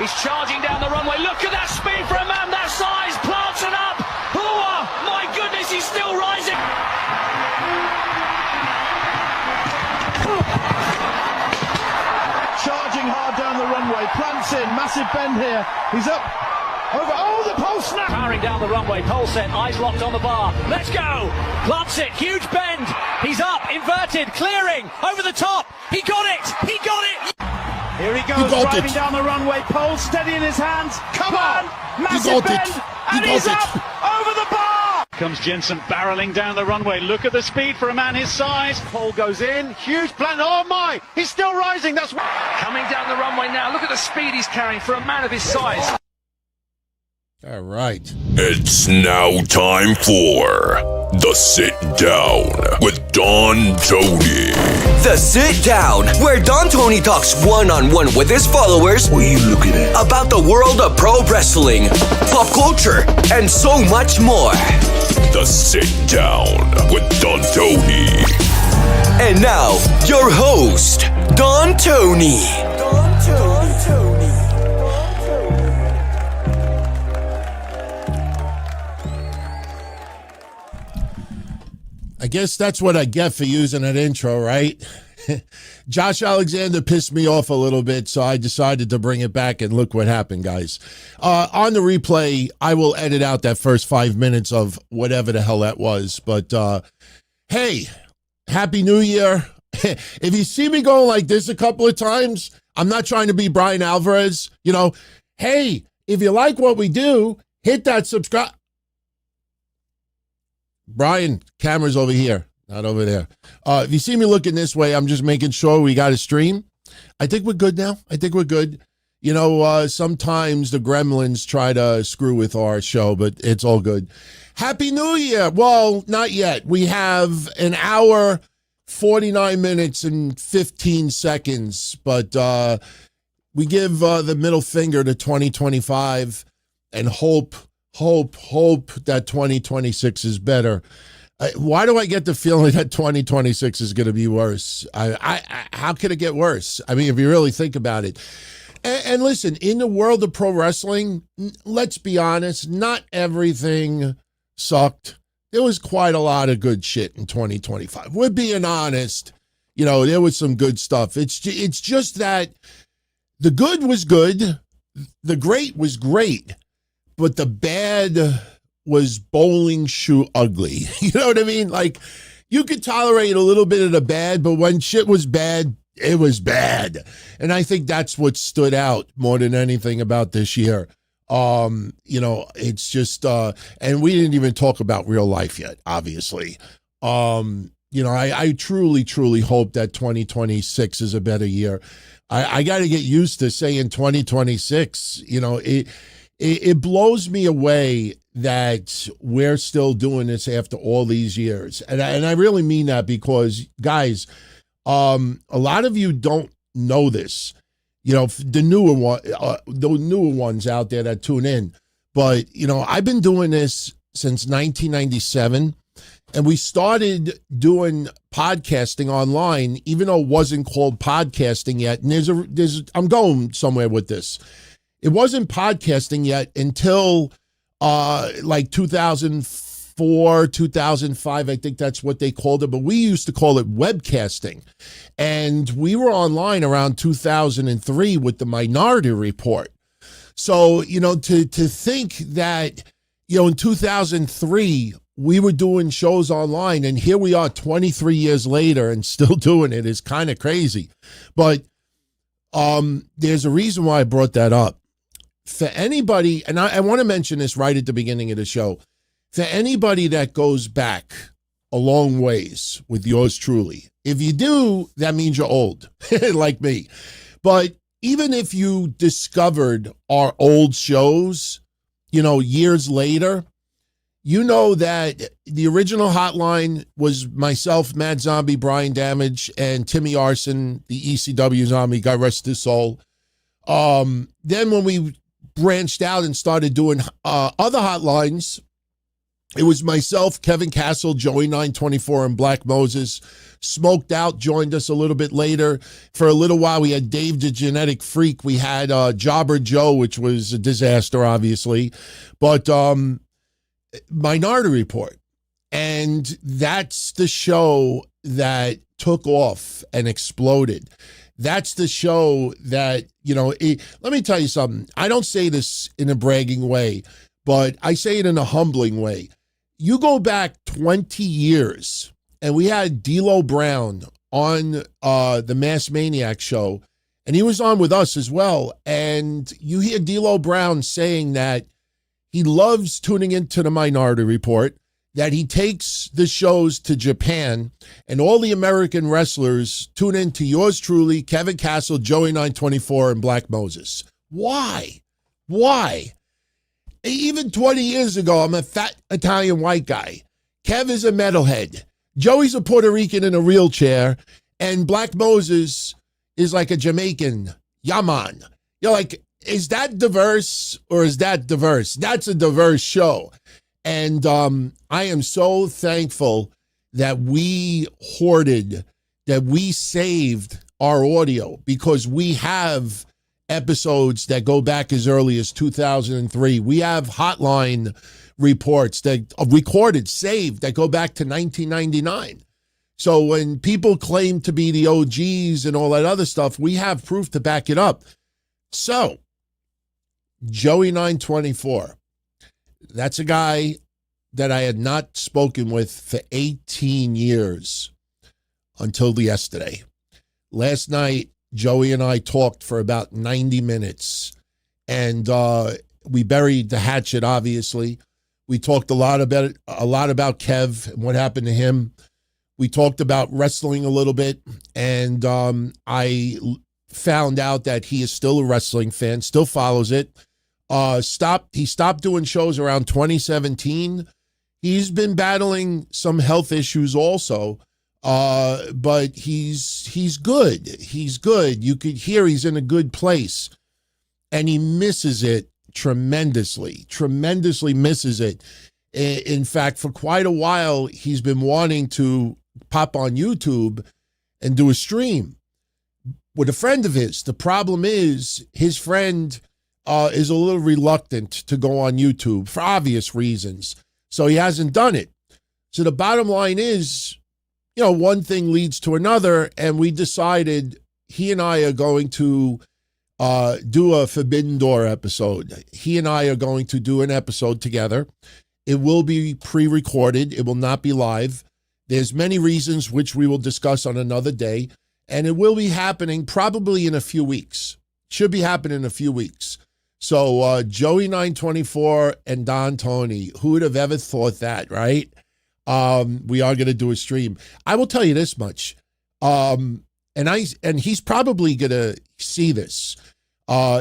He's charging down the runway. Look at that speed for a man that size. Plants it up. Oh, my goodness, he's still rising. Charging hard down the runway. Plants in. Massive bend here. He's up. Over. Oh, the pole snap. Powering down the runway. Pole set. Eyes locked on the bar. Let's go. Plants it. Huge bend. He's up. Inverted. Clearing. Over the top. He got it. He got it. Here he goes, driving down the runway, pole steady in his hands. Come on, massive bend, and he's up over the bar. Comes Jensen barreling down the runway. Look at the speed for a man his size. Pole goes in, huge plant. Oh my, he's still rising. That's coming down the runway now. Look at the speed he's carrying for a man of his size. All right. It's now time for The Sit Down with Don Tony. The Sit Down, where Don Tony talks one-on-one with his followers. What are you looking at? About the world of pro wrestling, pop culture, and so much more. The Sit Down with Don Tony. And now, your host, Don Tony. I guess that's what I get for using that intro, right? Josh Alexander pissed me off a little bit, so I decided to bring it back, and look what happened, guys. On the replay, I will edit out that first 5 minutes of whatever the hell that was. But, hey, Happy New Year. If you see me going like this a couple of times, I'm not trying to be Brian Alvarez. You know, hey, if you like what we do, hit that subscribe. Brian, camera's over here, not over there. If you see me looking this way, I'm just making sure we got a stream. I think we're good now. I think we're good. You know, sometimes the gremlins try to screw with our show, but it's all good. Happy New Year. Well, not yet. We have an hour, 49 minutes, and 15 seconds, but we give the middle finger to 2025 and hope that 2026 is better. Why do I get the feeling that 2026 is going to be worse? How could it get worse? I mean, if you really think about it. And listen, in the world of pro wrestling, let's be honest, not everything sucked. There was quite a lot of good shit in 2025. We're being honest. You know, there was some good stuff. It's just that the good was good. The great was great. But the bad was bowling shoe ugly. You know what I mean? Like, you could tolerate a little bit of the bad, but when shit was bad, it was bad. And I think that's what stood out more than anything about this year. You know, it's just, and we didn't even talk about real life yet, obviously. You know, I truly, truly hope that 2026 is a better year. I got to get used to saying 2026. You know, it blows me away that we're still doing this after all these years. And I really mean that because, guys, a lot of you don't know this. You know, the newer ones out there that tune in. But, you know, I've been doing this since 1997, and we started doing podcasting online, even though it wasn't called podcasting yet. And I'm going somewhere with this. It wasn't podcasting yet until like 2004, 2005. I think that's what they called it. But we used to call it webcasting. And we were online around 2003 with the Minority Report. So, you know, to think that, you know, in 2003, we were doing shows online, and here we are 23 years later and still doing it is kind of crazy. But there's a reason why I brought that up. For anybody, and I want to mention this right at the beginning of the show, for anybody that goes back a long ways with yours truly, if you do, that means you're old, like me. But even if you discovered our old shows, you know, years later, you know that the original hotline was myself, Mad Zombie, Brian Damage, and Timmy Arson, the ECW Zombie, God rest his soul. Then when we branched out and started doing other hotlines, It was myself, Kevin Castle, Joey 924, and Black Moses. Smoked Out joined us a little bit later. For a little while, we had Dave the Genetic Freak. We had Jobber Joe, which was a disaster, obviously. But Minority Report. And that's the show that took off and exploded. That's the show that, let me tell you something. I don't say this in a bragging way, but I say it in a humbling way. You go back 20 years, and we had D'Lo Brown on the Mass Maniac show, and he was on with us as well. And you hear D'Lo Brown saying that he loves tuning into the Minority Report, that he takes the shows to Japan, and all the American wrestlers tune in to yours truly, Kevin Castle, Joey 924, and Black Moses. Why? Why? Even 20 years ago, I'm a fat Italian white guy. Kev is a metalhead. Joey's a Puerto Rican in a wheelchair, and Black Moses is like a Jamaican. Yaman. You're like, is that diverse or is that diverse? That's a diverse show. And I am so thankful that we hoarded, that we saved our audio, because we have episodes that go back as early as 2003. We have hotline reports that recorded, saved, that go back to 1999. So when people claim to be the OGs and all that other stuff, we have proof to back it up. So, Joey 924. That's a guy that I had not spoken with for 18 years until yesterday. Last night, Joey and I talked for about 90 minutes, and we buried the hatchet, obviously. We talked a lot about Kev and what happened to him. We talked about wrestling a little bit, and I found out that he is still a wrestling fan, still follows it. He stopped doing shows around 2017. He's been battling some health issues also, but he's good. He's good. You could hear he's in a good place, and he misses it tremendously misses it. In fact, for quite a while, he's been wanting to pop on YouTube and do a stream with a friend of his. The problem is his friend is a little reluctant to go on YouTube for obvious reasons. So he hasn't done it. So the bottom line is, one thing leads to another, and we decided he and I are going to do a Forbidden Door episode. He and I are going to do an episode together. It will be pre-recorded. It will not be live. There's many reasons which we will discuss on another day, and it will be happening probably in a few weeks. Should be happening in a few weeks. So Joey 924 and Don Tony, who would have ever thought that, right? We are going to do a stream. I will tell you this much, and he's probably going to see this.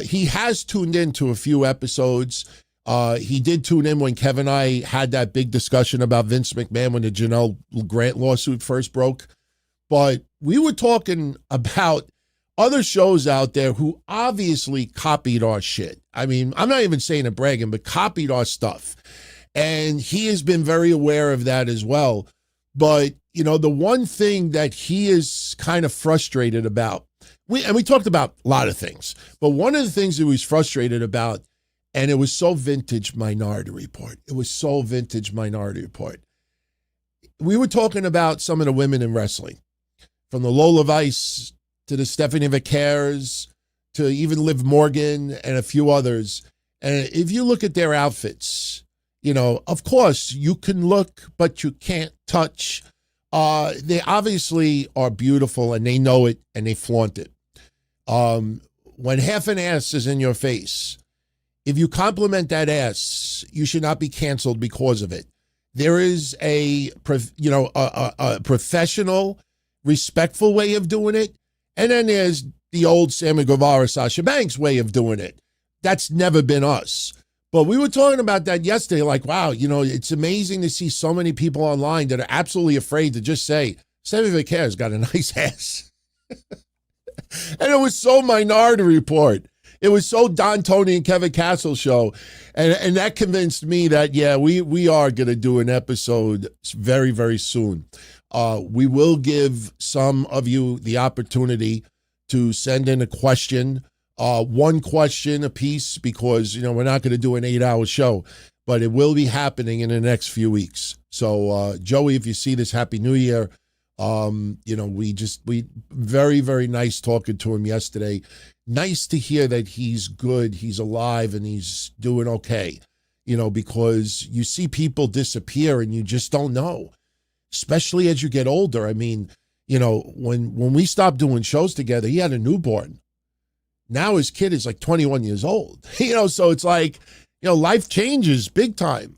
He has tuned into a few episodes. He did tune in when Kevin and I had that big discussion about Vince McMahon when the Janelle Grant lawsuit first broke. But we were talking about other shows out there who obviously copied our shit. I mean, I'm not even saying it bragging, but copied our stuff. And he has been very aware of that as well. But, the one thing that he is kind of frustrated about, we talked about a lot of things, but one of the things that he was frustrated about, and it was so vintage Minority Report. It was so vintage Minority Report. We were talking about some of the women in wrestling, from the Lola Vice to the Stephanie Vicares, to even Liv Morgan and a few others. And if you look at their outfits, of course you can look, but you can't touch. They obviously are beautiful, and they know it, and they flaunt it. When half an ass is in your face, if you compliment that ass, you should not be canceled because of it. There is a professional, respectful way of doing it. And then there's the old Sammy Guevara, Sasha Banks way of doing it. That's never been us. But we were talking about that yesterday, like, wow, it's amazing to see so many people online that are absolutely afraid to just say, Sammy Vicare's got a nice ass. And it was so Minority Report. It was so Don, Tony, and Kevin Castle show. And that convinced me that, yeah, we are going to do an episode very, very soon. We will give some of you the opportunity to send in a question, one question a piece, because, we're not going to do an 8-hour show, but it will be happening in the next few weeks. So, Joey, if you see this, Happy New Year. We very, very nice talking to him yesterday. Nice to hear that he's good, he's alive, and he's doing okay, because you see people disappear and you just don't know, especially as you get older. I mean, when we stopped doing shows together, he had a newborn. Now his kid is like 21 years old, so it's like, life changes big time.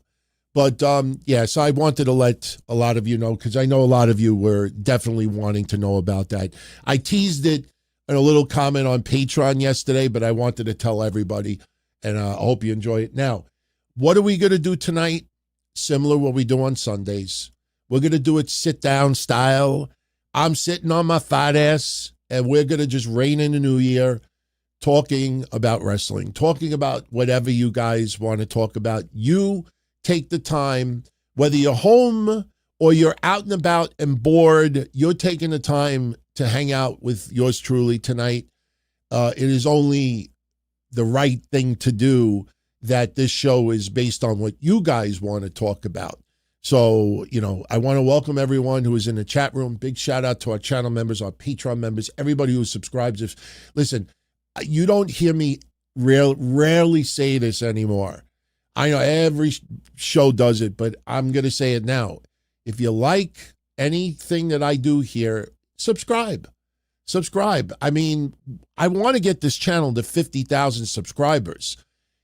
But, so I wanted to let a lot of you know, because I know a lot of you were definitely wanting to know about that. I teased it in a little comment on Patreon yesterday, but I wanted to tell everybody, and I hope you enjoy it. Now, what are we going to do tonight? Similar to what we do on Sundays. We're going to do it sit-down style. I'm sitting on my fat ass, and we're going to just rein in the new year, talking about wrestling, talking about whatever you guys want to talk about. You take the time, whether you're home or you're out and about and bored, you're taking the time to hang out with yours truly tonight. It is only the right thing to do that this show is based on what you guys want to talk about. So, I want to welcome everyone who is in the chat room. Big shout out to our channel members, our Patreon members, everybody who subscribes. Listen, you don't hear me rarely say this anymore. I know every show does it, but I'm going to say it now. If you like anything that I do here, subscribe. I mean, I want to get this channel to 50,000 subscribers.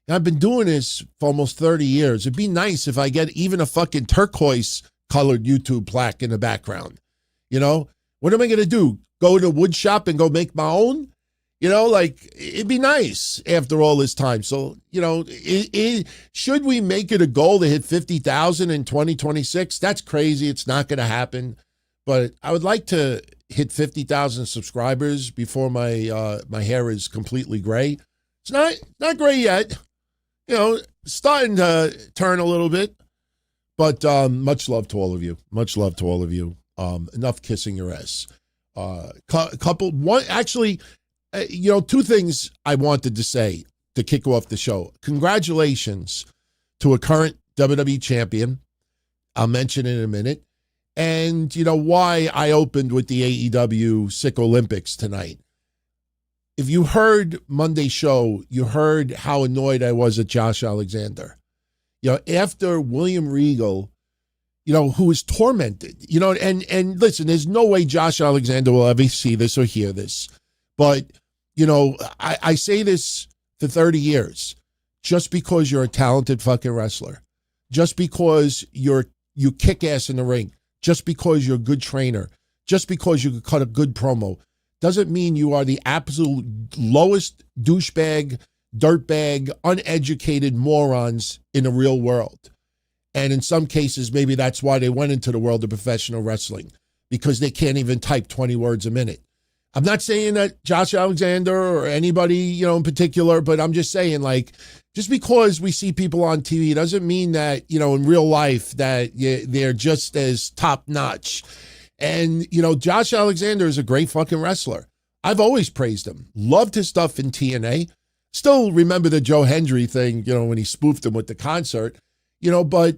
And I've been doing this for almost 30 years. It'd be nice if I get even a fucking turquoise colored YouTube plaque in the background. What am I going to do? Go to wood shop and go make my own? It'd be nice after all this time. So, should we make it a goal to hit 50,000 in 2026? That's crazy. It's not going to happen. But I would like to hit 50,000 subscribers before my hair is completely gray. It's not gray yet. Starting to turn a little bit. But much love to all of you. Much love to all of you. Enough kissing your ass. Two things I wanted to say to kick off the show. Congratulations to a current WWE champion. I'll mention it in a minute. And why I opened with the AEW Sick Olympics tonight. If you heard Monday's show, you heard how annoyed I was at Josh Alexander. After William Regal, who was tormented, and listen, there's no way Josh Alexander will ever see this or hear this. But, I say this for 30 years. Just because you're a talented fucking wrestler, just because you kick ass in the ring, just because you're a good trainer, just because you can cut a good promo, doesn't mean you are the absolute lowest douchebag, dirtbag, uneducated morons in the real world. And in some cases, maybe that's why they went into the world of professional wrestling, because they can't even type 20 words a minute. I'm not saying that Josh Alexander or anybody, in particular, but I'm just saying, just because we see people on TV doesn't mean that, in real life that they're just as top notch. And, Josh Alexander is a great fucking wrestler. I've always praised him. Loved his stuff in TNA. Still remember the Joe Hendry thing, when he spoofed him with the concert, but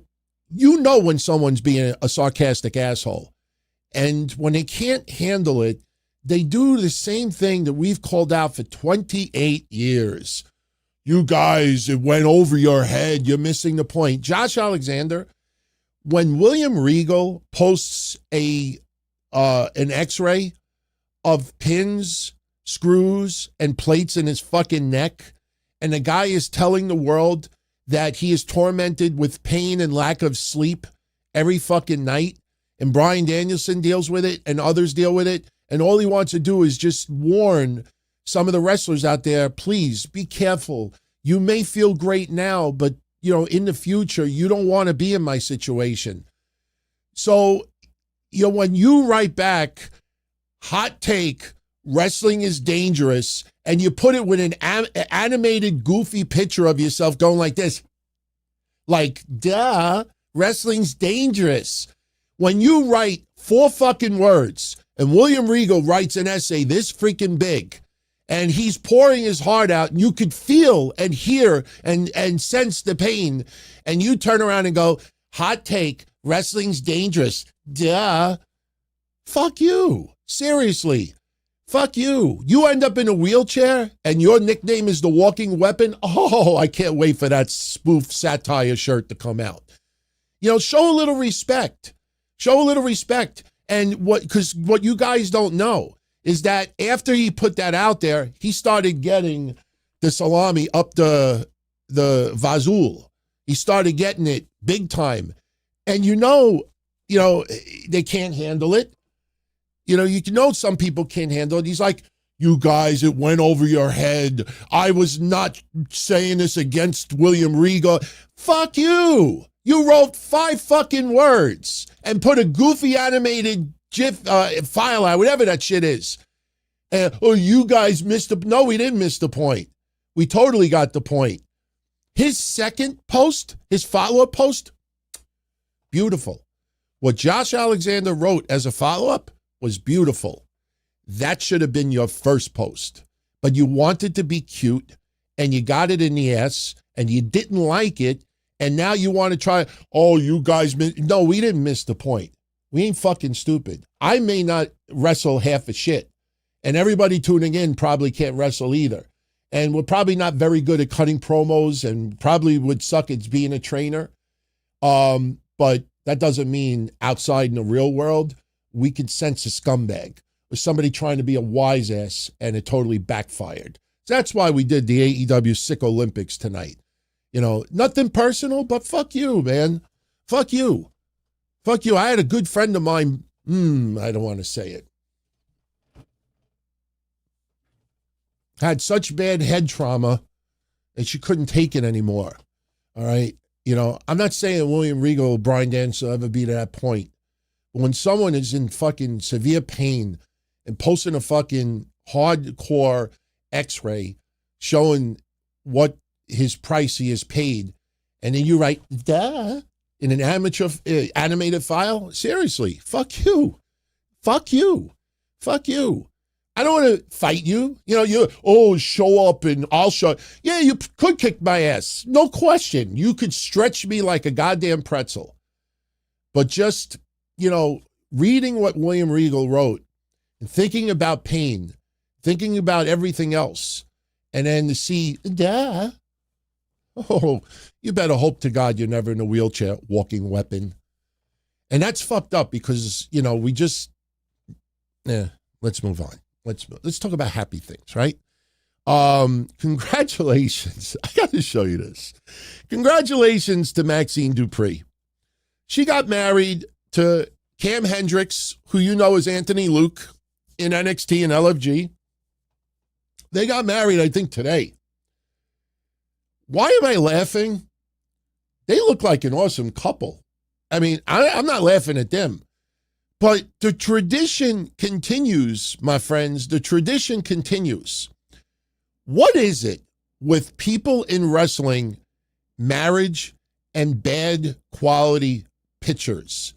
when someone's being a sarcastic asshole. And when they can't handle it, they do the same thing that we've called out for 28 years. You guys, it went over your head. You're missing the point. Josh Alexander, when William Regal posts an x-ray of pins, screws, and plates in his fucking neck, and the guy is telling the world that he is tormented with pain and lack of sleep every fucking night, and Bryan Danielson deals with it, and others deal with it, and all he wants to do is just warn some of the wrestlers out there, please be careful. You may feel great now, but, in the future, you don't want to be in my situation. So, when you write back, hot take, wrestling is dangerous, and you put it with an animated, goofy picture of yourself going like this. Like, duh, wrestling's dangerous. When you write 4 fucking words, and William Regal writes an essay this freaking big, and he's pouring his heart out, and you could feel and hear and sense the pain, and you turn around and go, hot take, wrestling's dangerous. Duh. Fuck you. Seriously. Fuck you. You end up in a wheelchair and your nickname is the walking weapon. Oh, I can't wait for that spoof satire shirt to come out. Show a little respect. Show a little respect. And because what you guys don't know is that after he put that out there, he started getting the salami up the Vazul. He started getting it big time. And they can't handle it. Some people can't handle it. He's like, you guys, it went over your head. I was not saying this against William Regal. Fuck you. You wrote 5 fucking words and put a goofy animated GIF file out, whatever that shit is. You guys missed the... No, we didn't miss the point. We totally got the point. His second post, his follow-up post, beautiful. What Josh Alexander wrote as a follow-up was beautiful. That should have been your first post. But you wanted to be cute, and you got it in the ass, and you didn't like it, and now you want to try, you guys missed. No, we didn't miss the point. We ain't fucking stupid. I may not wrestle half a shit, and everybody tuning in probably can't wrestle either. And we're probably not very good at cutting promos and probably would suck at being a trainer. But that doesn't mean outside in the real world, we could sense a scumbag or somebody trying to be a wise ass and it totally backfired. So that's why we did the AEW Sick Olympics tonight. Nothing personal, but fuck you, man. Fuck you. Fuck you. I had a good friend of mine. I don't want to say it. Had such bad head trauma and she couldn't take it anymore. All right. I'm not saying William Regal or Bryan Danielson will ever be to that point. But when someone is in fucking severe pain and posting a fucking hardcore x-ray showing what his price he has paid, and then you write, duh, in an amateur animated file, seriously, fuck you. Fuck you. Fuck you. I don't want to fight you. Show up and I'll show. Yeah, you could kick my ass. No question. You could stretch me like a goddamn pretzel. But just, reading what William Regal wrote and thinking about pain, thinking about everything else, and then to see, duh. Oh, you better hope to God you're never in a wheelchair, walking weapon. And that's fucked up because, we just, let's move on. Let's talk about happy things, right? Congratulations. I got to show you this. Congratulations to Maxxine Dupri. She got married to Cam Hendricks, who is Anthony Luke in NXT and LFG. They got married, I think, today. Why am I laughing? They look like an awesome couple. I mean, I'm not laughing at them. But the tradition continues, my friends. The tradition continues. What is it with people in wrestling, marriage, and bad quality pictures?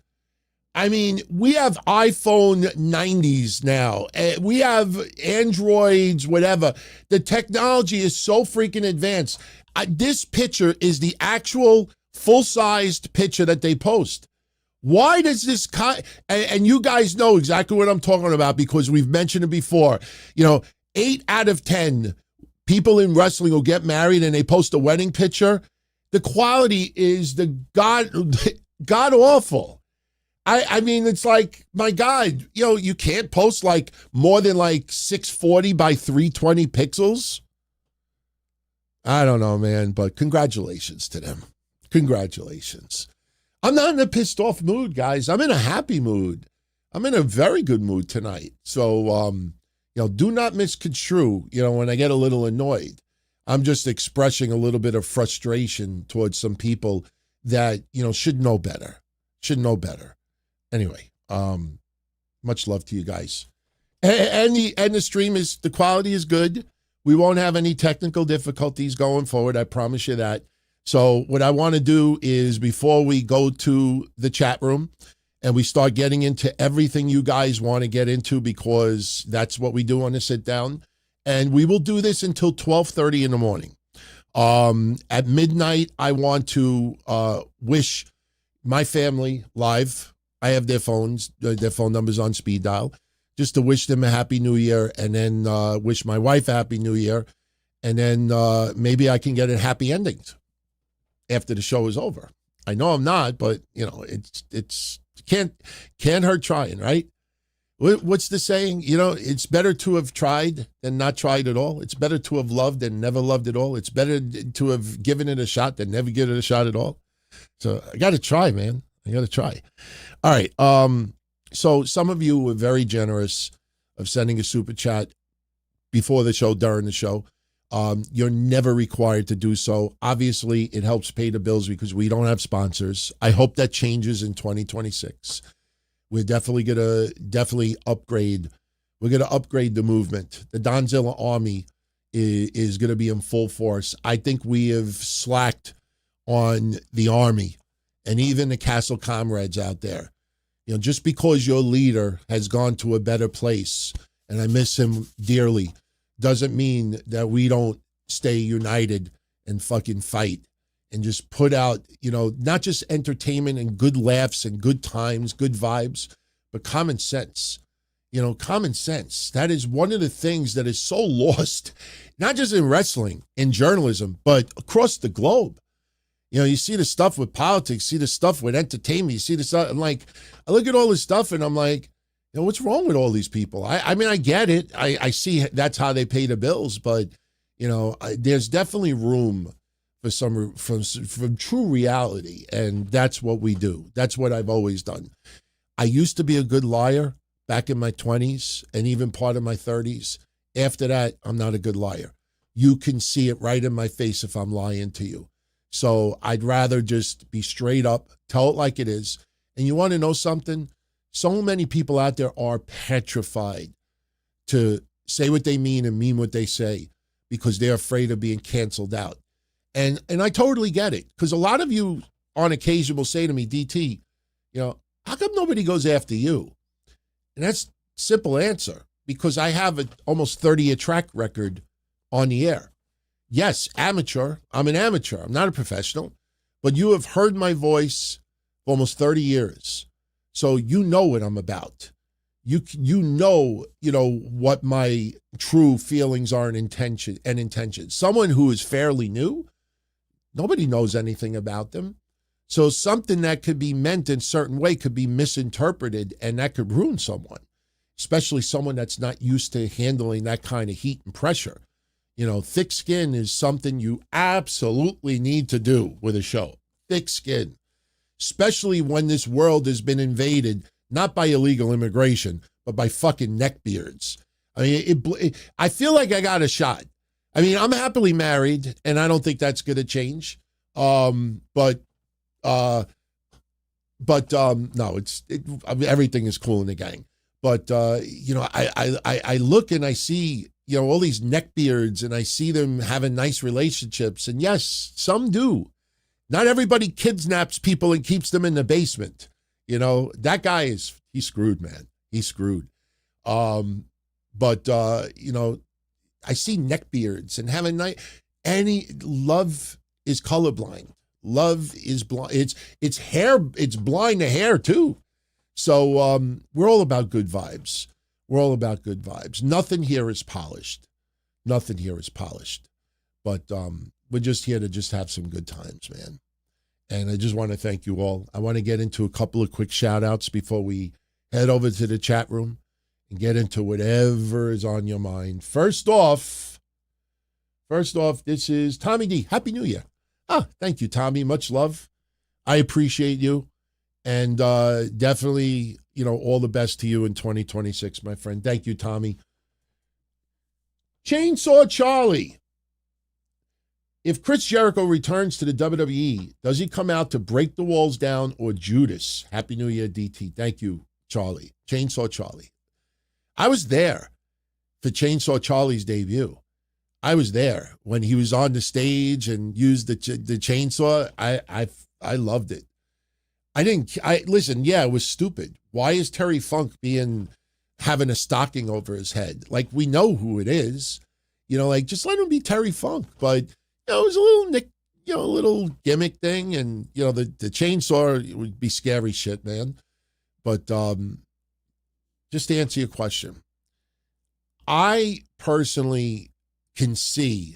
I mean, we have iPhone 90s now. We have Androids, whatever. The technology is so freaking advanced. This picture is the actual full-sized picture that they post. Why does this and you guys know exactly what I'm talking about because we've mentioned it before. 8 out of 10 people in wrestling will get married and they post a wedding picture. The quality is the god awful. I mean, it's like, my God, you can't post like more than like 640 by 320 pixels. I don't know, man, but congratulations to them. Congratulations. I'm not in a pissed off mood, guys. I'm in a happy mood. I'm in a very good mood tonight. So, do not misconstrue, when I get a little annoyed. I'm just expressing a little bit of frustration towards some people that, should know better. Should know better. Anyway, much love to you guys. And the stream is, the quality is good. We won't have any technical difficulties going forward. I promise you that. So what I want to do is, before we go to the chat room and we start getting into everything you guys want to get into, because that's what we do on the sit down. And we will do this until 12:30 in the morning. At midnight, I want to wish my family live. I have their phone numbers on speed dial, just to wish them a happy new year, and then wish my wife a happy new year. And then maybe I can get a happy ending after the show is over. I know I'm not, but it's can't hurt trying, right? What's the saying? It's better to have tried than not tried at all. It's better to have loved than never loved at all. It's better to have given it a shot than never give it a shot at all. So I got to try, man. I got to try. All right. So some of you were very generous of sending a super chat before the show, during the show. You're never required to do so. Obviously, it helps pay the bills because we don't have sponsors. I hope that changes in 2026. We're definitely going to upgrade. We're going to upgrade the movement. The Donzilla Army is going to be in full force. I think we have slacked on the Army and even the Castle comrades out there. Just because your leader has gone to a better place, and I miss him dearly, doesn't mean that we don't stay united and fucking fight and just put out, not just entertainment and good laughs and good times, good vibes, but common sense. Common sense. That is one of the things that is so lost, not just in wrestling, in journalism, but across the globe. You see the stuff with politics, see the stuff with entertainment, you see the stuff. I'm like, I look at all this stuff and I'm like, what's wrong with all these people? I mean, I get it. I see that's how they pay the bills, but there's definitely room for some from true reality, and that's what we do. That's what I've always done. I used to be a good liar back in my 20s and even part of my 30s. After that, I'm not a good liar. You can see it right in my face if I'm lying to you. So I'd rather just be straight up, tell it like it is. And you want to know something? So many people out there are petrified to say what they mean and mean what they say because they're afraid of being canceled out. And I totally get it, because a lot of you on occasion will say to me, DT, how come nobody goes after you? And that's simple answer, because I have an almost 30-year track record on the air. Yes, amateur. I'm an amateur. I'm not a professional. But you have heard my voice for almost 30 years. So you know what I'm about. You know what my true feelings are and intentions. Someone who is fairly new, nobody knows anything about them. So something that could be meant in a certain way could be misinterpreted, and that could ruin someone, especially someone that's not used to handling that kind of heat and pressure. Thick skin is something you absolutely need to do with a show. Thick skin, especially when this world has been invaded, not by illegal immigration, but by fucking neckbeards. I mean, I feel like I got a shot. I mean, I'm happily married, and I don't think that's going to change. No, everything is cool in the gang. But I look and I see all these neckbeards, and I see them having nice relationships. And yes, some do. Not everybody kidnaps people and keeps them in the basement. That guy he's screwed, man. He's screwed. I see neckbeards and having love is colorblind. Love is blind. It's hair. It's blind to hair too. So we're all about good vibes. We're all about good vibes. Nothing here is polished. Nothing here is polished. But we're just here to just have some good times, man. And I just want to thank you all. I want to get into a couple of quick shout outs before we head over to the chat room and get into whatever is on your mind. First off, this is Tommy D. Happy New Year. Thank you, Tommy. Much love. I appreciate you. And definitely, all the best to you in 2026, my friend. Thank you, Tommy. Chainsaw Charlie. If Chris Jericho returns to the WWE, does he come out to break the walls down or Judas? Happy New Year, DT. Thank you, Charlie. Chainsaw Charlie. I was there for Chainsaw Charlie's debut. I was there when he was on the stage and used the chainsaw. I loved it. Listen, yeah, it was stupid. Why is Terry Funk having a stocking over his head? Like, we know who it is. Like, just let him be Terry Funk. But, it was a little gimmick thing. And, the chainsaw would be scary shit, man. But just to answer your question, I personally can see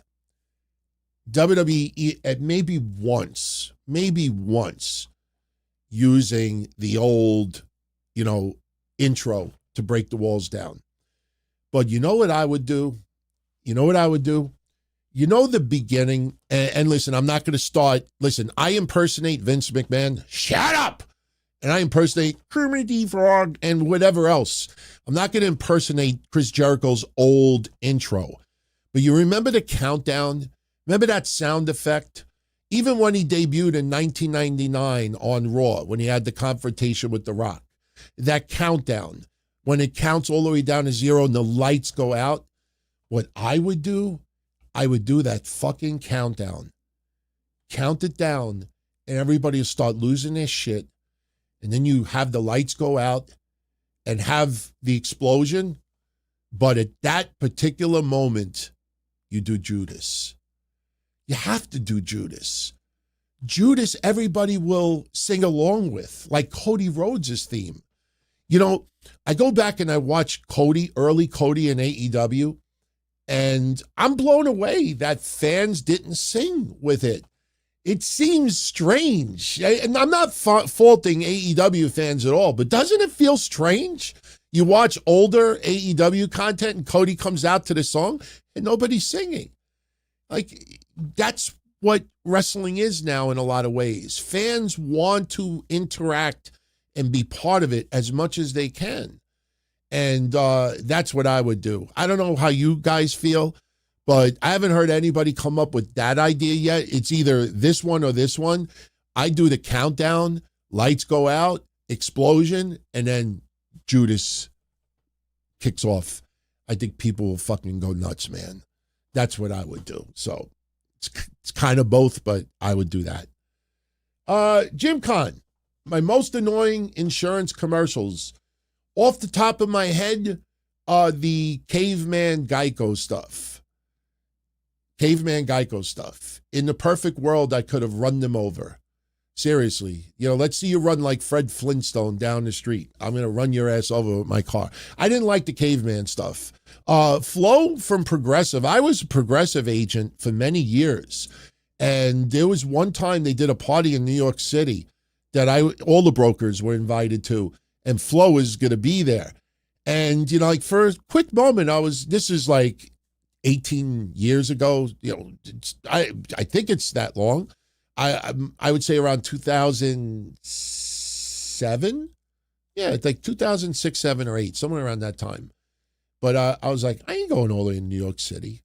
WWE at maybe once using the old, intro to break the walls down. But you know what I would do? The beginning, and listen, I'm not going to start. Listen, I impersonate Vince McMahon. Shut up! And I impersonate Kermit the Frog and whatever else. I'm not going to impersonate Chris Jericho's old intro. But you remember the countdown? Remember that sound effect? Even when he debuted in 1999 on Raw, when he had the confrontation with The Rock, that countdown, when it counts all the way down to 0 and the lights go out, what I would do that fucking countdown. Count it down, and everybody will start losing their shit. And then you have the lights go out and have the explosion. But at that particular moment, you do Judas. You have to do Judas. Judas, everybody will sing along with, like Cody Rhodes' theme. I go back and I watch early Cody in AEW, and I'm blown away that fans didn't sing with it. It seems strange. And I'm not faulting AEW fans at all, but doesn't it feel strange? You watch older AEW content and Cody comes out to the song and nobody's singing. Like, that's what wrestling is now in a lot of ways. Fans want to interact and be part of it as much as they can. And that's what I would do. I don't know how you guys feel, but I haven't heard anybody come up with that idea yet. It's either this one or this one. I do the countdown, lights go out, explosion, and then Judas kicks off. I think people will fucking go nuts, man. That's what I would do. So it's kind of both, but I would do that. Jim Con, my most annoying insurance commercials. Off the top of my head, the Caveman Geico stuff. In the perfect world, I could have run them over. Seriously. Let's see you run like Fred Flintstone down the street. I'm going to run your ass over with my car. I didn't like the Caveman stuff. Flo from Progressive. I was a Progressive agent for many years. And there was one time they did a party in New York City that all the brokers were invited to. And Flo was going to be there. And, like for a quick moment, this is like 18 years ago. I think it's that long. I would say around 2007. Yeah, it's like 2006, 7, or 8, somewhere around that time. But I was like, I ain't going all the way to New York City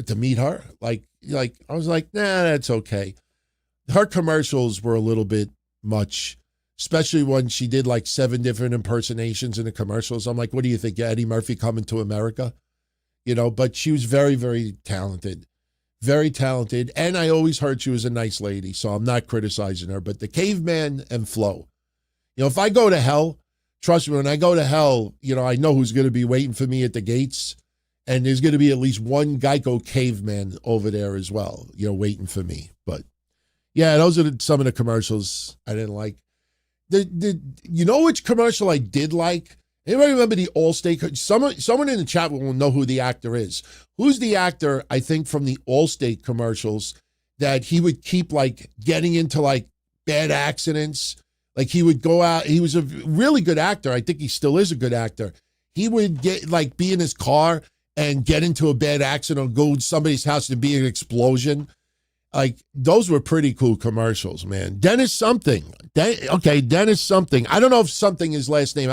to meet her. Like I was like, nah, that's okay. Her commercials were a little bit much, especially when she did like 7 different impersonations in the commercials. I'm like, what do you think, Eddie Murphy coming to America? But she was very, very talented. Very talented. And I always heard she was a nice lady, so I'm not criticizing her. But the Caveman and Flo. If I go to hell, trust me, when I go to hell, I know who's going to be waiting for me at the gates. And there's going to be at least one Geico Caveman over there as well, waiting for me. But yeah, those are some of the commercials I didn't like. You know which commercial I did like? Anybody remember the Allstate? Someone in the chat will know who the actor is. Who's the actor, I think, from the Allstate commercials that he would keep, like, getting into, like, bad accidents? Like, he would go out. He was a really good actor. I think he still is a good actor. He would be in his car and get into a bad accident or go to somebody's house and be an explosion. Like, those were pretty cool commercials, man. Dennis something. Dennis something. I don't know if something is last name.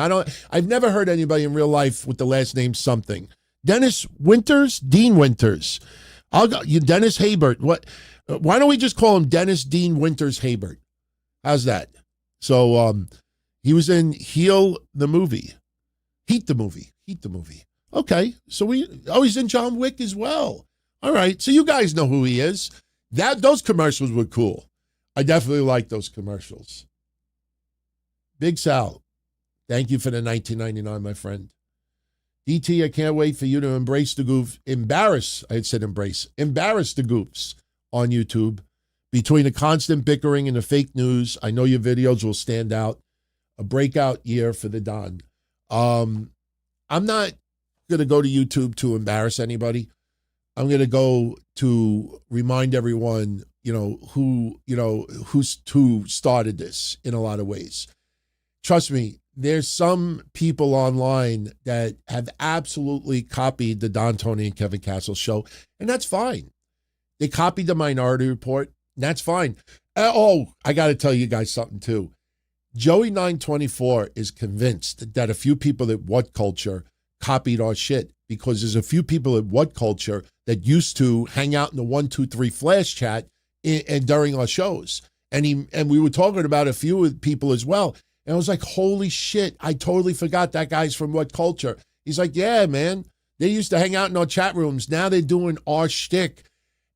I've never heard anybody in real life with the last name something. Dennis Winters? Dean Winters. Dennis Haybert. What? Why don't we just call him Dennis Dean Winters Haybert? How's that? So he was in Heel the movie. Heat the movie. Okay, so he's in John Wick as well. All right, so you guys know who he is. Those commercials were cool. I definitely like those commercials. Big Sal, thank you for the $19.99, my friend. DT, I can't wait for you to embrace the goof. Embarrass the goofs on YouTube. Between the constant bickering and the fake news, I know your videos will stand out. A breakout year for the Don. I'm not going to go to YouTube to embarrass anybody. I'm going to go to remind everyone, who started this in a lot of ways. Trust me, there's some people online that have absolutely copied the Don, Tony, and Kevin Castle show, and that's fine. They copied the Minority Report, and that's fine. I got to tell you guys something, too. Joey 924 is convinced that a few people at What Culture copied our shit because there's a few people at What Culture that used to hang out in the 123 Flash chat and during our shows. And we were talking about a few people as well. And I was like, holy shit, I totally forgot that guy's from What Culture. He's like, yeah, man, they used to hang out in our chat rooms. Now they're doing our shtick.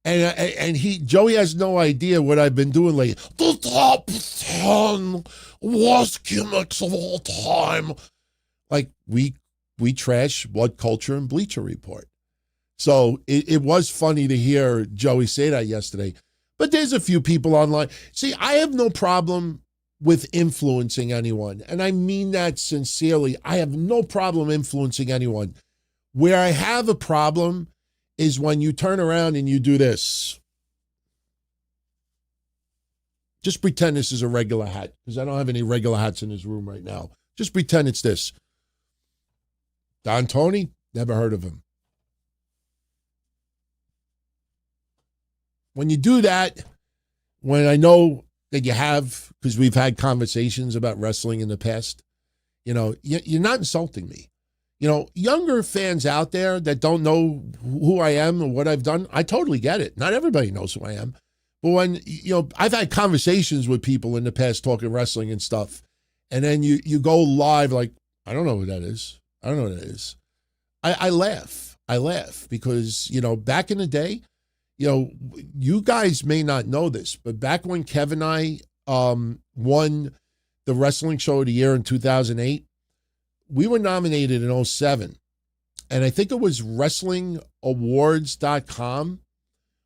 And Joey has no idea what I've been doing lately. The top 10 worst gimmicks of all time. Like, we trash What Culture and Bleacher Report. So it was funny to hear Joey say that yesterday. But there's a few people online. See, I have no problem with influencing anyone. And I mean that sincerely. I have no problem influencing anyone. Where I have a problem is when you turn around and you do this. Just pretend this is a regular hat, because I don't have any regular hats in this room right now. Just pretend it's this. Don Tony, never heard of him. When you do that, when I know that you have, because we've had conversations about wrestling in the past, you're not insulting me. Younger fans out there that don't know who I am and what I've done, I totally get it. Not everybody knows who I am. But when, I've had conversations with people in the past talking wrestling and stuff, and then you go live like, I don't know who that is. I don't know what that is. I laugh. I laugh because, back in the day, you guys may not know this, but back when Kevin and I won the Wrestling Show of the Year in 2008, we were nominated in 2007. And I think it was WrestlingAwards.com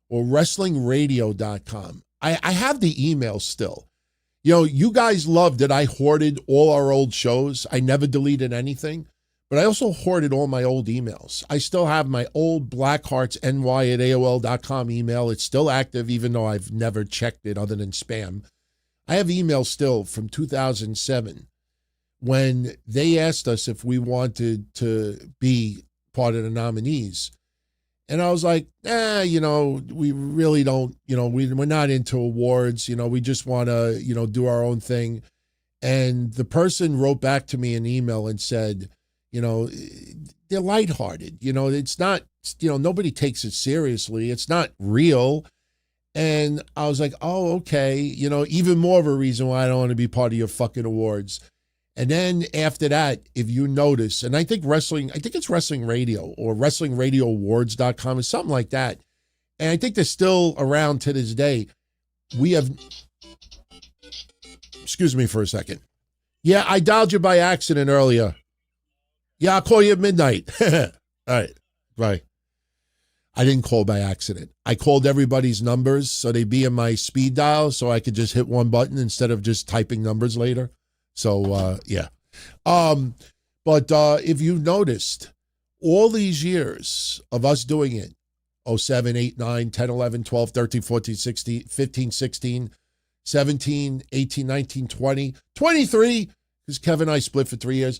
or WrestlingRadio.com. I have the email still. You guys loved that I hoarded all our old shows. I never deleted anything. But I also hoarded all my old emails. I still have my old blackheartsny@AOL.com email. It's still active, even though I've never checked it other than spam. I have emails still from 2007 when they asked us if we wanted to be part of the nominees. And I was like, we really don't, we're not into awards. We just want to, do our own thing. And the person wrote back to me an email and said, they're lighthearted. It's not, nobody takes it seriously. It's not real. And I was like, oh, okay. Even more of a reason why I don't want to be part of your fucking awards. And then after that, if you notice, and I think it's Wrestling Radio or WrestlingRadioAwards.com or something like that. And I think they're still around to this day. We have, excuse me for a second. Yeah, I dialed you by accident earlier. Yeah, I'll call you at midnight. All right, bye. I didn't call by accident. I called everybody's numbers so they'd be in my speed dial so I could just hit one button instead of just typing numbers later. So, yeah. But if you've noticed, all these years of us doing it, 07, 8, 9, 10, 11, 12, 13, 14, 16, 15, 16, 17, 18, 19, 20, 23, because Kevin and I split for 3 years.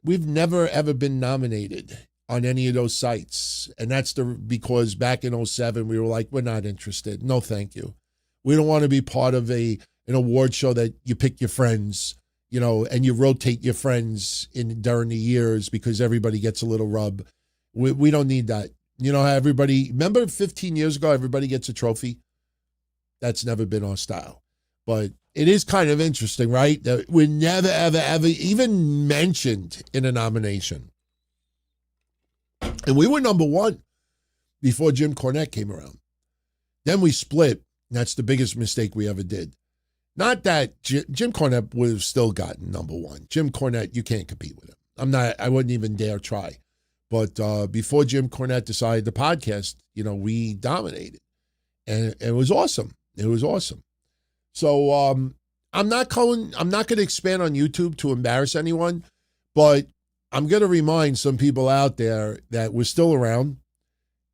We've never, ever been nominated on any of those sites. And that's because back in 07, we were like, we're not interested. No, thank you. We don't want to be part of an award show that you pick your friends, and you rotate your friends during the years because everybody gets a little rub. We don't need that. How everybody, remember 15 years ago, everybody gets a trophy? That's never been our style. But it is kind of interesting, right? That we're never, ever, ever even mentioned in a nomination. And we were number one before Jim Cornette came around. Then we split. That's the biggest mistake we ever did. Not that Jim Cornette would have still gotten number one. Jim Cornette, you can't compete with him. I wouldn't even dare try. But before Jim Cornette decided the podcast, we dominated. And it was awesome. It was awesome. So I'm not going to expand on YouTube to embarrass anyone, but I'm going to remind some people out there that we're still around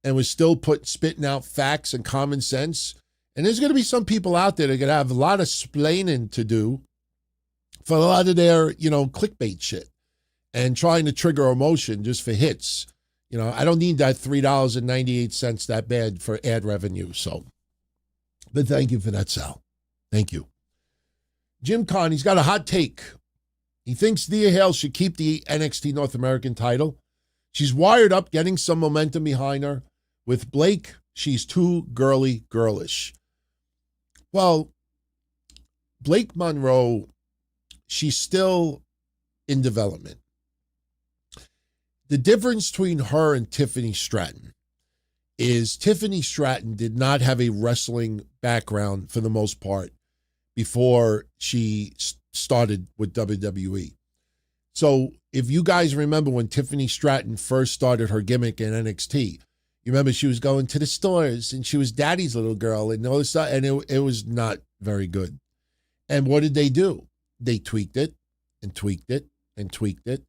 and we're still spitting out facts and common sense. And there's going to be some people out there that are going to have a lot of splaining to do for a lot of their, clickbait shit and trying to trigger emotion just for hits. I don't need that $3.98 that bad for ad revenue. So, but thank you for that, Sal. Thank you. Jim Conn, he's got a hot take. He thinks Thea Hale should keep the NXT North American title. She's wired up, getting some momentum behind her. With Blake, she's too girlish. Well, Blake Monroe, she's still in development. The difference between her and Tiffany Stratton is Tiffany Stratton did not have a wrestling background for the most part before she started with WWE. So if you guys remember when Tiffany Stratton first started her gimmick in NXT, you remember she was going to the stores and she was daddy's little girl and all this stuff, and it was not very good. And what did they do? They tweaked it and tweaked it and tweaked it.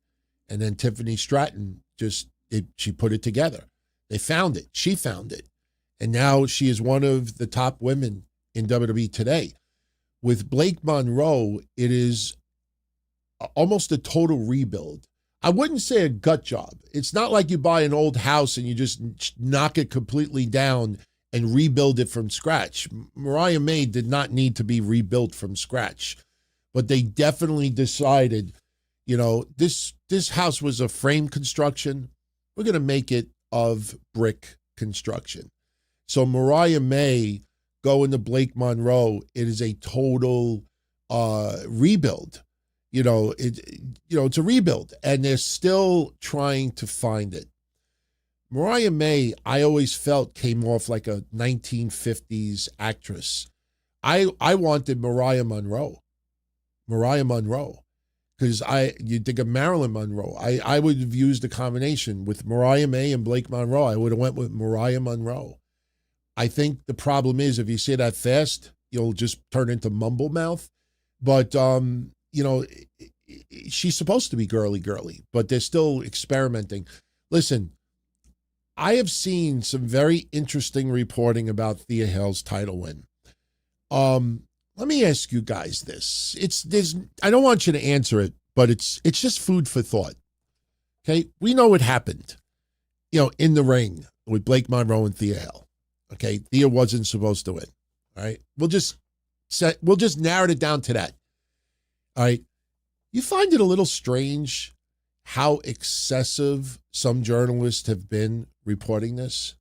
And then Tiffany Stratton she put it together. They found it. She found it. And now she is one of the top women in WWE today. With Blake Monroe, it is almost a total rebuild. I wouldn't say a gut job. It's not like you buy an old house and you just knock it completely down and rebuild it from scratch. Mariah May did not need to be rebuilt from scratch. But they definitely decided, this house was a frame construction. We're going to make it of brick construction. So Mariah May going to Blake Monroe, it is a total rebuild. It's a rebuild, and they're still trying to find it. Mariah May, I always felt came off like a 1950s actress. I wanted Mariah Monroe, because you think of Marilyn Monroe. I would have used a combination with Mariah May and Blake Monroe. I would have went with Mariah Monroe. I think the problem is if you say that fast, you'll just turn into mumble mouth. But she's supposed to be girly, but they're still experimenting. Listen, I have seen some very interesting reporting about Thea Hale's title win. Let me ask you guys this. I don't want you to answer it, but it's just food for thought. Okay? We know what happened, in the ring with Blake Monroe and Thea Hale. Okay? Thea wasn't supposed to win. All right? We'll just narrow it down to that. All right? You find it a little strange how excessive some journalists have been reporting this?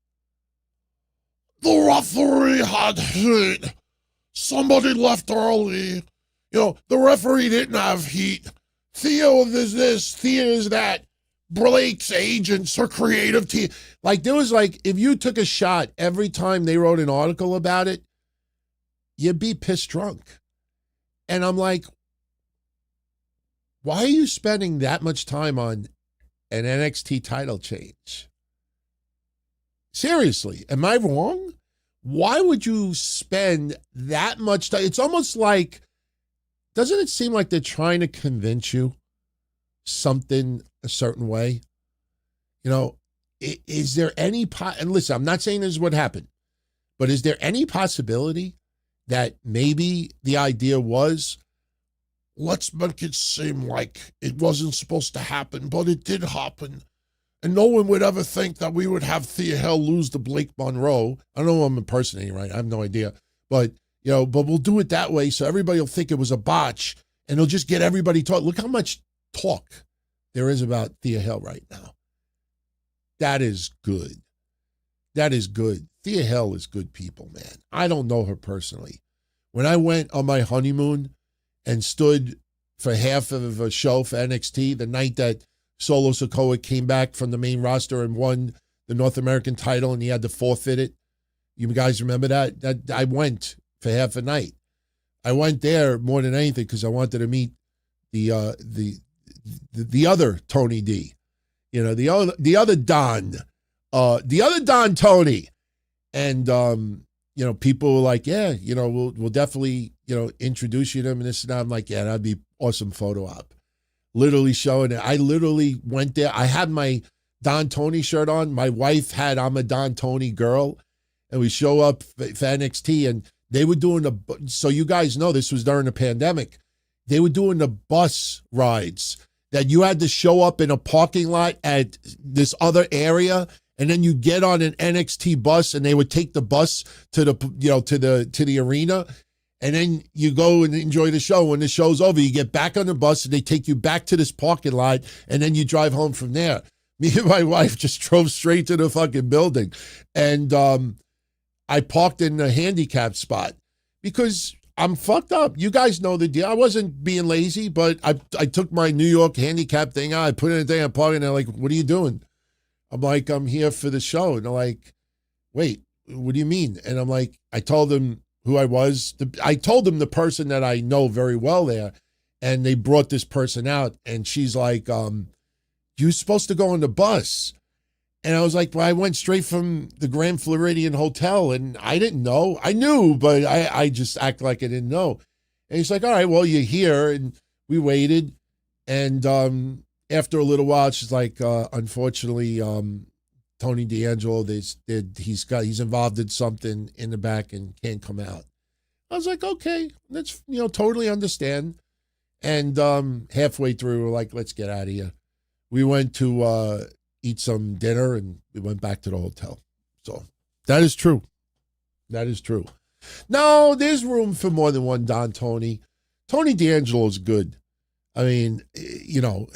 The referee had heat. Somebody left early. The referee didn't have heat. Theo is this, Thea is that. Blake's agents, her creative team. If you took a shot every time they wrote an article about it, you'd be pissed drunk. And I'm like, why are you spending that much time on an NXT title change? Seriously, am I wrong? Why would you spend that much time? It's almost like, doesn't it seem like they're trying to convince you something a certain way? Is there any, and listen, I'm not saying this is what happened, but is there any possibility that maybe the idea was, let's make it seem like it wasn't supposed to happen, but it did happen. And no one would ever think that we would have Thea Hale lose to Blake Monroe. I don't know who I'm impersonating, right? I have no idea. But, but we'll do it that way so everybody will think it was a botch and it'll just get everybody talk. Look how much talk there is about Thea Hale right now. That is good. That is good. Thea Hale is good people, man. I don't know her personally. When I went on my honeymoon and stood for half of a show for NXT, the night that Solo Sikoa came back from the main roster and won the North American title and he had to forfeit it. You guys remember that? That I went for half a night. I went there more than anything because I wanted to meet the other Tony D. You know, the other Don. The other Don Tony. And you know, people were like, yeah, you know, we'll definitely, you know, introduce you to him and this and that. I'm like, yeah, that'd be awesome photo op. Literally showing it. I literally went there. I had my Don Tony shirt on. My wife had I'm a Don Tony girl. And we show up for NXT and they were doing so you guys know this was during the pandemic. They were doing the bus rides that you had to show up in a parking lot at this other area. And then you get on an NXT bus and they would take the bus to the, you know, to the arena. And then you go and enjoy the show. When the show's over, you get back on the bus and they take you back to this parking lot and then you drive home from there. Me and my wife just drove straight to the fucking building. And I parked in a handicapped spot because I'm fucked up. You guys know the deal. I wasn't being lazy, but I took my New York handicap thing out. I put it in a thing. I'm parking. They're like, what are you doing? I'm like, I'm here for the show. And they're like, wait, what do you mean? And I'm like, I told them who I was. I told them the person that I know very well there. And they brought this person out. And she's like, you're supposed to go on the bus. And I was like, well, I went straight from the Grand Floridian Hotel. And I didn't know. I knew, but I just act like I didn't know. And he's like, all right, well, you're here. And we waited. And after a little while, she's like, unfortunately, Tony D'Angelo, he's involved in something in the back and can't come out. I was like, okay, let's, you know, totally understand. And halfway through, we're like, let's get out of here. We went to eat some dinner and we went back to the hotel. So that is true. That is true. No, there's room for more than one Don Tony. Tony D'Angelo is good. I mean, you know,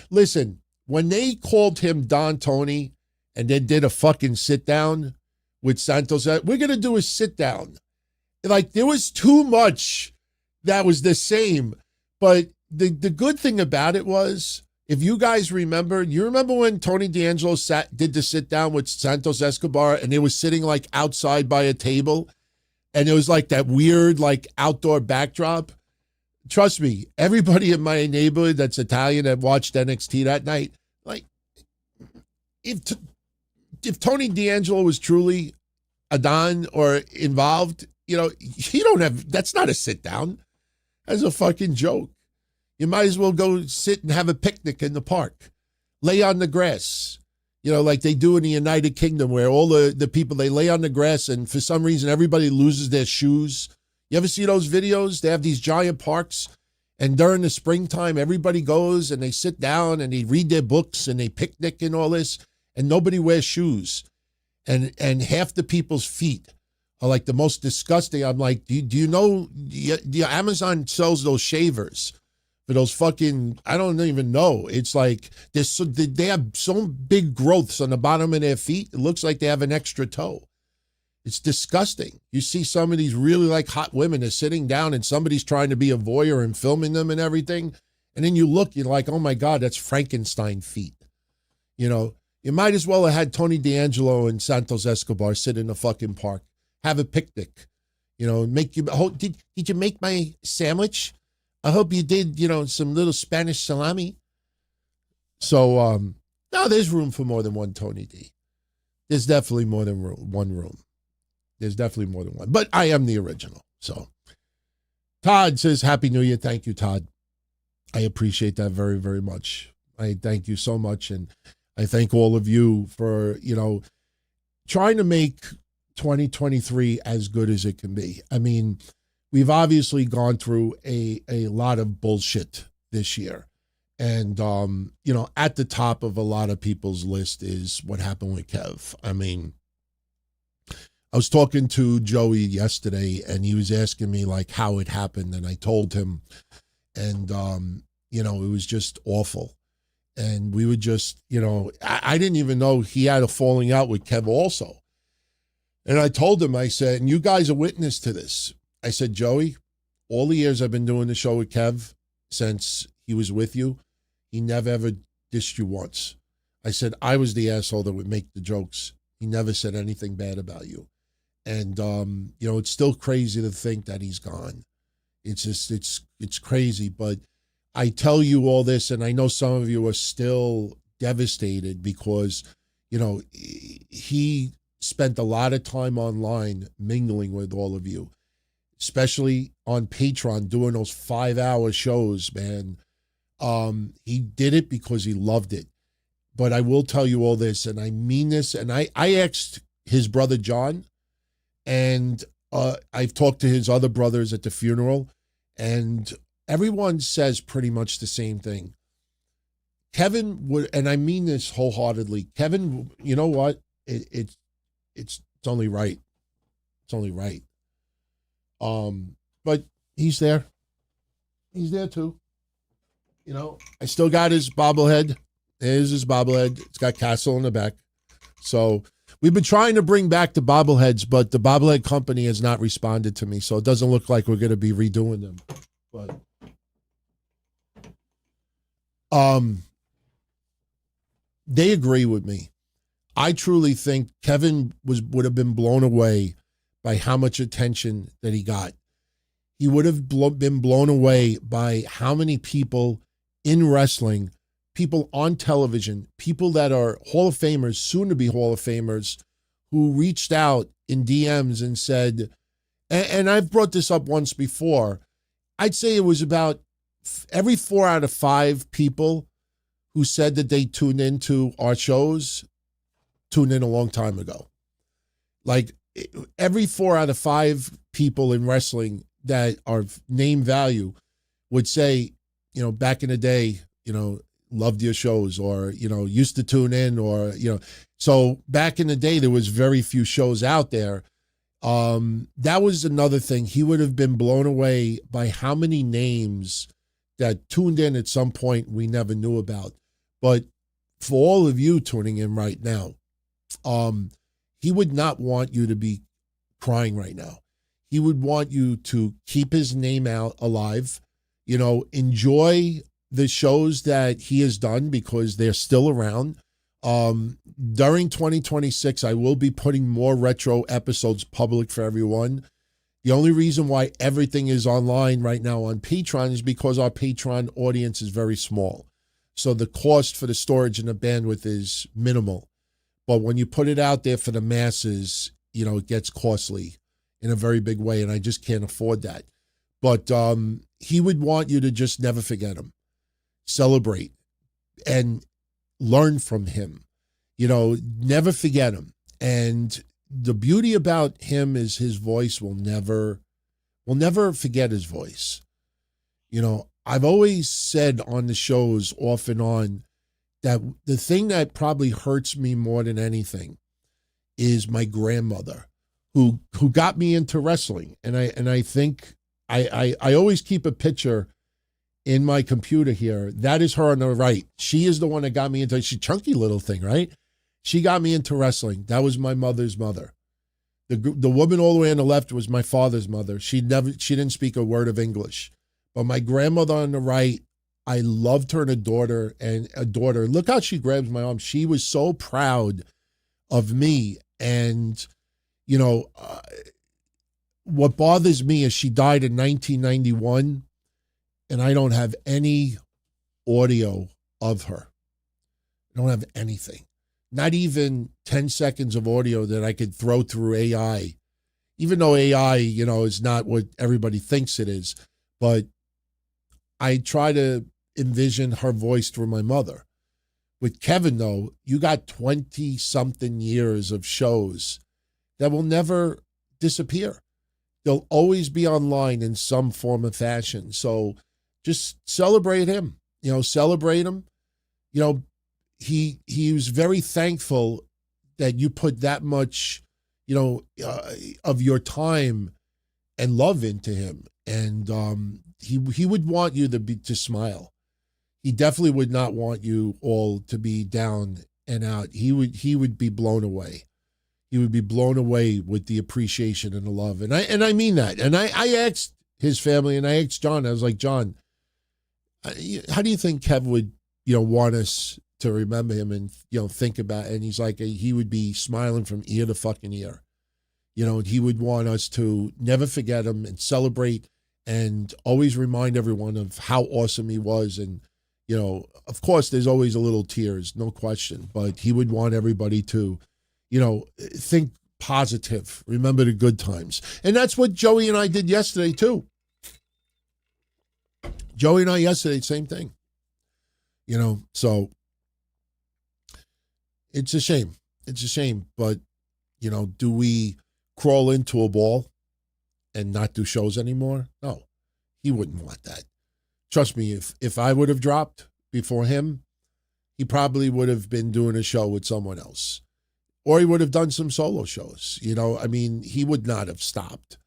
listen, when they called him Don Tony and then did a fucking sit down with Santos, we're going to do a sit down. Like, there was too much that was the same. But the good thing about it was, if you guys remember, you remember when Tony D'Angelo did the sit down with Santos Escobar and they were sitting like outside by a table and it was like that weird like outdoor backdrop? Trust me, everybody in my neighborhood that's Italian that watched NXT that night, like, if Tony D'Angelo was truly a Don or involved, you know, that's not a sit down. That's a fucking joke. You might as well go sit and have a picnic in the park. Lay on the grass. You know, like they do in the United Kingdom where all the people, they lay on the grass and for some reason everybody loses their shoes. You ever see those videos? They have these giant parks and during the springtime, everybody goes and they sit down and they read their books and they picnic and all this and nobody wears shoes. And half the people's feet are like the most disgusting. I'm like, do you know, Amazon sells those shavers for those fucking, I don't even know. It's like, they have so big growths on the bottom of their feet. It looks like they have an extra toe. It's disgusting. You see some of these really like hot women are sitting down and somebody's trying to be a voyeur and filming them and everything. And then you look, you're like, oh my God, that's Frankenstein feet. You know, you might as well have had Tony D'Angelo and Santos Escobar sit in a fucking park, have a picnic, you know, did you make my sandwich? I hope you did, you know, some little Spanish salami. So, no, there's room for more than one Tony D. There's definitely more than one room. There's definitely more than one. But I am the original. So, Todd says, Happy New Year. Thank you, Todd. I appreciate that very, very much. I thank you so much. And I thank all of you for, you know, trying to make 2023 as good as it can be. I mean, we've obviously gone through a lot of bullshit this year. And, you know, at the top of a lot of people's list is what happened with Kev. I mean, I was talking to Joey yesterday and he was asking me like how it happened. And I told him, and, you know, it was just awful. And we would just, you know, I didn't even know he had a falling out with Kev also. And I told him, I said, and you guys are witness to this. I said, Joey, all the years I've been doing the show with Kev, since he was with you, he never ever dissed you once. I said, I was the asshole that would make the jokes. He never said anything bad about you. And, it's still crazy to think that he's gone. It's just, it's crazy. But I tell you all this, and I know some of you are still devastated because, he spent a lot of time online mingling with all of you, especially on Patreon, doing those 5-hour shows, man. He did it because he loved it. But I will tell you all this, and I mean this, and I asked his brother John, and I've talked to his other brothers at the funeral, and everyone says pretty much the same thing. Kevin would, and I mean this wholeheartedly, Kevin, you know what? It's only right. It's only right. But he's there. He's there too. I still got his bobblehead. There's his bobblehead. It's got Castle in the back. So we've been trying to bring back the bobbleheads, but the bobblehead company has not responded to me. So it doesn't look like we're going to be redoing them. But they agree with me. I truly think Kevin would have been blown away by how much attention that he got. He would have been blown away by how many people in wrestling, people on television, people that are Hall of Famers, soon to be Hall of Famers, who reached out in DMs and said, and I've brought this up once before, I'd say it was about every 4 out of 5 people who said that they tuned into our shows tuned in a long time ago. Like every 4 out of 5 people in wrestling that are name value would say, back in the day, loved your shows, or, used to tune in, or, so back in the day, there was very few shows out there. That was another thing. He would have been blown away by how many names that tuned in at some point we never knew about. But for all of you tuning in right now, he would not want you to be crying right now. He would want you to keep his name out alive, enjoy the shows that he has done because they're still around. During 2026, I will be putting more retro episodes public for everyone. The only reason why everything is online right now on Patreon is because our Patreon audience is very small. So the cost for the storage and the bandwidth is minimal. But when you put it out there for the masses, it gets costly in a very big way, and I just can't afford that. But he would want you to just never forget him, celebrate, and learn from him. Never forget him. And the beauty about him is his voice will never forget his voice. I've always said on the shows off and on that the thing that probably hurts me more than anything is my grandmother, who got me into wrestling. And I think I always keep a picture in my computer here. That is her on the right. She is the one that got me into it. She's a chunky little thing, right? She got me into wrestling. That was my mother's mother. The woman all the way on the left was my father's mother. She didn't speak a word of English. But my grandmother on the right, I loved her and adored her. Look how she grabs my arm. She was so proud of me. And, what bothers me is she died in 1991, and I don't have any audio of her. I don't have anything. Not even 10 seconds of audio that I could throw through AI, even though AI, is not what everybody thinks it is. But I try to envision her voice through my mother. With Kevin, though, you got 20-something years of shows that will never disappear. They'll always be online in some form of fashion. So just celebrate him, celebrate him. He was very thankful that you put that much, of your time and love into him. And he would want you to smile. He definitely would not want you all to be down and out. He would be blown away. he would be blown away with the appreciation and the love. And I mean that. And I asked his family, and I asked John, I was like, John, how do you think Kev would, want us to remember him and, think about it? And he's like, he would be smiling from ear to fucking ear. He would want us to never forget him and celebrate and always remind everyone of how awesome he was. And, of course, there's always a little tears, no question, but he would want everybody to, think positive, remember the good times. And that's what Joey and I did yesterday, too. Joey and I yesterday, same thing. So it's a shame. It's a shame. But, do we crawl into a ball and not do shows anymore? No, he wouldn't want that. Trust me, if I would have dropped before him, he probably would have been doing a show with someone else. Or he would have done some solo shows. He would not have stopped.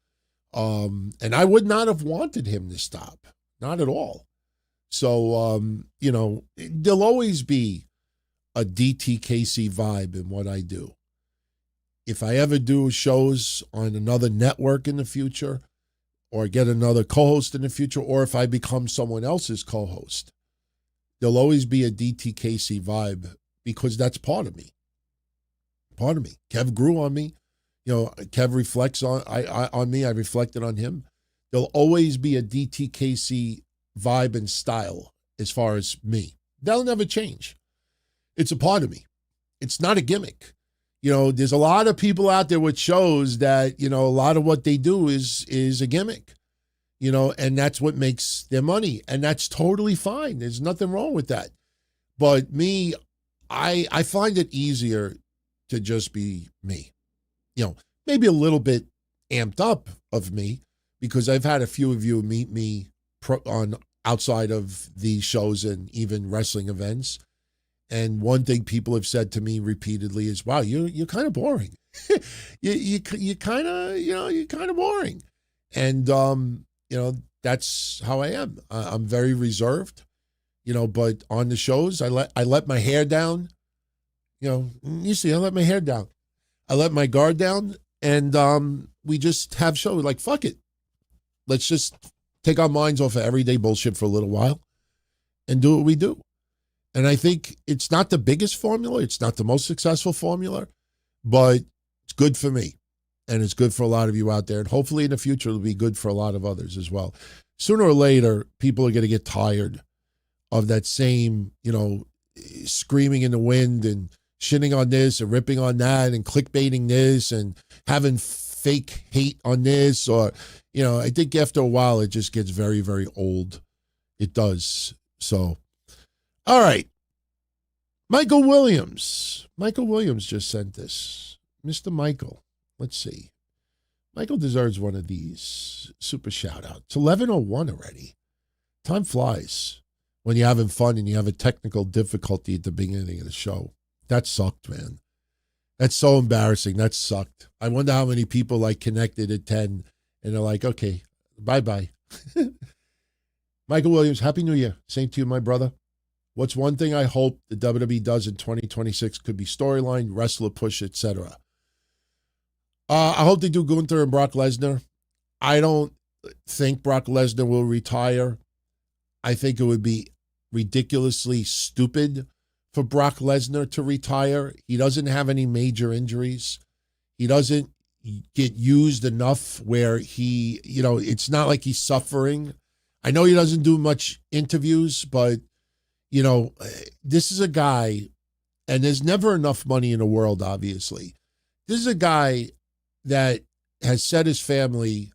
And I would not have wanted him to stop. Not at all. So, there'll always be a DTKC vibe in what I do. If I ever do shows on another network in the future, or get another co-host in the future, or if I become someone else's co-host, there'll always be a DTKC vibe because that's part of me. Part of me. Kev grew on me. Kev reflects on me. I reflected on him. There'll always be a DTKC vibe and style as far as me. That'll never change. It's a part of me. It's not a gimmick. There's a lot of people out there with shows that, a lot of what they do is a gimmick, and that's what makes their money. And that's totally fine. There's nothing wrong with that. But me, I find it easier to just be me, maybe a little bit amped up of me, because I've had a few of you meet me on outside of these shows and even wrestling events. And one thing people have said to me repeatedly is, wow, you're kind of boring. you kind of boring. And, that's how I am. I'm very reserved, but on the shows, I let my hair down. You see, I let my hair down. I let my guard down, and we just have shows like, fuck it. Let's just take our minds off of everyday bullshit for a little while and do what we do. And I think it's not the biggest formula. It's not the most successful formula, but it's good for me. And it's good for a lot of you out there. And hopefully in the future, it'll be good for a lot of others as well. Sooner or later, people are going to get tired of that same, screaming in the wind and shitting on this and ripping on that and clickbaiting this and having fake hate on this. Or, I think after a while, it just gets very, very old. It does. So, all right. Michael Williams. Michael Williams just sent this. Mr. Michael. Let's see. Michael deserves one of these. Super shout out. It's 11:01 already. Time flies when you're having fun and you have a technical difficulty at the beginning of the show. That sucked, man. That's so embarrassing. That sucked. I wonder how many people connected at 10 and they're like, okay, bye-bye. Michael Williams, Happy New Year. Same to you, my brother. What's one thing I hope the WWE does in 2026 could be storyline, wrestler push, etc. I hope they do Gunther and Brock Lesnar. I don't think Brock Lesnar will retire. I think it would be ridiculously stupid for Brock Lesnar to retire. He doesn't have any major injuries. He doesn't get used enough where he, it's not like he's suffering. I know he doesn't do much interviews, but, this is a guy, and there's never enough money in the world, obviously. This is a guy that has set his family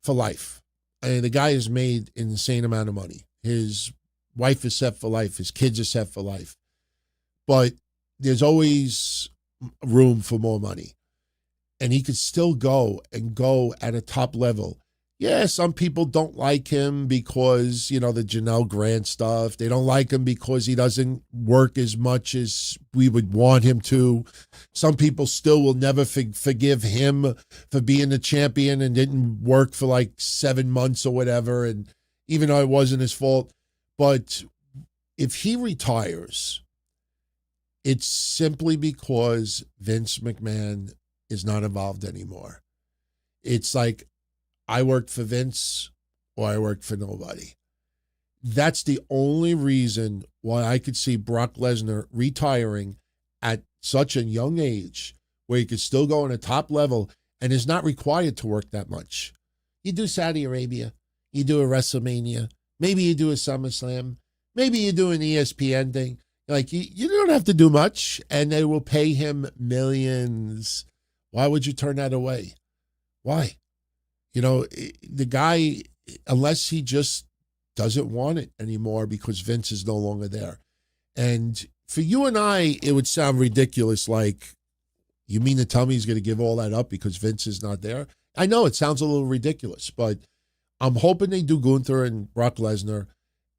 for life. And the guy has made an insane amount of money. His wife is set for life. His kids are set for life. But there's always room for more money. And he could still go at a top level. Yeah, some people don't like him because, the Janelle Grant stuff. They don't like him because he doesn't work as much as we would want him to. Some people still will never forgive him for being the champion and didn't work for 7 months or whatever. And even though it wasn't his fault. But if he retires, it's simply because Vince McMahon is not involved anymore. It's like, I worked for Vince or I worked for nobody. That's the only reason why I could see Brock Lesnar retiring at such a young age where he could still go on a top level and is not required to work that much. You do Saudi Arabia, you do a WrestleMania, maybe you do a SummerSlam, maybe you do an ESPN thing. Like, you don't have to do much, and they will pay him millions. Why would you turn that away? Why? You know, the guy, unless he just doesn't want it anymore because Vince is no longer there. And for you and I, it would sound ridiculous, like, you mean to tell me he's going to give all that up because Vince is not there? I know it sounds a little ridiculous, but I'm hoping they do Gunther and Brock Lesnar,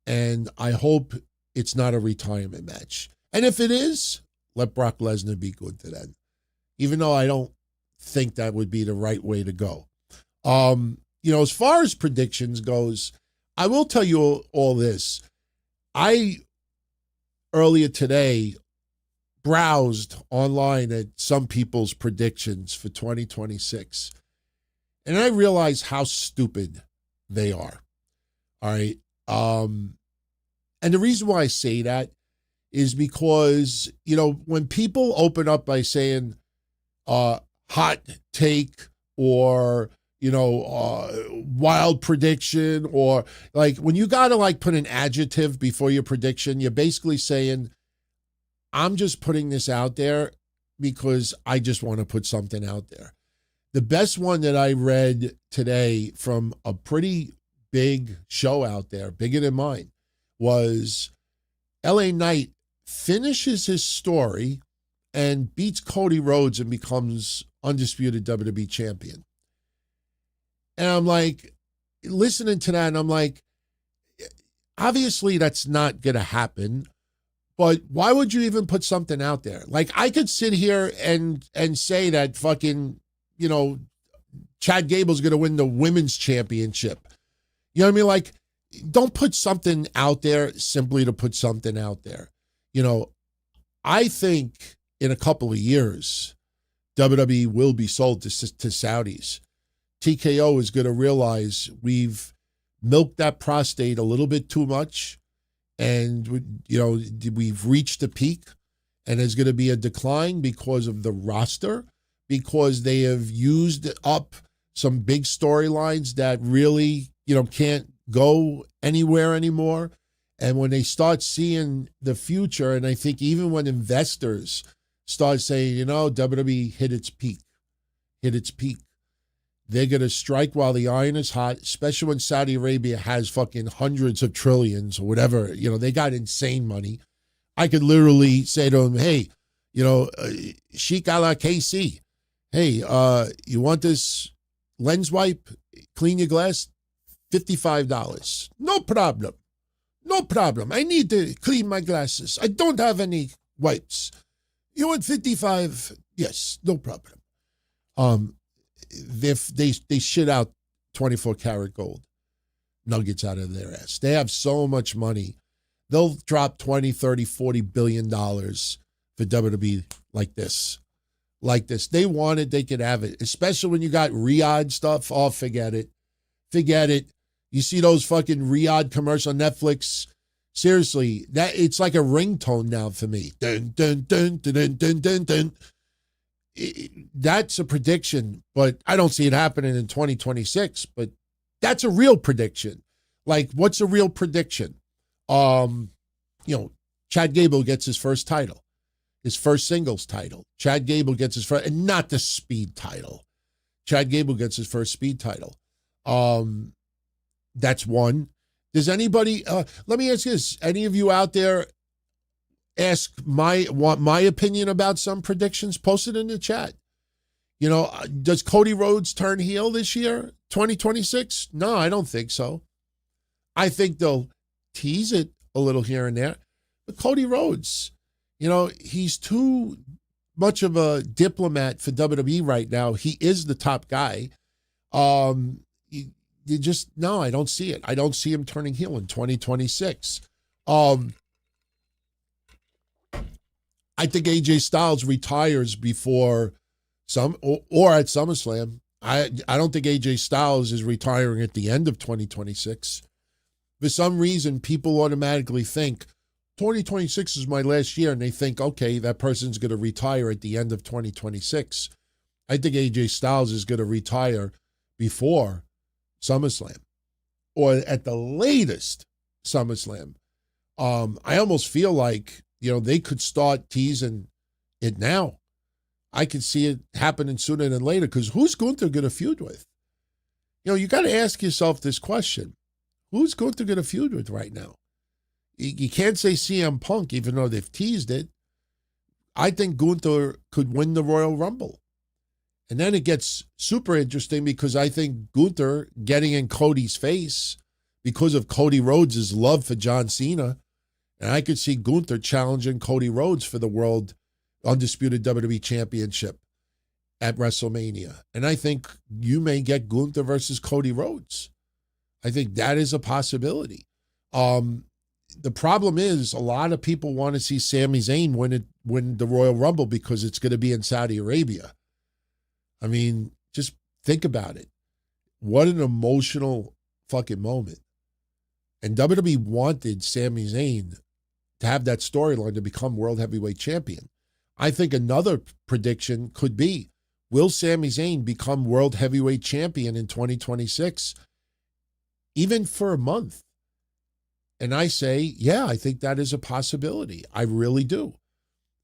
and I hope it's not a retirement match. And if it is, let Brock Lesnar beat Gunther then, even though I don't think that would be the right way to go. You know, as far as predictions goes, I will tell you all this. I, earlier today, browsed online at some people's predictions for 2026, and I realized how stupid they are. All right. And the reason why I say that is because, you know, when people open up by saying hot take or, you know, wild prediction, or like when you got to like put an adjective before your prediction, you're basically saying, I'm just putting this out there because I just want to put something out there. The best one that I read today from a pretty big show out there, bigger than mine, was LA Knight finishes his story and beats Cody Rhodes and becomes undisputed WWE champion. And I'm like, listening to that, and I'm like, obviously that's not going to happen, but why would you even put something out there? Like, I could sit here and say that fucking, you know, Chad Gable's going to win the women's championship. You know what I mean? Like, don't put something out there simply to put something out there. You know, I think in a couple of years, WWE will be sold to Saudis. TKO is going to realize we've milked that prostate a little bit too much, and, you know, we've reached a peak, and there's going to be a decline because of the roster, because they have used up some big storylines that really, you know, can't go anywhere anymore. And when they start seeing the future, and I think even when investors start saying, you know, WWE hit its peak, they're going to strike while the iron is hot, especially when Saudi Arabia has fucking hundreds of trillions or whatever. You know, they got insane money. I could literally say to them, hey, you know, Sheik a la KC, hey, you want this lens wipe, clean your glass? $55. No problem. No problem. I need to clean my glasses. I don't have any wipes. You want 55? Yes, no problem. They shit out 24 karat gold nuggets out of their ass. They have so much money. They'll drop 20, 30, 40 billion dollars for WWE like this. Like this. They want it, they could have it. Especially when you got Riyadh stuff. Oh, forget it. Forget it. You see those fucking Riyadh commercials on Netflix? Seriously, that it's like a ringtone now for me. Dun, dun, dun, dun, dun, dun, dun, dun. That's a prediction, but I don't see it happening in 2026. But that's a real prediction. Like, what's a real prediction? You know, Chad Gable gets his first title, his first singles title. Chad Gable gets his first, and not the speed title. Chad Gable gets his first speed title. That's one. Does anybody, let me ask you this. Any of you out there want my opinion about some predictions? Post it in the chat. You know, does Cody Rhodes turn heel this year, 2026? No, I don't think so. I think they'll tease it a little here and there. But Cody Rhodes, you know, he's too much of a diplomat for WWE right now. He is the top guy. You just, no, I don't see it. I don't see him turning heel in 2026. I think AJ Styles retires before or at SummerSlam. I don't think AJ Styles is retiring at the end of 2026. For some reason, people automatically think 2026 is my last year, and they think, okay, that person's going to retire at the end of 2026. I think AJ Styles is going to retire before SummerSlam, or at the latest SummerSlam. I almost feel like, they could start teasing it now. I could see it happening sooner than later, because who's Gunther going to feud with? You got to ask yourself this question. Who's Gunther going to feud with right now? You can't say CM Punk, even though they've teased it. I think Gunther could win the Royal Rumble. And then it gets super interesting, because I think Gunther getting in Cody's face because of Cody Rhodes' love for John Cena. And I could see Gunther challenging Cody Rhodes for the World Undisputed WWE Championship at WrestleMania. And I think you may get Gunther versus Cody Rhodes. I think that is a possibility. The problem is a lot of people want to see Sami Zayn win the Royal Rumble because it's going to be in Saudi Arabia. I mean, just think about it. What an emotional fucking moment. And WWE wanted Sami Zayn to have that storyline to become World Heavyweight Champion. I think another prediction could be, will Sami Zayn become World Heavyweight Champion in 2026, even for a month? And I say, yeah, I think that is a possibility. I really do.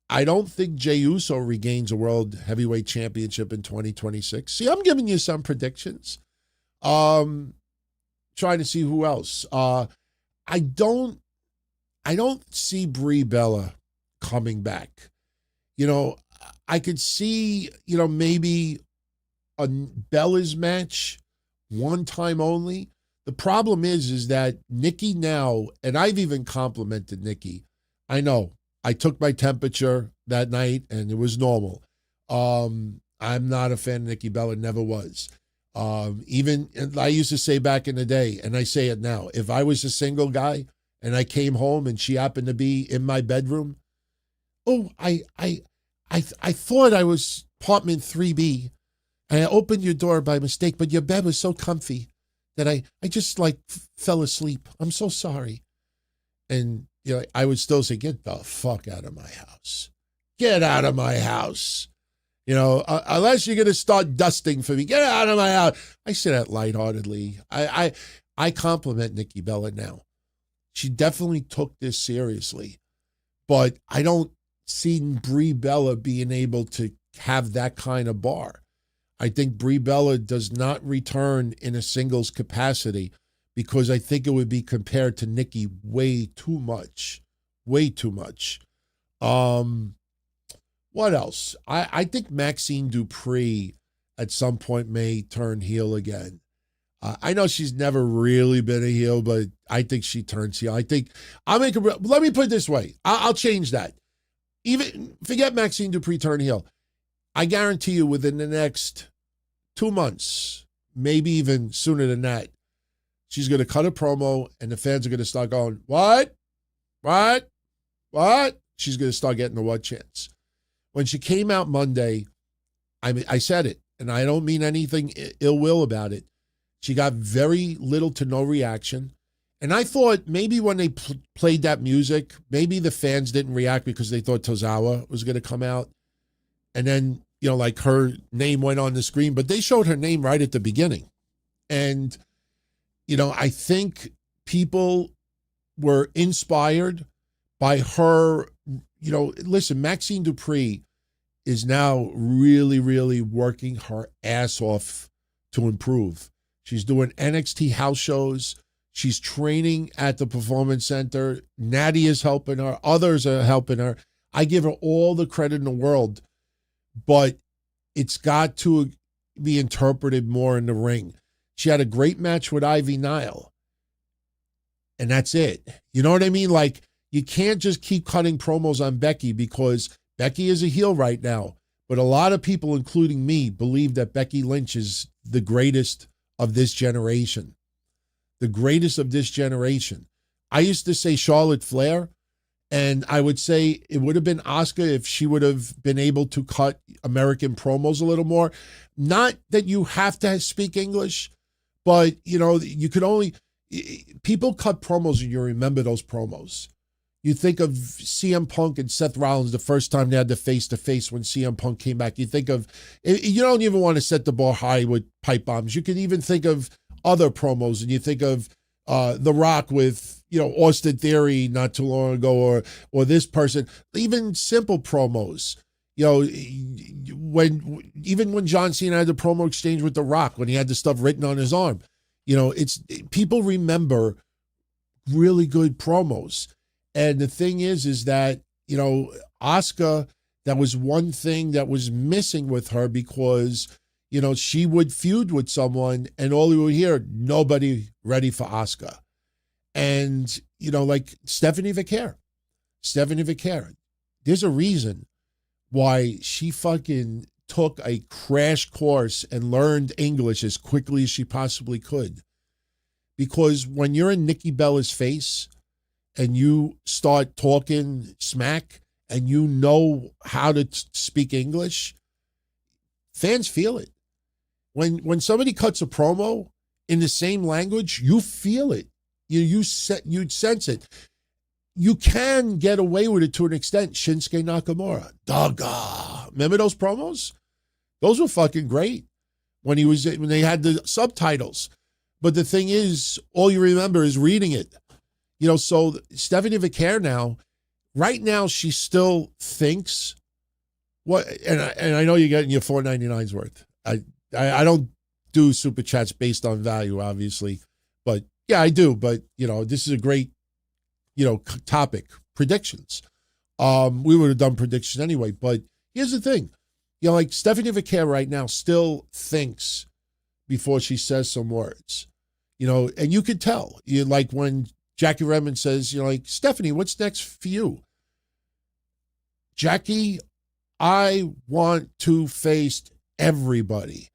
I don't think Jey Uso regains a World Heavyweight Championship in 2026. See, I'm giving you some predictions. Trying to see who else. I don't see Brie Bella coming back. I could see, maybe a Bella's match, one time only. The problem is that Nikki now, and I've even complimented Nikki. I know, I took my temperature that night and it was normal. I'm not a fan of Nikki Bella, never was. Even I used to say back in the day, and I say it now, if I was a single guy and I came home and she happened to be in my bedroom, I thought I was apartment 3B and I opened your door by mistake, but your bed was so comfy that I just fell asleep. I'm so sorry. And I would still say, get the fuck out of my house. Get out of my house. Unless you're going to start dusting for me, get out of my house. I say that lightheartedly. I compliment Nikki Bella now. She definitely took this seriously, but I don't see Brie Bella being able to have that kind of bar. I think Brie Bella does not return in a singles capacity, because I think it would be compared to Nikki way too much. Way too much. What else? I think Maxxine Dupri at some point may turn heel again. I know she's never really been a heel, but I think she turns heel. Let me put it this way. I'll change that. Even forget Maxxine Dupri turn heel. I guarantee you within the next 2 months, maybe even sooner than that, she's going to cut a promo and the fans are going to start going, what? What? What? She's going to start getting the what chance. When she came out Monday, I said it, and I don't mean anything ill will about it. She got very little to no reaction. And I thought maybe when they played that music, maybe the fans didn't react because they thought Tozawa was going to come out. And then, her name went on the screen, but they showed her name right at the beginning. And, I think people were inspired by her. Listen, Maxxine Dupri is now really, really working her ass off to improve. She's doing NXT house shows. She's training at the Performance Center. Natty is helping her. Others are helping her. I give her all the credit in the world, but it's got to be interpreted more in the ring. She had a great match with Ivy Nile, and that's it. You know what I mean? You can't just keep cutting promos on Becky, because Becky is a heel right now. But a lot of people, including me, believe that Becky Lynch is the greatest of this generation. The greatest of this generation. I used to say Charlotte Flair, And I would say it would have been Asuka if she would have been able to cut American promos a little more. Not that you have to speak English, but, you could only... People cut promos and you remember those promos. You think of CM Punk and Seth Rollins the first time they had the face-to-face when CM Punk came back. You think of... You don't even want to set the bar high with pipe bombs. You can even think of other promos, and you think of The Rock with... Austin Theory not too long ago, or this person, even simple promos. When John Cena had the promo exchange with The Rock, when he had the stuff written on his arm, people remember really good promos. And the thing is that, Asuka, that was one thing that was missing with her because, she would feud with someone and all you would hear, nobody ready for Asuka. And, like Stephanie Vaquer. There's a reason why she fucking took a crash course and learned English as quickly as she possibly could. Because when you're in Nikki Bella's face and you start talking smack and you know how to speak English, fans feel it. When somebody cuts a promo in the same language, you feel it. You'd sense it. You can get away with it to an extent. Shinsuke Nakamura, Daga. Remember those promos? Those were fucking great when they had the subtitles. But the thing is, all you remember is reading it. So Stephanie Vaquer now, right now, she still thinks what, and I know you're getting your $4.99's worth. I don't do super chats based on value, obviously, but. Yeah, I do, but, this is a great, topic, predictions. We would have done predictions anyway, but here's the thing. Like Stephanie Vaquer right now still thinks before she says some words, and you could tell. Like when Jackie Redmond says, like, Stephanie, what's next for you? Jackie, I want to face everybody.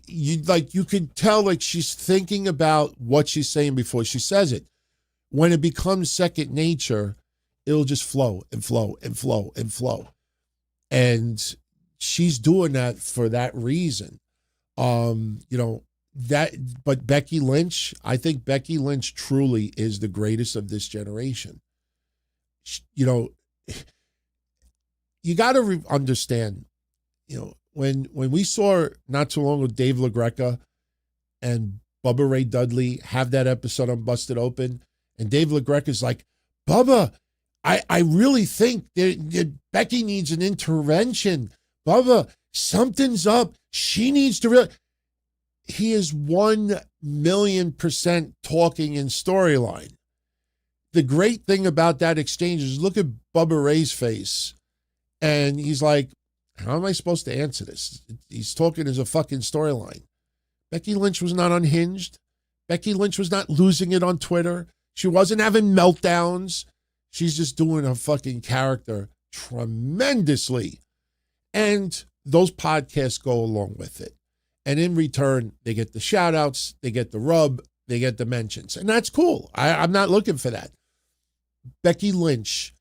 You could tell like she's thinking about what she's saying before she says it. When it becomes second nature, it'll just flow and flow and flow and flow. And she's doing that for that reason. But Becky Lynch, I think Becky Lynch truly is the greatest of this generation. You got to understand, when we saw not too long ago Dave LaGreca and Bubba Ray Dudley have that episode on Busted Open, and Dave LaGreca's like, Bubba, I really think that Becky needs an intervention. Bubba, something's up. She needs to He is 1,000,000% talking in storyline. The great thing about that exchange is look at Bubba Ray's face, and he's like, how am I supposed to answer this? He's talking as a fucking storyline. Becky Lynch was not unhinged. Becky Lynch was not losing it on Twitter. She wasn't having meltdowns. She's just doing her fucking character tremendously. And those podcasts go along with it. And in return, they get the shout outs, they get the rub, they get the mentions. And that's cool. I'm not looking for that. Becky Lynch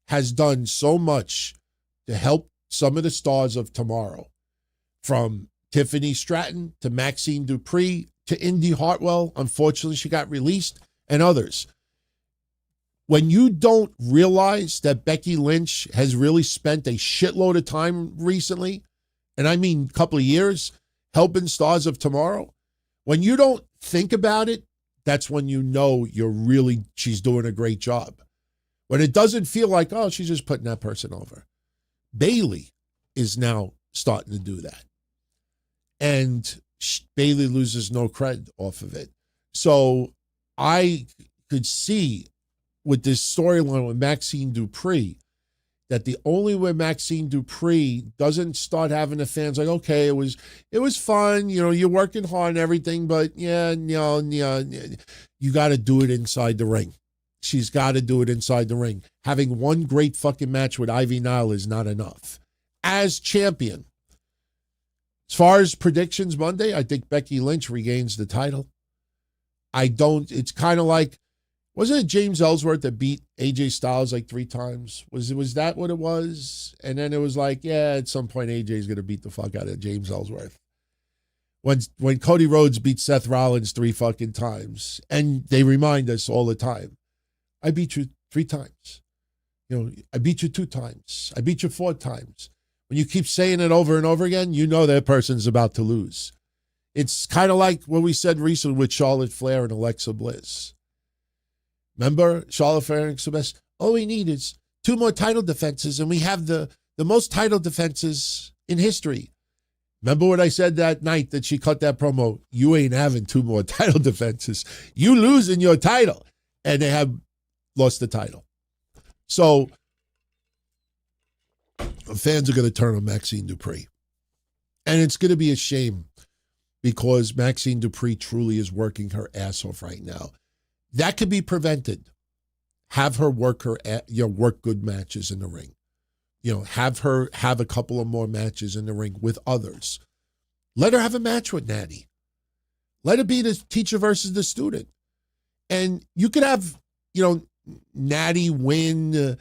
has done so much to help some of the stars of tomorrow, from Tiffany Stratton to Maxxine Dupri to Indy Hartwell. Unfortunately, she got released, and others. When you don't realize that Becky Lynch has really spent a shitload of time recently, and I mean a couple of years, helping stars of tomorrow, when you don't think about it, that's when you know she's doing a great job. When it doesn't feel like, oh, she's just putting that person over. Bayley is now starting to do that. And Bayley loses no cred off of it. So I could see with this storyline with Maxxine Dupri that the only way Maxxine Dupri doesn't start having the fans like, okay, it was fun, you're working hard and everything, but you got to do it inside the ring. She's got to do it inside the ring. Having one great fucking match with Ivy Nile is not enough. As champion, as far as predictions Monday, I think Becky Lynch regains the title. It's kind of like Wasn't it James Ellsworth that beat AJ Styles like 3 times? Was that what it was? And then it was like, yeah, at some point AJ's going to beat the fuck out of James Ellsworth. When Cody Rhodes beat Seth Rollins 3 fucking times, and they remind us all the time, I beat you 3 times. I beat you 2 times. I beat you 4 times. When you keep saying it over and over again, you know that person's about to lose. It's kind of like what we said recently with Charlotte Flair and Alexa Bliss. Remember Charlotte Flair and Alexa Bliss? All we need is 2 more title defenses, and we have the most title defenses in history. Remember what I said that night that she cut that promo? You ain't having 2 more title defenses. You losing your title. And they have lost the title. So fans are going to turn on Maxxine Dupri. And it's going to be a shame because Maxxine Dupri truly is working her ass off right now. That could be prevented. Have her work good matches in the ring. Have her have a couple of more matches in the ring with others. Let her have a match with Natty. Let it be the teacher versus the student. And you could have, Natty win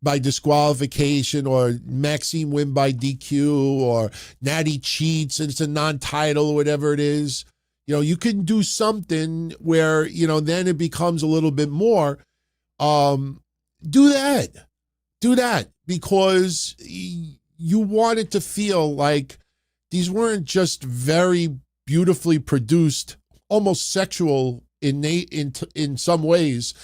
by disqualification, or Maxxine win by DQ, or Natty cheats and it's a non-title or whatever it is. You can do something where, then it becomes a little bit more. Do that because you want it to feel like these weren't just very beautifully produced, almost sexual in some ways,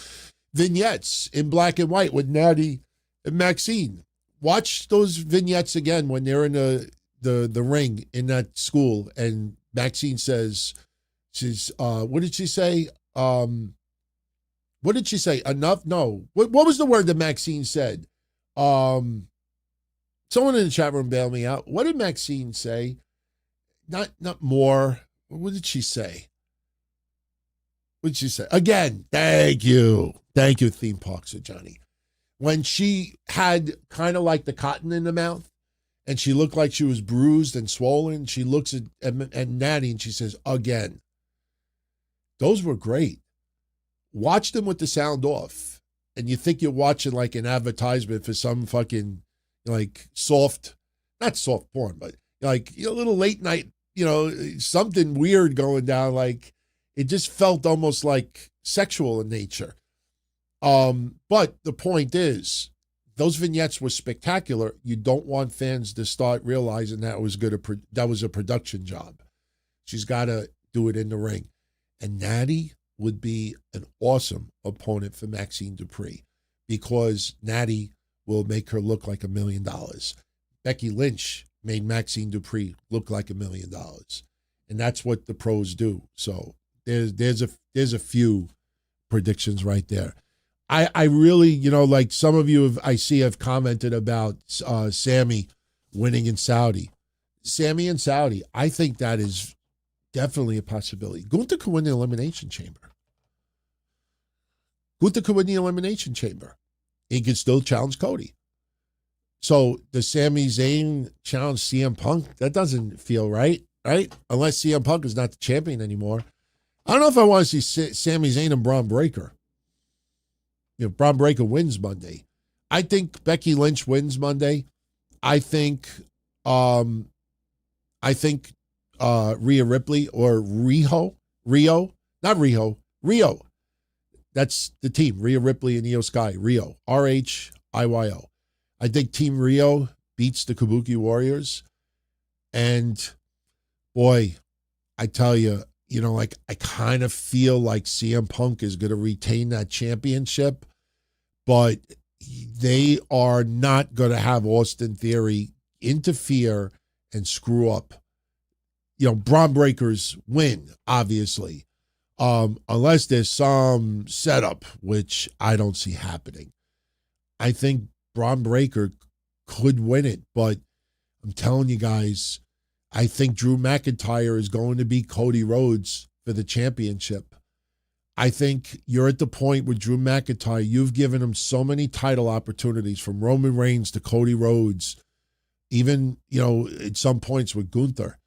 vignettes in black and white with Natty and Maxxine. Watch those vignettes again when they're in the ring in that school, and Maxxine says, what did she say? What did she say? Enough? No. What was the word that Maxxine said? Someone in the chat room bailed me out. What did Maxxine say? Not more. What did she say? What did she say? Again, thank you. Thank you, Theme Parks with Johnny. When she had kind of like the cotton in the mouth and she looked like she was bruised and swollen, she looks at Natty and she says, again. Those were great. Watch them with the sound off, and you think you're watching like an advertisement for some fucking like not soft porn, but like a little late night, something weird going down. Like it just felt almost like sexual in nature. But the point is, those vignettes were spectacular. You don't want fans to start realizing that was a production job. She's got to do it in the ring, and Natty would be an awesome opponent for Maxxine Dupri because Natty will make her look like $1 million. Becky Lynch made Maxxine Dupri look like $1 million. And that's what the pros do. So there's a few predictions right there. I really, like some of you have commented about Sammy winning in Saudi. Sammy in Saudi, I think that is definitely a possibility. Gunther could win the Elimination Chamber. Gunther could win the Elimination Chamber. He could still challenge Cody. So does Sami Zayn challenge CM Punk? That doesn't feel right? Unless CM Punk is not the champion anymore. I don't know if I want to see Sami Zayn and Braun Breaker. Braun Breaker wins Monday. I think Becky Lynch wins Monday. I think Rhea Ripley or Rio. That's the team. Rhea Ripley and Io Sky. Rio. RHIYO. I think Team Rio beats the Kabuki Warriors. And boy, I tell you, I kind of feel like CM Punk is going to retain that championship, but they are not going to have Austin Theory interfere and screw up. Braun Breakers win, obviously, unless there's some setup, which I don't see happening. I think Braun Breaker could win it, but I'm telling you guys, I think Drew McIntyre is going to beat Cody Rhodes for the championship. I think you're at the point with Drew McIntyre, you've given him so many title opportunities from Roman Reigns to Cody Rhodes, even, at some points with Gunther,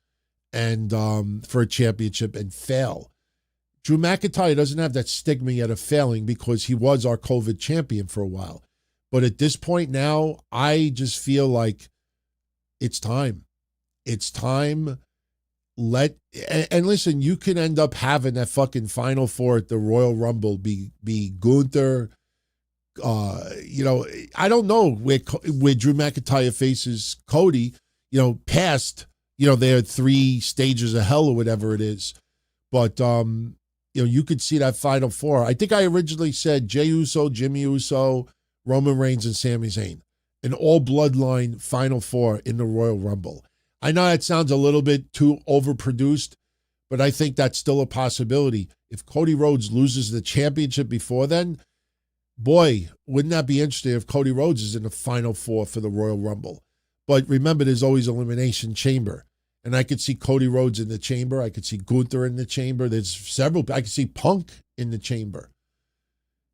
and for a championship and fail. Drew McIntyre doesn't have that stigma yet of failing because he was our COVID champion for a while. But at this point now, I just feel like it's time. It's time. And listen, you can end up having that fucking Final Four at the Royal Rumble be Gunther. I don't know where Drew McIntyre faces Cody, past, their 3 stages of hell or whatever it is. But, you could see that Final Four. I think I originally said Jey Uso, Jimmy Uso, Roman Reigns, and Sami Zayn. An all-bloodline Final Four in the Royal Rumble. I know that sounds a little bit too overproduced, but I think that's still a possibility. If Cody Rhodes loses the championship before then, boy, wouldn't that be interesting if Cody Rhodes is in the Final Four for the Royal Rumble. But remember, there's always Elimination Chamber. And I could see Cody Rhodes in the chamber. I could see Gunther in the chamber. There's several. I could see Punk in the chamber.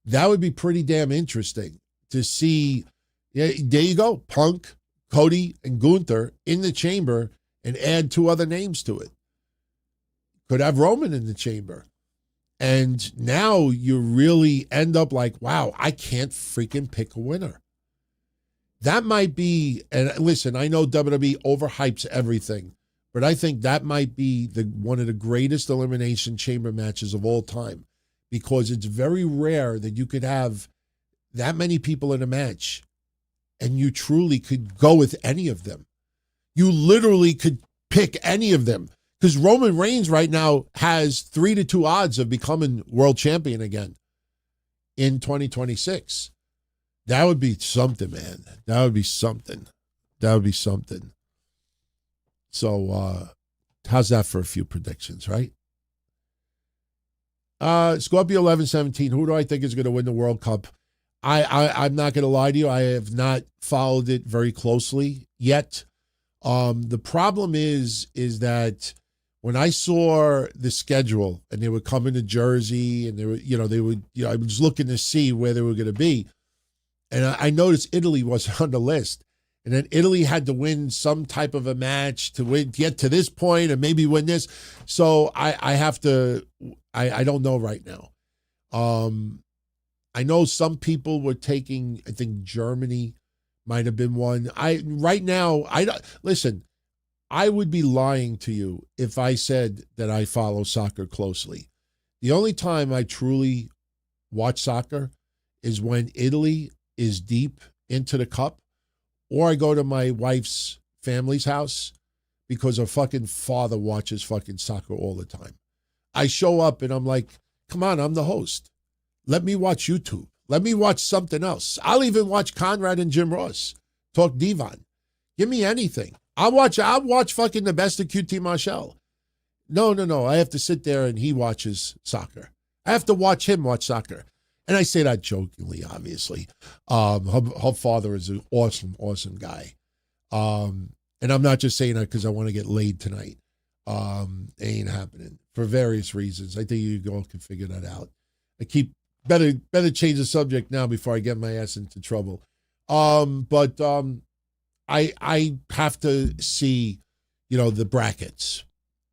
That would be pretty damn interesting to see. Yeah, there you go. Punk, Cody, and Gunther in the chamber and add 2 other names to it. Could have Roman in the chamber. And now you really end up like, wow, I can't freaking pick a winner. That might be, and listen, I know WWE overhypes everything, but I think that might be one of the greatest Elimination Chamber matches of all time, because it's very rare that you could have that many people in a match and you truly could go with any of them. You literally could pick any of them, because Roman Reigns right now has 3-2 odds of becoming world champion again in 2026. That would be something, man. That would be something. That would be something. So, how's that for a few predictions, right? Scorpio 1117, who do I think is going to win the World Cup? I'm not going to lie to you. I have not followed it very closely yet. The problem is that when I saw the schedule and they were coming to Jersey and I was looking to see where they were going to be. And I noticed Italy wasn't on the list. And then Italy had to win some type of a match to get to this point and maybe win this. So I have to, I don't know right now. I know some people were taking, I think Germany might have been one. Listen, I would be lying to you if I said that I follow soccer closely. The only time I truly watch soccer is when Italy is deep into the cup, or I go to my wife's family's house because her fucking father watches fucking soccer all the time. I show up and I'm like, come on, I'm the host. Let me watch YouTube. Let me watch something else. I'll even watch Conrad and Jim Ross talk Divan. Give me anything. I'll watch fucking the best of QT Marshall. No. I have to sit there and he watches soccer. I have to watch him watch soccer. And I say that jokingly, obviously. Her father is an awesome, awesome guy. And I'm not just saying that because I want to get laid tonight. It ain't happening for various reasons. I think you all can figure that out. Better change the subject now before I get my ass into trouble. But I have to see, the brackets.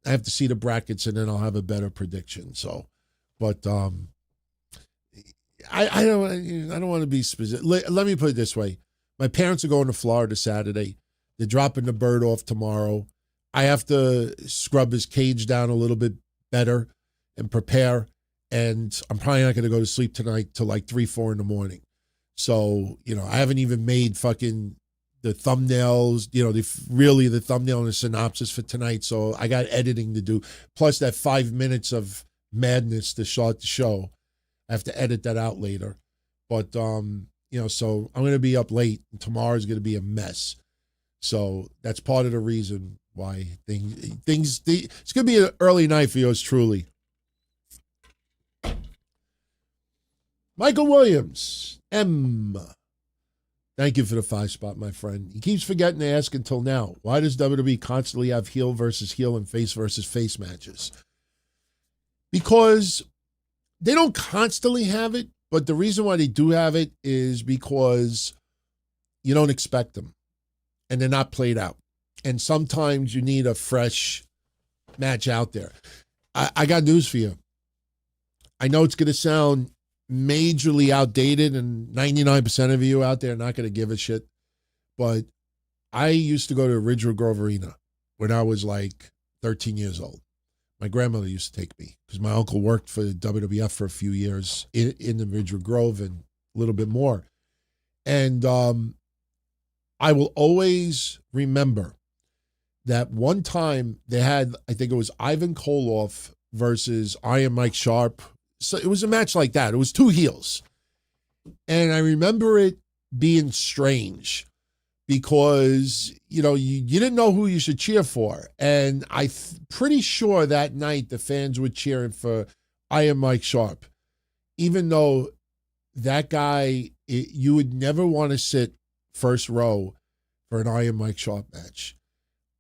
I have to see the brackets and then I'll have a better prediction. So, but I don't want to be specific. Let me put it this way. My parents are going to Florida Saturday. They're dropping the bird off tomorrow. I have to scrub his cage down a little bit better and prepare. And I'm probably not going to go to sleep tonight till like 3, 4 in the morning. So, I haven't even made fucking the thumbnails, the thumbnail and the synopsis for tonight. So I got editing to do. Plus that 5 minutes of madness to start the show. I have to edit that out later. But, so I'm going to be up late. And tomorrow's going to be a mess. So that's part of the reason why it's going to be an early night for yours truly. Michael Williams, M. Thank you for the 5 spot, my friend. He keeps forgetting to ask until now, why does WWE constantly have heel versus heel and face versus face matches? Because they don't constantly have it, but the reason why they do have it is because you don't expect them and they're not played out. And sometimes you need a fresh match out there. I got news for you. I know it's going to sound majorly outdated, and 99% of you out there are not going to give a shit, but I used to go to Ridgewood Grove Arena when I was like 13 years old. My grandmother used to take me because my uncle worked for the WWF for a few years in the Ridgewood Grove and a little bit more. And I will always remember that one time they had, I think it was Ivan Koloff versus Iron Mike Sharp. So it was a match like that. It was two heels. And I remember it being strange because, you didn't know who you should cheer for. And I'm pretty sure that night the fans were cheering for Iron Mike Sharp, even though that guy, you would never want to sit first row for an Iron Mike Sharp match.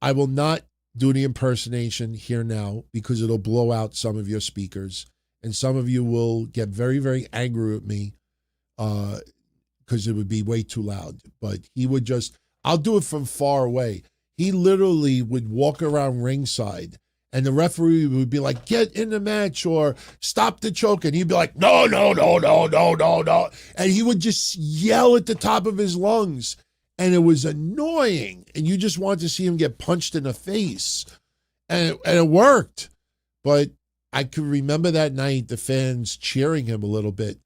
I will not do the impersonation here now because it'll blow out some of your speakers. And some of you will get very, very angry at me because it would be way too loud. But he would just, I'll do it from far away. He literally would walk around ringside and the referee would be like, get in the match or stop the choke. And he'd be like, no. And he would just yell at the top of his lungs. And it was annoying. And you just wanted to see him get punched in the face. And it worked. But I could remember that night the fans cheering him a little bit.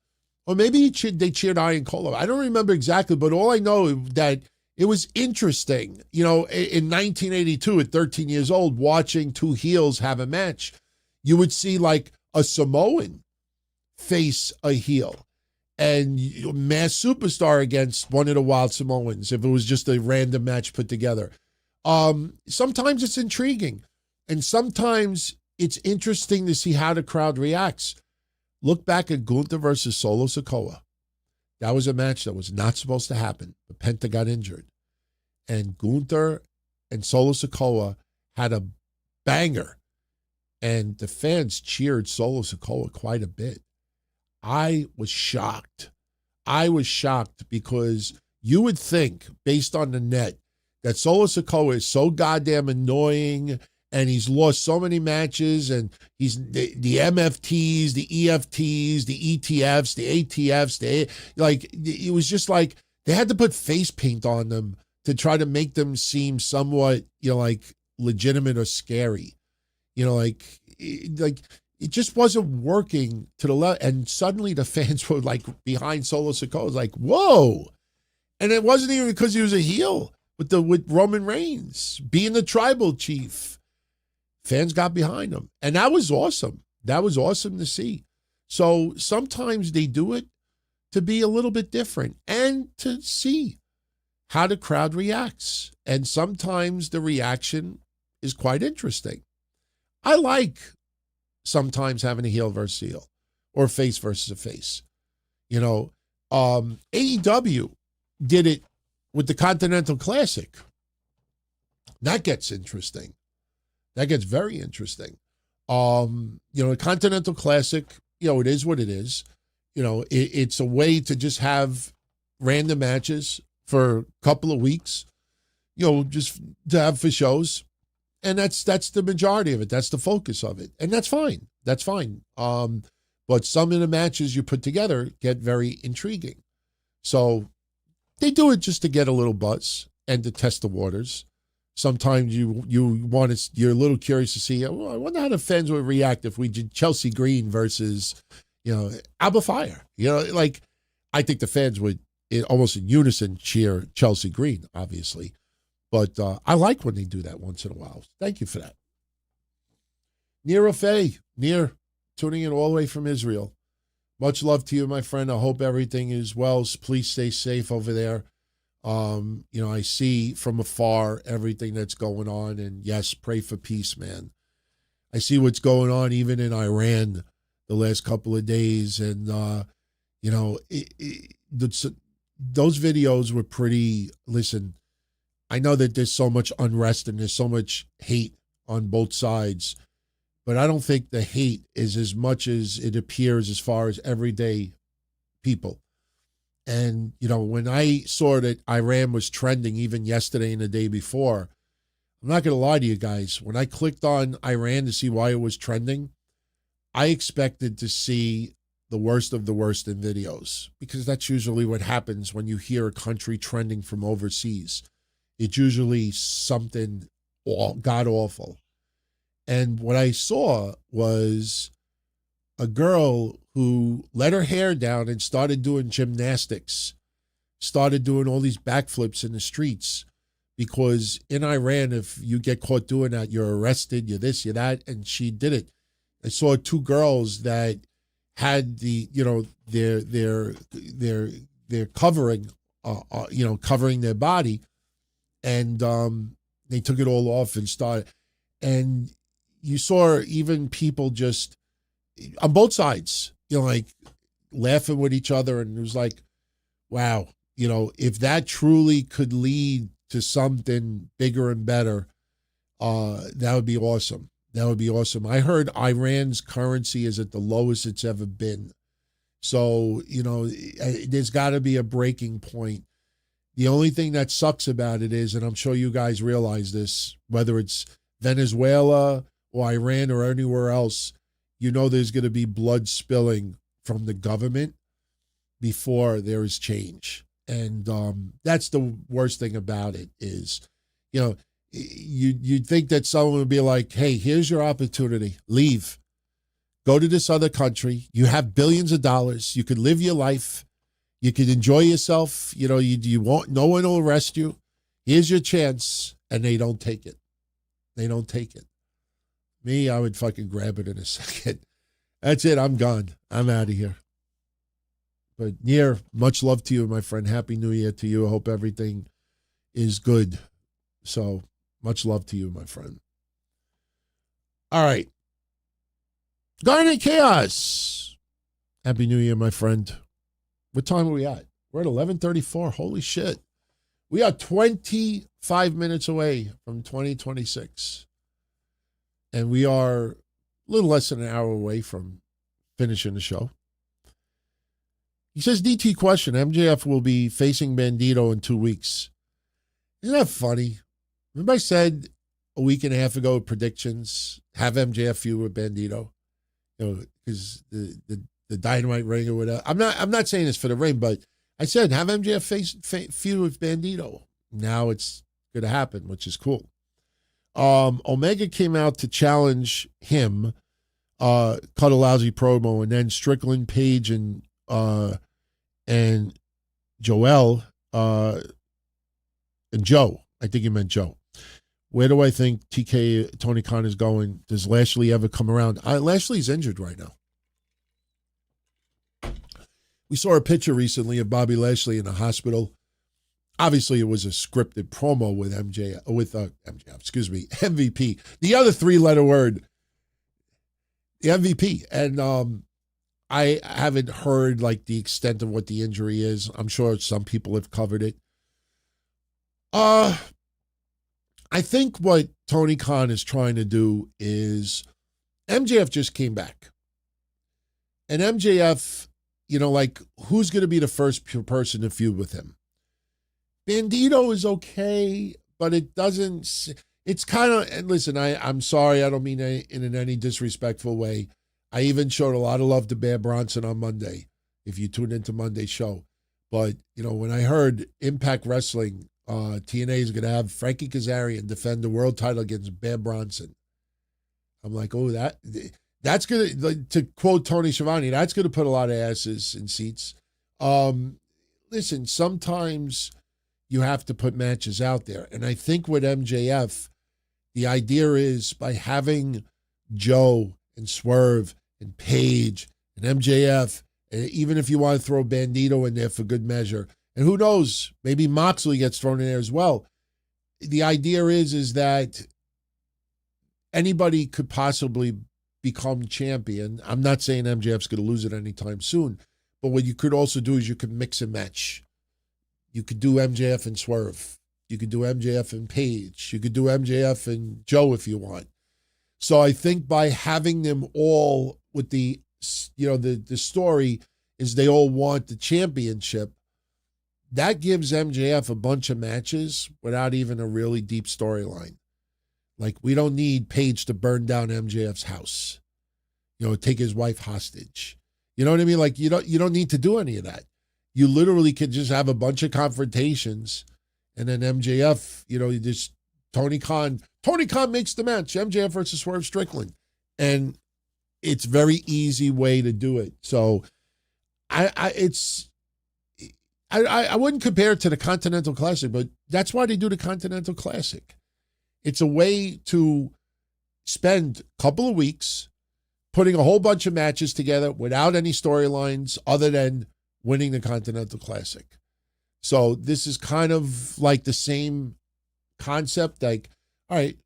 Or maybe they cheered Iron Koloff. I don't remember exactly, but all I know that it was interesting. In 1982, at 13 years old, watching two heels have a match, you would see like a Samoan face a heel and Mass Superstar against one of the Wild Samoans if it was just a random match put together. Sometimes it's intriguing, and sometimes it's interesting to see how the crowd reacts. Look back at Gunther versus Solo Sikoa. That was a match that was not supposed to happen, but Penta got injured. And Gunther and Solo Sikoa had a banger, and the fans cheered Solo Sikoa quite a bit. I was shocked. Because you would think, based on the net, that Solo Sikoa is so goddamn annoying and he's lost so many matches, and he's the MFTs, the EFTs, the ETFs, the ATFs, it was just like they had to put face paint on them to try to make them seem somewhat, legitimate or scary. It just wasn't working to the level. And suddenly the fans were like behind Solo Sikoa. It was like, whoa. And it wasn't even because he was a heel with Roman Reigns being the tribal chief. Fans got behind him. And that was awesome. That was awesome to see. So sometimes they do it to be a little bit different and to see how the crowd reacts. And sometimes the reaction is quite interesting. I like sometimes having a heel versus heel or face versus a face. AEW did it with the Continental Classic. That gets interesting. That gets very interesting. The Continental Classic, it is what it is. It's a way to just have random matches for a couple of weeks, just to have for shows. And that's the majority of it. That's the focus of it. And that's fine. That's fine. But some of the matches you put together get very intriguing. So they do it just to get a little buzz and to test the waters. Sometimes you're a little curious to see, I wonder how the fans would react if we did Chelsea Green versus, Alba Fire. I think the fans would almost in unison cheer Chelsea Green, obviously. But I like when they do that once in a while. Thank you for that. Nero Faye, tuning in all the way from Israel. Much love to you, my friend. I hope everything is well. Please stay safe over there. I see from afar everything that's going on, and yes, pray for peace, man. I see what's going on even in Iran the last couple of days, and those videos were pretty. Listen, I know that there's so much unrest and there's so much hate on both sides, but I don't think the hate is as much as it appears as far as everyday people. And, when I saw that Iran was trending even yesterday and the day before, I'm not going to lie to you guys. When I clicked on Iran to see why it was trending, I expected to see the worst of the worst in videos, because that's usually what happens when you hear a country trending from overseas. It's usually something god awful. And what I saw was a girl who let her hair down and started doing gymnastics, started doing all these backflips in the streets, because in Iran, if you get caught doing that, you're arrested, you're this, you're that, and she did it. I saw two girls that had the, their covering, covering their body, and they took it all off and started. And you saw even people just on both sides, like laughing with each other, and it was like, wow, if that truly could lead to something bigger and better, that would be awesome. That would be awesome. I heard Iran's currency is at the lowest it's ever been. So, there's got to be a breaking point. The only thing that sucks about it is, and I'm sure you guys realize this, whether it's Venezuela or Iran or anywhere else, there's going to be blood spilling from the government before there is change. And that's the worst thing about it is, you'd think that someone would be like, hey, here's your opportunity. Leave. Go to this other country. You have billions of dollars. You could live your life. You could enjoy yourself. You won't, no one will arrest you. Here's your chance. And they don't take it. They don't take it. Me, I would fucking grab it in a second. That's it. I'm gone. I'm out of here. But Nir, much love to you, my friend. Happy New Year to you. I hope everything is good. So much love to you, my friend. All right. Garnet Chaos. Happy New Year, my friend. What time are we at? We're at 11:34. Holy shit. We are 25 minutes away from 2026. And we are a little less than an hour away from finishing the show. He says, DT question, MJF will be facing Bandito in 2 weeks. Isn't that funny? Remember I said a week and a half ago, predictions, have MJF feud with Bandito? Because the Dynamite ring or whatever. I'm not saying this for the ring, but I said, have MJF feud with Bandito. Now it's going to happen, which is cool. Omega came out to challenge him, cut a lousy promo, and then Strickland, Page, and Joel, and Joe. I think he meant Joe. Where do I think Tony Khan is going? Does Lashley ever come around? Lashley's injured right now. We saw a picture recently of Bobby Lashley in the hospital. Obviously, it was a scripted promo with MVP. The other three-letter word, the MVP. And I haven't heard the extent of what the injury is. I'm sure some people have covered it. I think what Tony Khan is trying to do is MJF just came back. And MJF, who's going to be the first person to feud with him? Bandito is okay, but it doesn't, it's kind of, and listen, I'm sorry, I don't mean it in any disrespectful way. I even showed a lot of love to Bear Bronson on Monday, if you tuned into Monday's show. But, when I heard Impact Wrestling, TNA is going to have Frankie Kazarian defend the world title against Bear Bronson, I'm like, oh, that's going to quote Tony Schiavone, that's going to put a lot of asses in seats. Listen, sometimes you have to put matches out there. And I think with MJF, the idea is by having Joe and Swerve and Page and MJF, and even if you want to throw Bandito in there for good measure, and who knows, maybe Moxley gets thrown in there as well. The idea is that anybody could possibly become champion. I'm not saying MJF's going to lose it anytime soon, but what you could also do is you could mix and match. You could do MJF and Swerve. You could do MJF and Page. You could do MJF and Joe if you want. So I think by having them all with the story is they all want the championship, that gives MJF a bunch of matches without even a really deep storyline. We don't need Page to burn down MJF's house. take his wife hostage. You know what I mean? Like, you don't need to do any of that. You literally could just have a bunch of confrontations, and then MJF, you just Tony Khan makes the match, MJF versus Swerve Strickland, and it's very easy way to do it. So I wouldn't compare it to the Continental Classic, but that's why they do the Continental Classic. It's a way to spend a couple of weeks putting a whole bunch of matches together without any storylines other than winning the Continental Classic. So this is kind of like the same concept. Like, all right,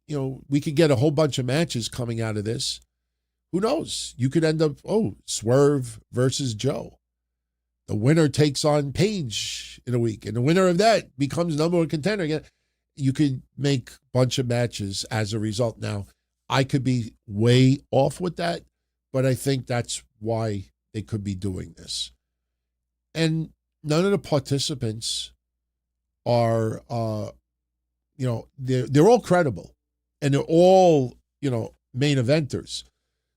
we could get a whole bunch of matches coming out of this. Who knows? You could end up, Swerve versus Joe. The winner takes on Paige in a week, and the winner of that becomes number one contender again. You could make a bunch of matches as a result. Now, I could be way off with that, but I think that's why they could be doing this. And none of the participants are, they're all credible, and they're all, main eventers.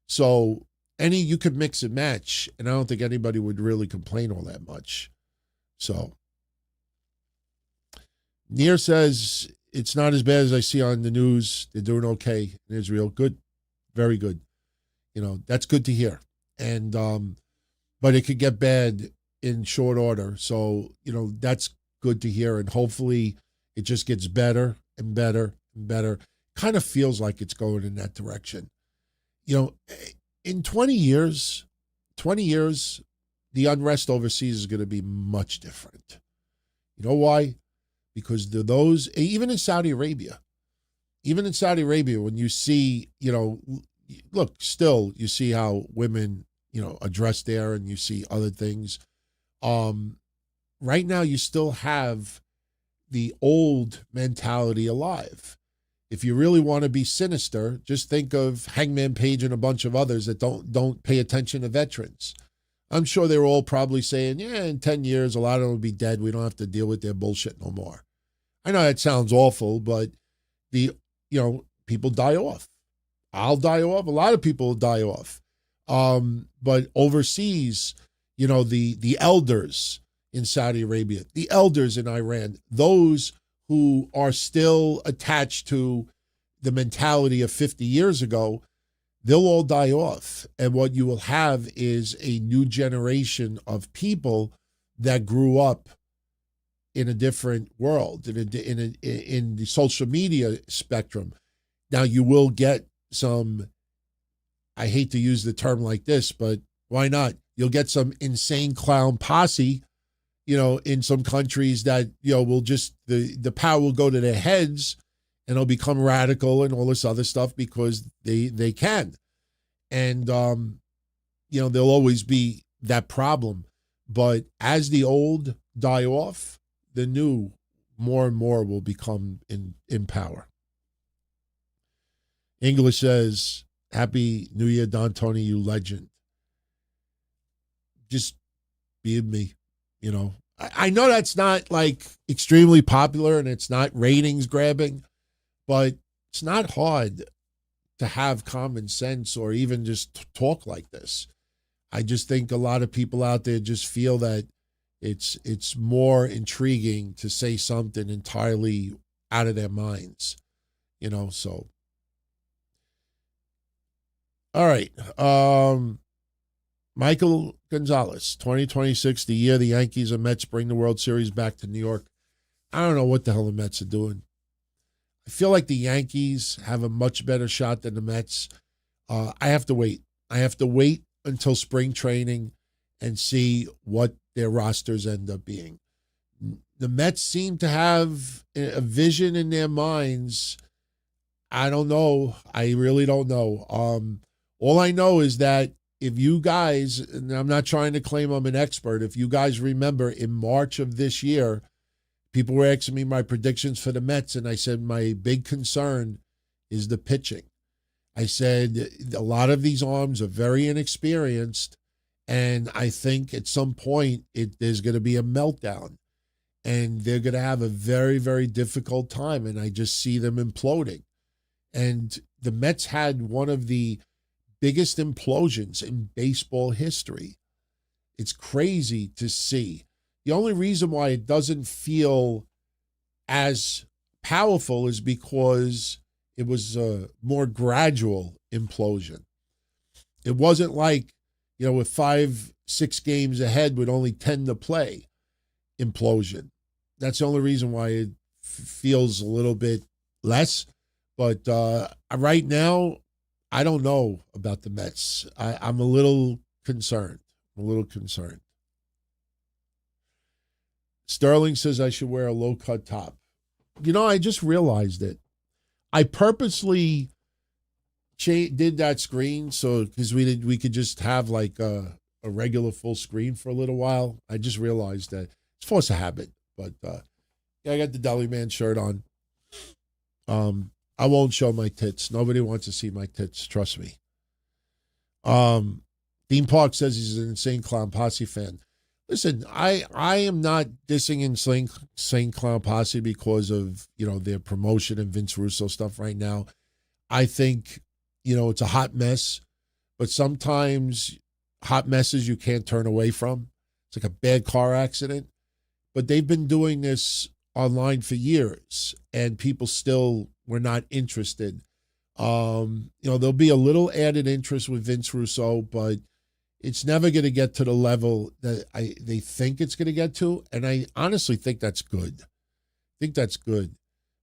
So you could mix and match, and I don't think anybody would really complain all that much. So Near says it's not as bad as I see on the news. They're doing okay in Israel. Good, very good. That's good to hear. And but it could get bad in short order. So, that's good to hear. And hopefully it just gets better and better and better. Kind of feels like it's going in that direction. In 20 years, the unrest overseas is going to be much different. You know why? Because those, even in Saudi Arabia, when you see, look, still you see how women, are dressed there, and you see other things. Right now, you still have the old mentality alive. If you really want to be sinister, just think of Hangman Page and a bunch of others that don't pay attention to veterans. I'm sure they're all probably saying, yeah, in 10 years, a lot of them will be dead. We don't have to deal with their bullshit no more. I know that sounds awful, but people die off. I'll die off. A lot of people will die off. But overseas, the elders in Saudi Arabia, the elders in Iran, those who are still attached to the mentality of 50 years ago, they'll all die off. And what you will have is a new generation of people that grew up in a different world, in the social media spectrum. Now, you will get some, I hate to use the term like this, but why not? You'll get some insane clown posse, in some countries that, will just, the power will go to their heads, and they'll become radical and all this other stuff because they can. And, there'll always be that problem. But as the old die off, the new more and more will become in power. English says, Happy New Year, Don Tony, you legend. Just be me, I know that's not like extremely popular and it's not ratings grabbing, but it's not hard to have common sense or even just talk like this. I just think a lot of people out there just feel that it's more intriguing to say something entirely out of their minds, so. All right. Michael Gonzalez, 2026, the year the Yankees and Mets bring the World Series back to New York. I don't know what the hell the Mets are doing. I feel like the Yankees have a much better shot than the Mets. I have to wait. I have to wait until spring training and see what their rosters end up being. The Mets seem to have a vision in their minds. I don't know. I really don't know. All I know is that if you guys, and I'm not trying to claim I'm an expert, if you guys remember in March of this year, people were asking me my predictions for the Mets, and I said my big concern is the pitching. I said a lot of these arms are very inexperienced, and I think at some point there's going to be a meltdown, and they're going to have a very, very difficult time, and I just see them imploding. And the Mets had one of the biggest implosions in baseball history. It's crazy to see. The only reason why it doesn't feel as powerful is because it was a more gradual implosion. It wasn't like, with 5-6 games ahead with only 10 to play, implosion. That's the only reason why it feels a little bit less. But right now, I don't know about the Mets. I'm a little concerned. Sterling says I should wear a low-cut top. I just realized it. I purposely did that screen because we could just have like a regular full screen for a little while. I just realized that it's force of habit. But I got the Deli Man shirt on. I won't show my tits. Nobody wants to see my tits. Trust me. Dean Park says he's an Insane Clown Posse fan. Listen, I am not dissing Insane Clown Posse because of, their promotion and Vince Russo stuff right now. I think, it's a hot mess, but sometimes hot messes you can't turn away from. It's like a bad car accident. But they've been doing this online for years, and people still were not interested. There'll be a little added interest with Vince Russo, but it's never going to get to the level that they think it's going to get to. And I honestly think that's good.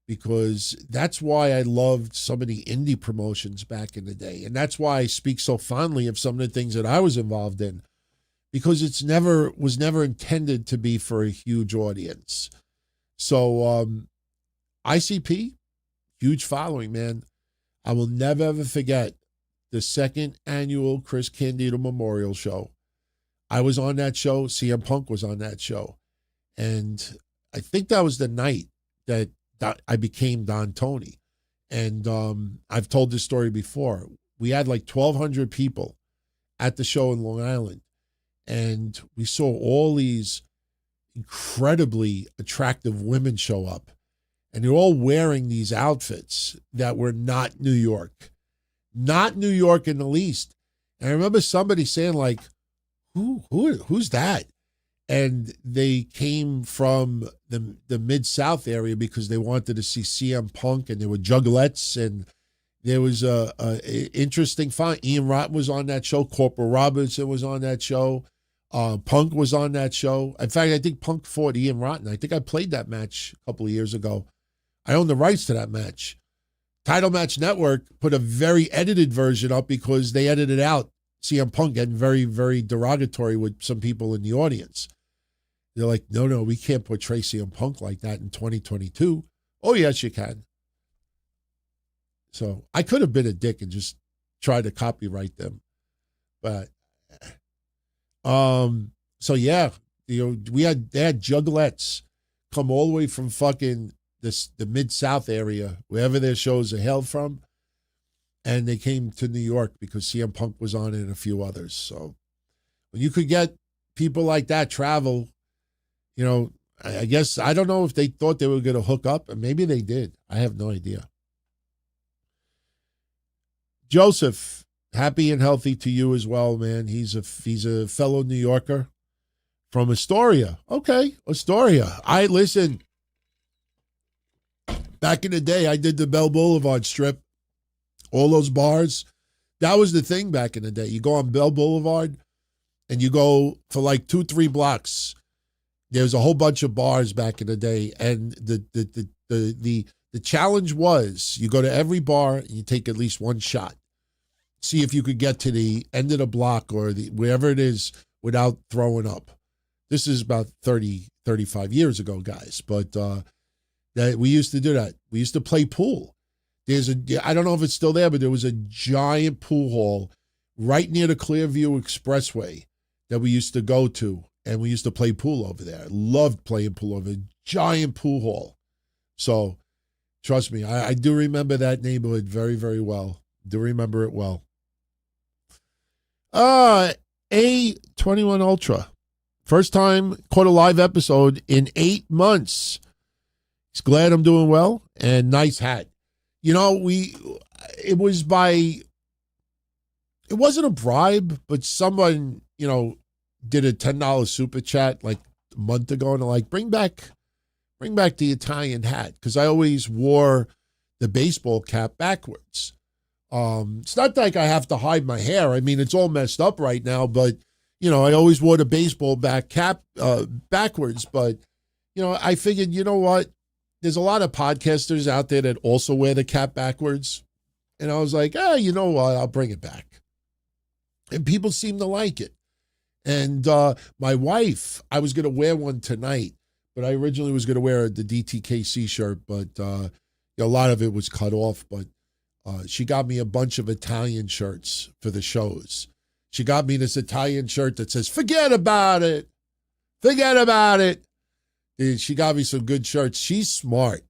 Because that's why I loved some of the indie promotions back in the day. And that's why I speak so fondly of some of the things that I was involved in, because was never intended to be for a huge audience. So ICP, huge following, man. I will never, ever forget the second annual Chris Candido Memorial Show. I was on that show. CM Punk was on that show. And I think that was the night that I became Don Tony. And I've told this story before. We had like 1,200 people at the show in Long Island. And we saw all these incredibly attractive women show up. And they're all wearing these outfits that were not New York. Not New York in the least. And I remember somebody saying, like, who's that? And they came from the Mid-South area because they wanted to see CM Punk, and there were juggalettes, and there was a interesting find. Ian Rotten was on that show. Corporal Robinson was on that show. Punk was on that show. In fact, I think Punk fought Ian Rotten. I think I played that match a couple of years ago. I own the rights to that match. Title Match Network put a very edited version up because they edited out CM Punk getting very, very derogatory with some people in the audience. They're like, no, we can't portray CM Punk like that in 2022. Oh, yes, you can. So I could have been a dick and just tried to copyright them. But, so yeah, they had juggalettes come all the way from fucking the Mid-South area, wherever their shows are held from. And they came to New York because CM Punk was on it and a few others. So when you could get people like that travel, I guess, I don't know if they thought they were going to hook up, and maybe they did. I have no idea. Joseph, happy and healthy to you as well, man. He's a fellow New Yorker from Astoria. Okay, Astoria. Listen, back in the day, I did the Bell Boulevard strip. All those bars. That was the thing back in the day. You go on Bell Boulevard, and you go for like 2-3 blocks. There's a whole bunch of bars back in the day, and the challenge was you go to every bar and you take at least one shot. See if you could get to the end of the block or wherever it is without throwing up. This is about 35 years ago, guys. But that we used to do that. We used to play pool. I don't know if it's still there, but there was a giant pool hall right near the Clearview Expressway that we used to go to. And we used to play pool over there. I loved playing pool over there. Giant pool hall. So, trust me, I do remember that neighborhood very, very well. Do remember it well. A21 Ultra. First time caught a live episode in 8 months. He's glad I'm doing well. And nice hat. It was by it wasn't a bribe, but someone, did a $10 super chat like a month ago, and they're like, bring back the Italian hat, because I always wore the baseball cap backwards. It's not like I have to hide my hair. I mean, it's all messed up right now, but, I always wore the baseball cap backwards. But, I figured, you know what? There's a lot of podcasters out there that also wear the cap backwards. And I was like, you know what? I'll bring it back. And people seem to like it. And my wife, I was going to wear one tonight, but I originally was going to wear the DTKC shirt, but a lot of it was cut off. But she got me a bunch of Italian shirts for the shows. She got me this Italian shirt that says, forget about it. Forget about it. And she got me some good shirts. She's smart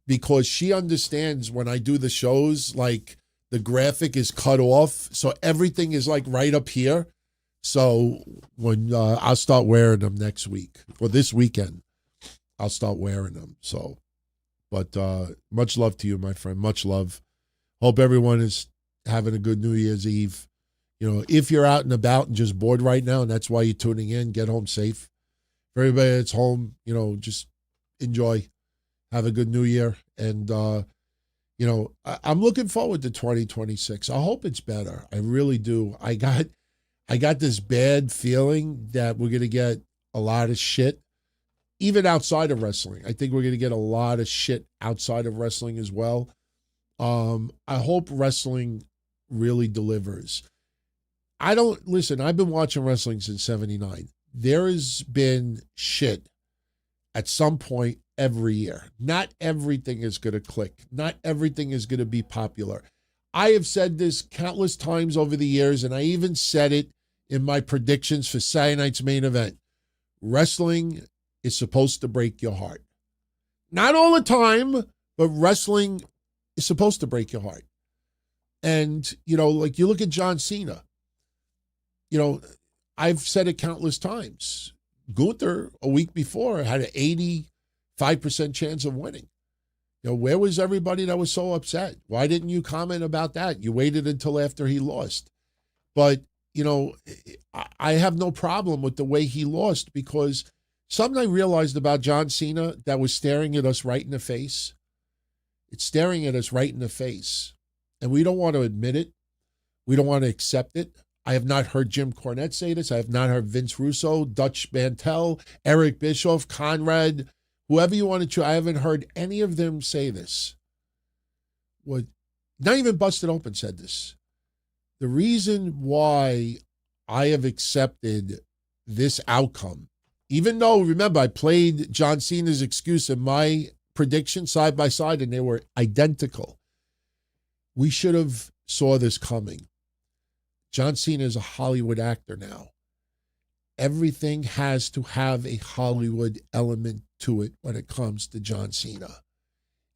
because she understands when I do the shows, like the graphic is cut off. So everything is like right up here. So when I'll start wearing them next week or this weekend, I'll start wearing them. So, but much love to you, my friend. Much love. Hope everyone is having a good New Year's Eve. If you're out and about and just bored right now, and that's why you're tuning in, get home safe. For everybody that's home, just enjoy. Have a good New Year. And, I'm looking forward to 2026. I hope it's better. I really do. I got this bad feeling that we're going to get a lot of shit, even outside of wrestling. I think we're going to get a lot of shit outside of wrestling as well. I hope wrestling really delivers. Listen, I've been watching wrestling since 79. There has been shit at some point every year. Not everything is going to click. Not everything is going to be popular. I have said this countless times over the years, and I even said it in my predictions for Saturday night's main event. Wrestling is supposed to break your heart. Not all the time, but wrestling is supposed to break your heart. And, like you look at John Cena. I've said it countless times. Gunther, a week before, had an 85% chance of winning. Where was everybody that was so upset? Why didn't you comment about that? You waited until after he lost. But, I have no problem with the way he lost, because something I realized about John Cena that was staring at us right in the face. It's staring at us right in the face. And we don't want to admit it. We don't want to accept it. I have not heard Jim Cornette say this. I have not heard Vince Russo, Dutch Mantel, Eric Bischoff, Conrad, whoever you want to choose. I haven't heard any of them say this. Not even Busted Open said this. The reason why I have accepted this outcome, even though, remember, I played John Cena's excuse and my prediction side by side, and they were identical. We should have saw this coming. John Cena is a Hollywood actor now. Everything has to have a Hollywood element to it when it comes to John Cena.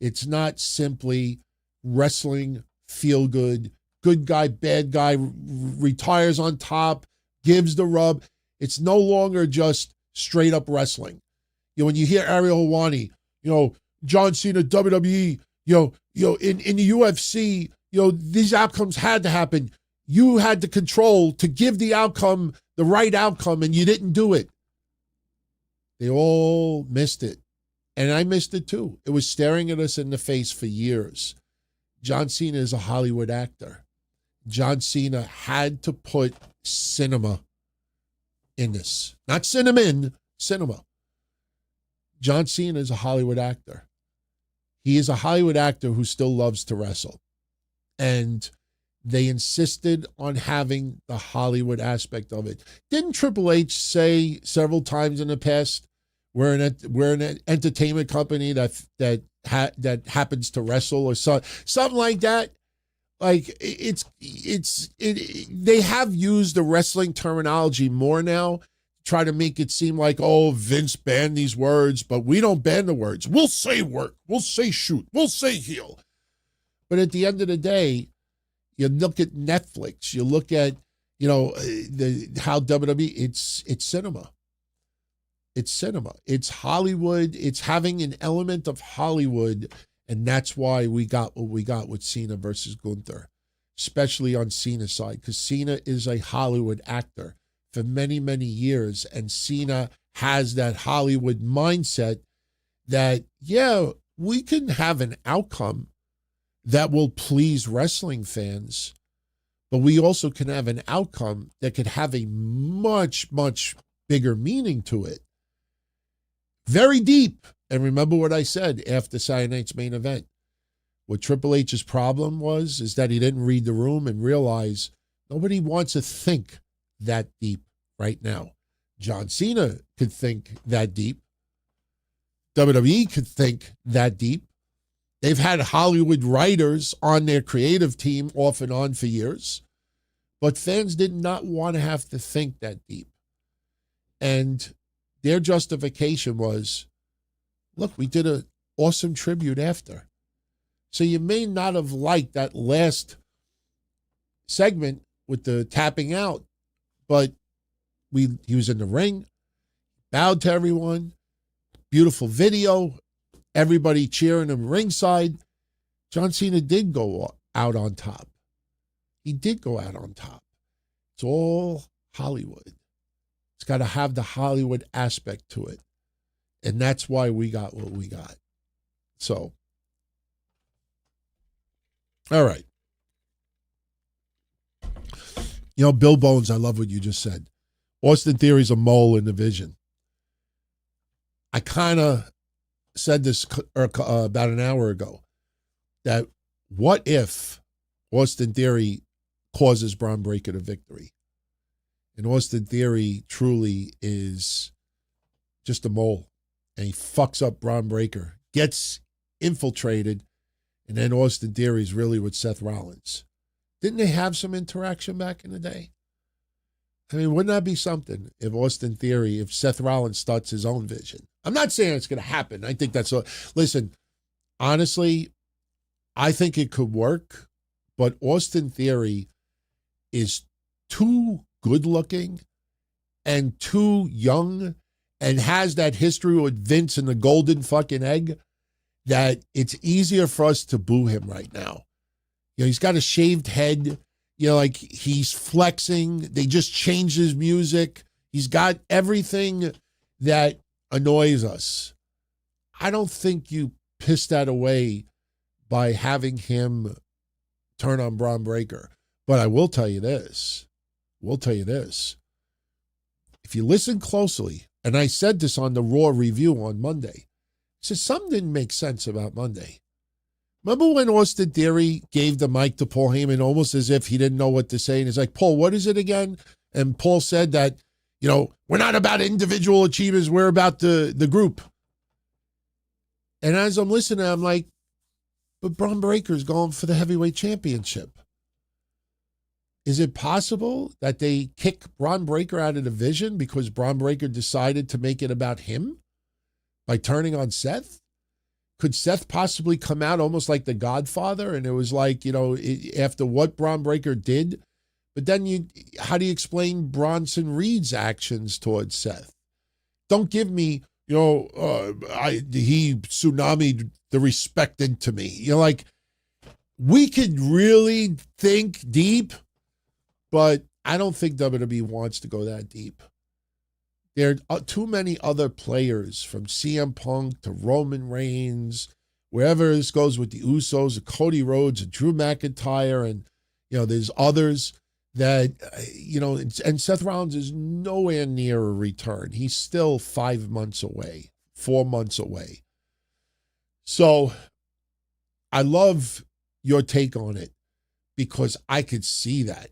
It's not simply wrestling, feel good, good guy, bad guy, retires on top, gives the rub. It's no longer just straight up wrestling. When you hear Ariel Helwani, John Cena, WWE, in the UFC, these outcomes had to happen. You had the control to give the outcome, the right outcome, and you didn't do it. They all missed it. And I missed it too. It was staring at us in the face for years. John Cena is a Hollywood actor. John Cena had to put cinema in this. Not cinnamon, cinema. John Cena is a Hollywood actor. He is a Hollywood actor who still loves to wrestle. And they insisted on having the Hollywood aspect of it. Didn't Triple H say several times in the past, we're an entertainment company that happens to wrestle or something like that? Like they have used the wrestling terminology more now, try to make it seem like, oh, Vince banned these words, but we don't ban the words. We'll say work, we'll say shoot, we'll say heel. But at the end of the day, you look at Netflix, you look at, how WWE, it's cinema. It's cinema. It's Hollywood. It's having an element of Hollywood. And that's why we got what we got with Cena versus Gunther. especially on Cena's side, because Cena is a Hollywood actor for many, many years, and Cena has that Hollywood mindset that, yeah, we can have an outcome that will please wrestling fans, but we also can have an outcome that could have a much, much bigger meaning to it. Very deep. And remember what I said after Saturday night's main event. What Triple H's problem was is that he didn't read the room and realize nobody wants to think that deep right now. John Cena could think that deep. WWE could think that deep. They've had Hollywood writers on their creative team off and on for years, but fans did not want to have to think that deep. And their justification was, look, we did an awesome tribute after. So you may not have liked that last segment with the tapping out, but he was in the ring, bowed to everyone, beautiful video, everybody cheering him ringside. John Cena did go out on top. He did go out on top. It's all Hollywood. It's got to have the Hollywood aspect to it. And that's why we got what we got. So, all right. You know, Bill Bones, I love what you just said. Austin Theory's a mole in the vision. I kind of said this about an hour ago, that what if Austin Theory causes Braun Breaker to victory? And Austin Theory truly is just a mole. And he fucks up Braun Breaker, gets infiltrated, and then Austin Theory's really with Seth Rollins. Didn't they have some interaction back in the day? I mean, wouldn't that be something if Seth Rollins starts his own vision? I'm not saying it's going to happen. I think listen, honestly, I think it could work, but Austin Theory is too good looking and too young and has that history with Vince and the golden fucking egg that it's easier for us to boo him right now. You know, he's got a shaved head. You know, like he's flexing. They just changed his music. He's got everything that annoys us. I don't think you piss that away by having him turn on Braun Breaker. But I will tell you this. If you listen closely, and I said this on the Raw review on Monday, I said something didn't make sense about Monday. Remember when Austin Theory gave the mic to Paul Heyman almost as if he didn't know what to say? And he's like, Paul, what is it again? And Paul said that, you know, we're not about individual achievements. We're about the group. And as I'm listening, I'm like, but Braun Breaker's going for the heavyweight championship. Is it possible that they kick Braun Breaker out of the division because Braun Breaker decided to make it about him by turning on Seth? Could Seth possibly come out almost like the Godfather? And it was like, you know, after what Braun Breaker did. But then how do you explain Bronson Reed's actions towards Seth? Don't give me, you know, he tsunami'd the respect into me. You know, like, we could really think deep, but I don't think WWE wants to go that deep. There are too many other players, from CM Punk to Roman Reigns, wherever this goes with the Usos, and Cody Rhodes, and Drew McIntyre, and, you know, there's others that, you know, and Seth Rollins is nowhere near a return. He's still 5 months away, 4 months away. So I love your take on it because I could see that.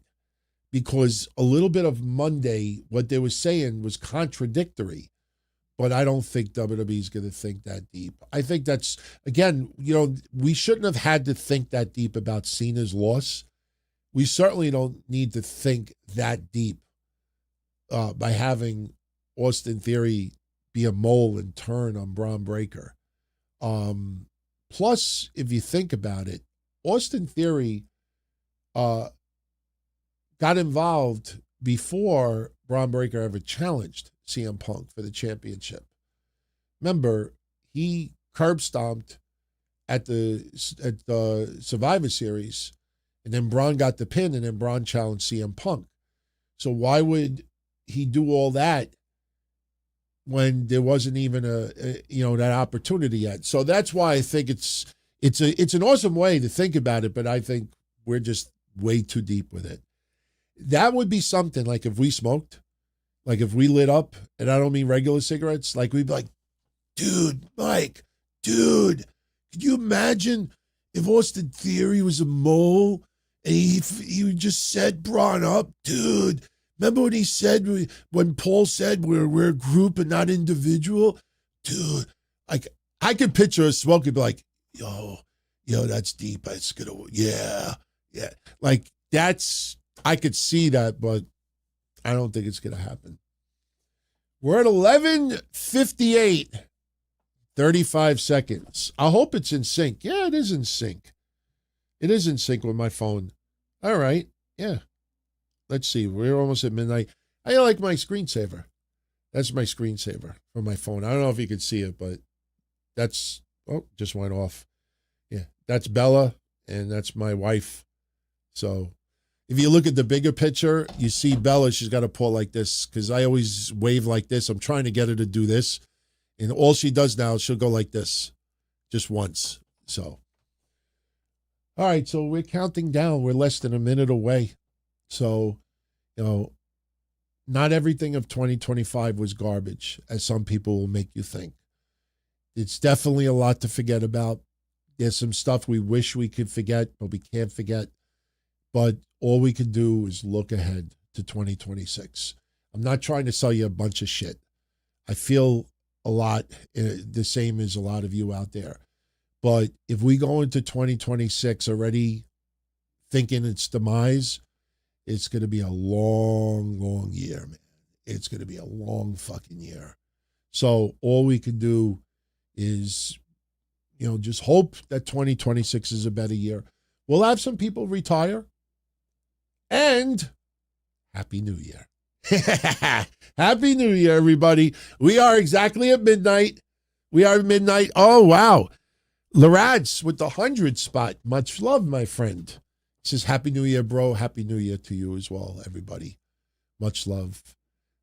Because a little bit of Monday, what they were saying was contradictory. But I don't think WWE is going to think that deep. I think that's, again, you know, we shouldn't have had to think that deep about Cena's loss. We certainly don't need to think that deep by having Austin Theory be a mole and turn on Braun Breaker. Plus, if you think about it, Austin Theory got involved before Braun Breaker ever challenged CM Punk for the championship. Remember, he curb stomped at the Survivor Series And then Braun got the pin, and then Braun challenged CM Punk. So why would he do all that when there wasn't even that opportunity yet? So that's why I think it's an awesome way to think about it, but I think we're just way too deep with it. That would be something like if we smoked, like if we lit up, and I don't mean regular cigarettes, like we'd be like, dude, Mike, dude, could you imagine if Austin Theory was a mole and he just set Braun up? Dude, remember what he said when Paul said we're a group and not individual? Dude, I could picture us smoking, be like, yo, that's deep. It's gonna, yeah. Like I could see that, but I don't think it's gonna happen. We're at 11:58, 35 seconds. I hope it's in sync. Yeah, it is in sync. It is in sync with my phone. All right, yeah. Let's see. We're almost at midnight. I like my screensaver. That's my screensaver for my phone. I don't know if you can see it, but that's, just went off. Yeah, that's Bella, and that's my wife. So if you look at the bigger picture, you see Bella, she's got to pull like this because I always wave like this. I'm trying to get her to do this. And all she does now is she'll go like this just once. So, all right, so we're counting down. We're less than a minute away. So, not everything of 2025 was garbage, as some people will make you think. It's definitely a lot to forget about. There's some stuff we wish we could forget, but we can't forget. But all we can do is look ahead to 2026. I'm not trying to sell you a bunch of shit. I feel a lot the same as a lot of you out there. But if we go into 2026 already thinking its demise, it's going to be a long, long year, man. It's going to be a long fucking year. So all we can do is, just hope that 2026 is a better year. We'll have some people retire. And Happy New Year. Happy New Year, everybody. We are exactly at midnight. We are at midnight. Oh, wow. Larad's with the 100 spot. Much love, my friend. It says, Happy New Year, bro. Happy New Year to you as well, everybody. Much love.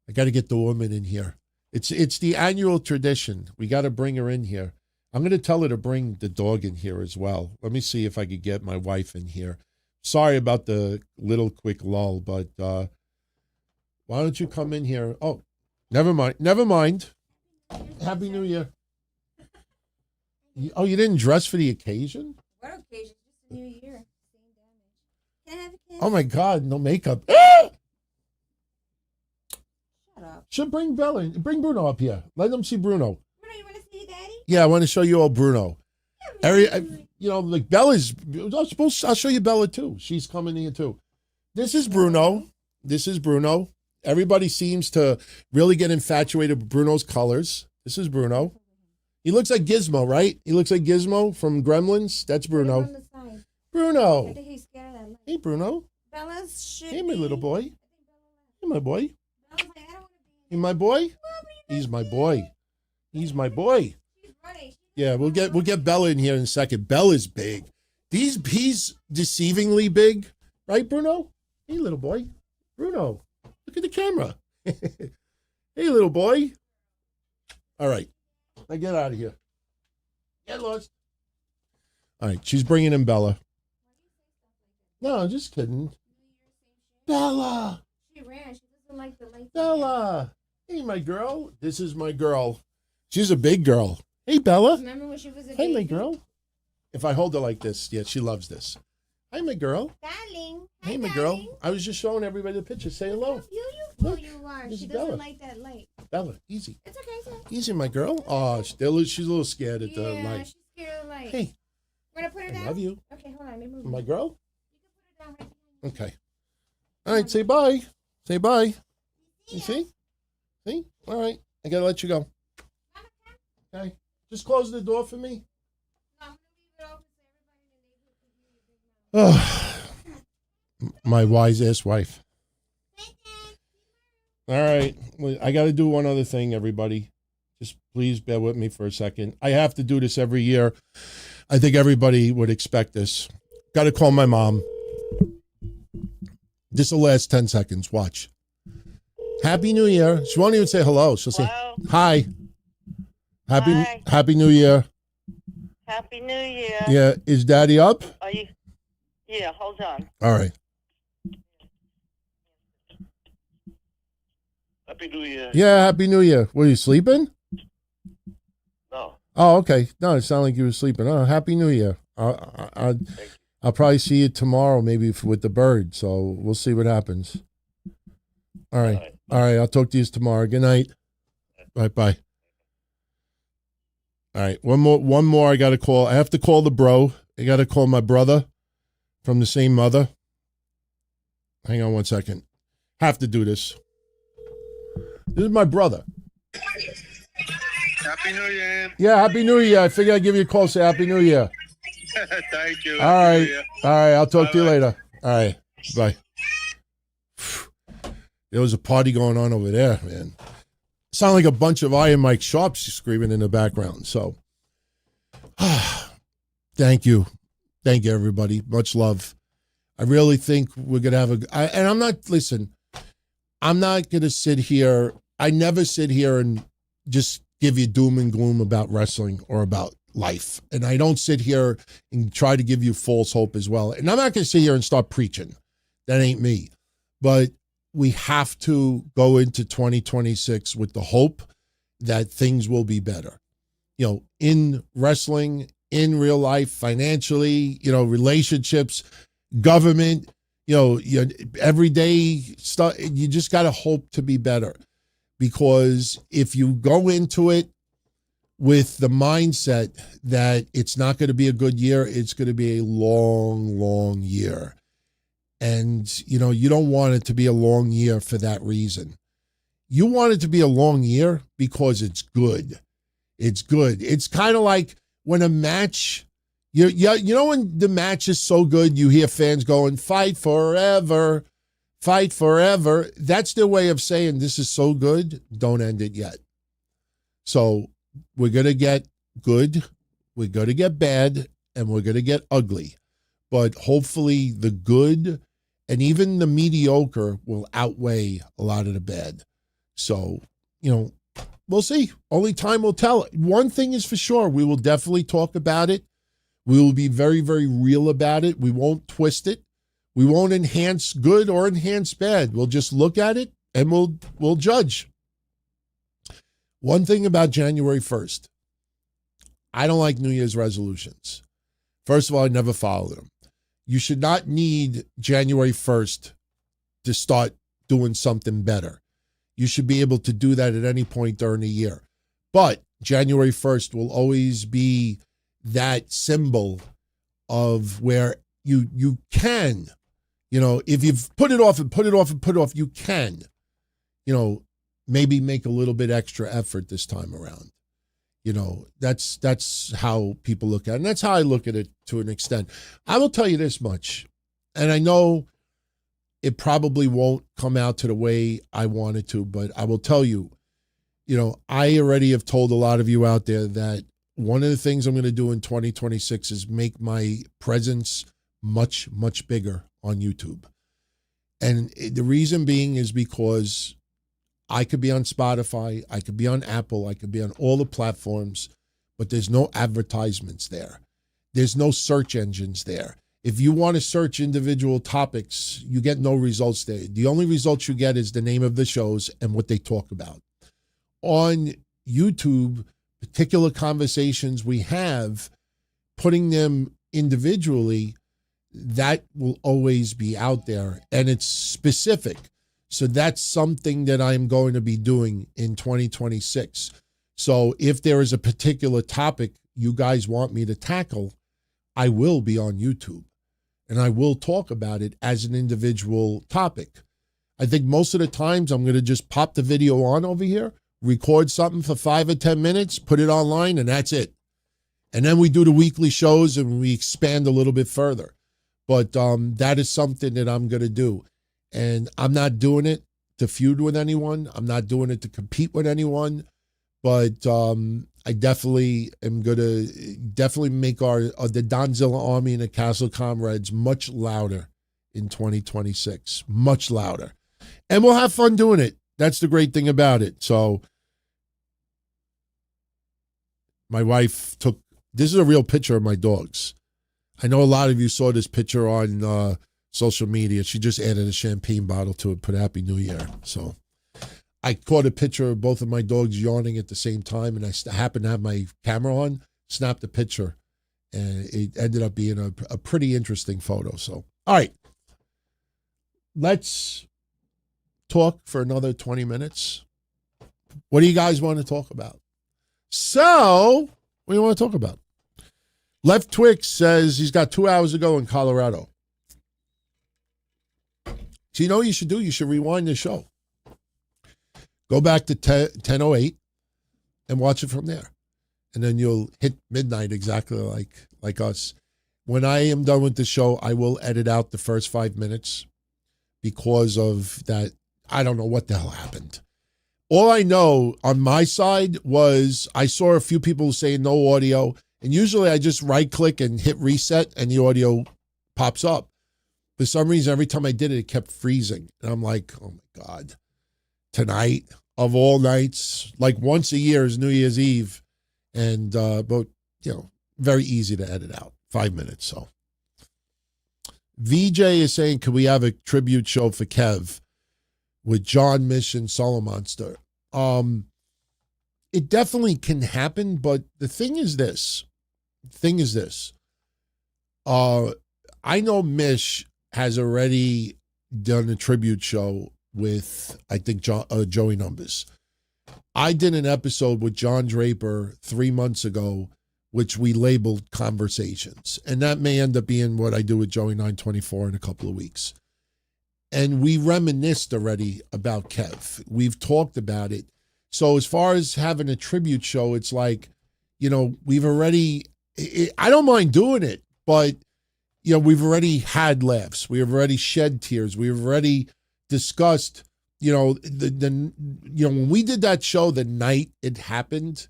I got to get the woman in here. It's the annual tradition. We got to bring her in here. I'm going to tell her to bring the dog in here as well. Let me see if I could get my wife in here. Sorry about the little quick lull, but why don't you come in here? Oh, never mind. Happy New Year. You didn't dress for the occasion? What occasion? Just a new year. Same damage. Can I have a kiss? Oh my God, no makeup. Shut up. Should bring Bella in. Bring Bruno up here. Let them see Bruno. Bruno, you want to see Daddy? Yeah, I want to show you all Bruno. Like Bella's, I'll show you Bella too. She's coming here too. This is Bruno. Everybody seems to really get infatuated with Bruno's colors. This is Bruno. He looks like Gizmo, right? He looks like Gizmo from Gremlins. That's Bruno. On the side. Bruno. I think he's scared of that light. Hey, Bruno. Bella's should Hey, my be. little boy. Hey, my boy. Bella's like, I don't want to be. Hey, my boy. He's my boy. He's my boy. She's running. Yeah, we'll get Bella in here in a second. Bella's big. He's deceivingly big, right, Bruno? Hey, little boy. Bruno, look at the camera. Hey, little boy. All right, now get out of here. Get lost. All right, she's bringing in Bella. No, just kidding. Bella. She ran. She doesn't like the light. Bella. Hey, my girl. This is my girl. She's a big girl. Hey, Bella. Remember when she was a Hey, baby? my girl. If I hold her like this, yeah, she loves this. Hi, my girl. Darling. Hey, Hi, my darling. girl. I was just showing everybody the picture. Say hello. Beautiful Look, you are. this She is doesn't Bella. like that light. Bella, easy. It's okay, sir. Easy, my girl. Oh, she's a little scared at the Yeah, light. she's scared of the light. Hey, We're going to put her I down? love you. Okay, hold on. Let me move My her. girl? You can put her down right behind Okay. All right, say bye. Say bye. You see? See? All right. I got to let you go. Okay. Just close the door for me. No, I'm going to leave it open so everybody in the neighborhood can hear you. Oh, my wise-ass wife. All right. Well, I got to do one other thing, everybody. Just please bear with me for a second. I have to do this every year. I think everybody would expect this. Got to call my mom. This will last 10 seconds. Watch. Happy New Year. She won't even say hello. She'll say, hi. Happy New Year. Happy New Year. Yeah. Is Daddy up? Are you? Yeah, hold on. All right. Happy New Year. Yeah, Happy New Year. Were you sleeping? No. Oh, okay. No, it sounded like you were sleeping. Oh, Happy New Year. I'll probably see you tomorrow, maybe with the bird. So we'll see what happens. All right. All right. I'll talk to you tomorrow. Good night. Bye. All right. One more. I got to call. I have to call the bro. I got to call my brother from the same mother. Hang on one second. Have to do this. This is my brother. Happy New Year. Yeah, Happy New Year. I figured I'd give you a call. Say Happy New Year. Thank you. All right. All right. I'll talk to you later. All right. Bye. There was a party going on over there, man. Sound like a bunch of Iron Mike Sharps screaming in the background. So, thank you. Thank you, everybody. Much love. I really think we're going to have and I'm not going to sit here. I never sit here and just give you doom and gloom about wrestling or about life. And I don't sit here and try to give you false hope as well. And I'm not going to sit here and start preaching. That ain't me. But we have to go into 2026 with the hope that things will be better. You know, in wrestling, in real life, financially, you know, relationships, government, you know, everyday stuff. You just got to hope to be better. Because if you go into it with the mindset that it's not going to be a good year, it's going to be a long, long year. And, you know, you don't want it to be a long year for that reason. You want it to be a long year because it's good. It's good. It's kind of like when a match, you know, when the match is so good, you hear fans going, fight forever, fight forever. That's their way of saying this is so good, don't end it yet. So we're going to get good, we're going to get bad, and we're going to get ugly. But hopefully the good and even the mediocre will outweigh a lot of the bad. So, you know, we'll see. Only time will tell. One thing is for sure, we will definitely talk about it. We will be very, very real about it. We won't twist it. We won't enhance good or enhance bad. We'll just look at it and we'll judge. One thing about January 1st, I don't like New Year's resolutions. First of all, I never follow them. You should not need January 1st to start doing something better. You should be able to do that at any point during the year. But January 1st will always be that symbol of where you can, you know, if you've put it off and put it off and put it off, you can, you know, maybe make a little bit extra effort this time around. You know, that's how people look at it. And that's how I look at it to an extent. I will tell you this much, and I know it probably won't come out to the way I want it to, but I will tell you, you know, I already have told a lot of you out there that one of the things I'm going to do in 2026 is make my presence much, much bigger on YouTube. And the reason being is because I could be on Spotify, I could be on Apple, I could be on all the platforms, but there's no advertisements there. There's no search engines there. If you want to search individual topics, you get no results there. The only results you get is the name of the shows and what they talk about. On YouTube, particular conversations we have, putting them individually, that will always be out there, and it's specific. So that's something that I'm going to be doing in 2026. So if there is a particular topic you guys want me to tackle, I will be on YouTube and I will talk about it as an individual topic. I think most of the times I'm going to just pop the video on over here, record something for 5 or 10 minutes, put it online, and that's it. And then we do the weekly shows and we expand a little bit further. But that is something that I'm going to do. And I'm not doing it to feud with anyone. I'm not doing it to compete with anyone. But I definitely am going to make the Donzilla Army and the Castle Comrades much louder in 2026. Much louder. And we'll have fun doing it. That's the great thing about it. So my wife took, this is a real picture of my dogs. I know a lot of you saw this picture on social media. She just added a champagne bottle to it, put Happy New Year. So I caught a picture of both of my dogs yawning at the same time, and I happened to have my camera on, snapped the picture, and it ended up being a pretty interesting photo. So, all right. Let's talk for another 20 minutes. What do you guys want to talk about? So, what do you want to talk about? Left Twix says he's got 2 hours to go in Colorado. So you know what you should do? You should rewind the show. Go back to 10:08 and watch it from there. And then you'll hit midnight exactly like us. When I am done with the show, I will edit out the first 5 minutes because of that. I don't know what the hell happened. All I know on my side was I saw a few people saying no audio. And usually I just right-click and hit reset and the audio pops up. For some reason, every time I did it, it kept freezing. And I'm like, oh, my God. Tonight, of all nights, like once a year is New Year's Eve. And, but, you know, very easy to edit out. 5 minutes, so. VJ is saying, could we have a tribute show for Kev with John, Mish, and Solo Monster? It definitely can happen, but the thing is this. I know Mish has already done a tribute show with, I think, Joey Numbers. I did an episode with John Draper 3 months ago, which we labeled Conversations. And that may end up being what I do with Joey 924 in a couple of weeks. And we reminisced already about Kev. We've talked about it. So as far as having a tribute show, it's like, you know, we've already, I don't mind doing it, but, you know, we've already had laughs. We've already shed tears. We've already discussed, you know, when we did that show the night it happened,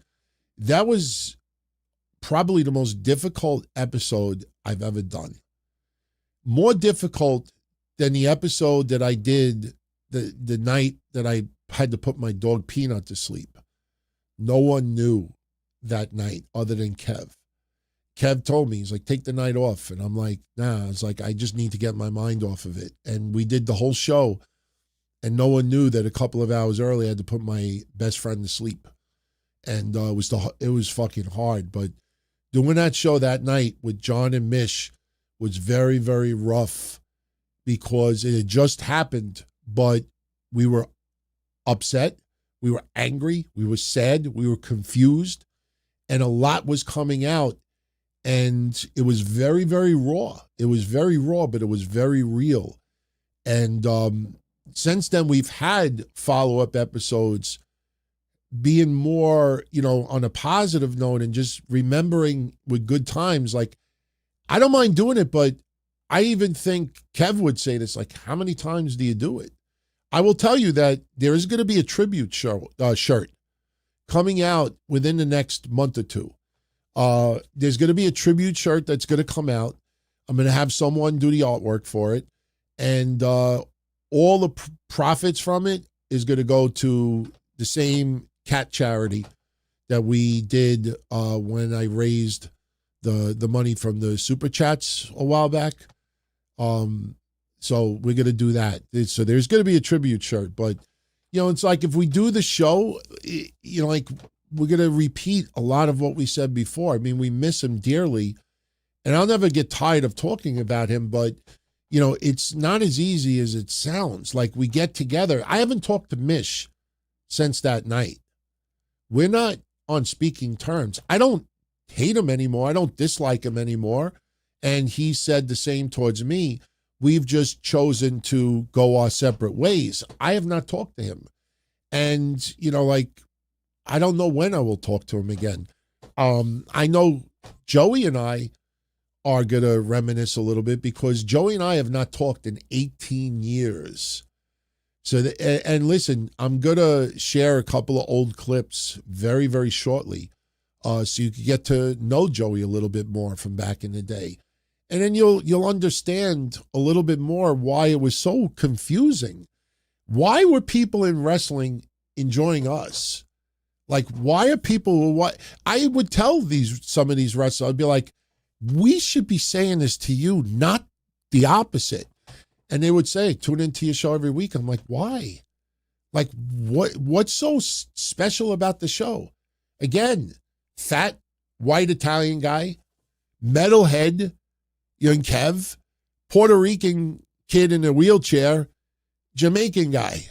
that was probably the most difficult episode I've ever done. More difficult than the episode that I did the night that I had to put my dog Peanut to sleep. No one knew that night other than Kev. Kev told me, he's like, take the night off. And I'm like, nah, it's like, I just need to get my mind off of it. And we did the whole show and no one knew that a couple of hours early I had to put my best friend to sleep. And it was fucking hard. But doing that show that night with John and Mish was very, very rough because it had just happened, but we were upset, we were angry, we were sad, we were confused, and a lot was coming out, and it was very, very raw. It was very raw, but it was very real. And since then, we've had follow-up episodes being more, you know, on a positive note and just remembering with good times. Like, I don't mind doing it, but I even think Kev would say this, like, how many times do you do it? I will tell you that there is going to be a tribute shirt coming out within the next month or two. There's going to be a tribute shirt that's going to come out. I'm going to have someone do the artwork for it. And all the profits from it is going to go to the same cat charity that we did when I raised the money from the Super Chats a while back. So we're going to do that. So there's going to be a tribute shirt, but, you know, it's like if we do the show, you know, like we're going to repeat a lot of what we said before. I mean, we miss him dearly, and I'll never get tired of talking about him, but, you know, it's not as easy as it sounds. Like we get together. I haven't talked to Mish since that night. We're not on speaking terms. I don't hate him anymore. I don't dislike him anymore. And he said the same towards me. We've just chosen to go our separate ways. I have not talked to him. And, you know, like, I don't know when I will talk to him again. I know Joey and I are going to reminisce a little bit because Joey and I have not talked in 18 years. So, and listen, I'm going to share a couple of old clips very, very shortly so you can get to know Joey a little bit more from back in the day. And then you'll understand a little bit more why it was so confusing. Why were people in wrestling enjoying us? Like, why are people, what I would tell some of these wrestlers, I'd be like, we should be saying this to you, not the opposite. And they would say, tune into your show every week. I'm like, why? Like, what's so special about the show? Again, fat, white Italian guy, metalhead, young Kev, Puerto Rican kid in a wheelchair, Jamaican guy.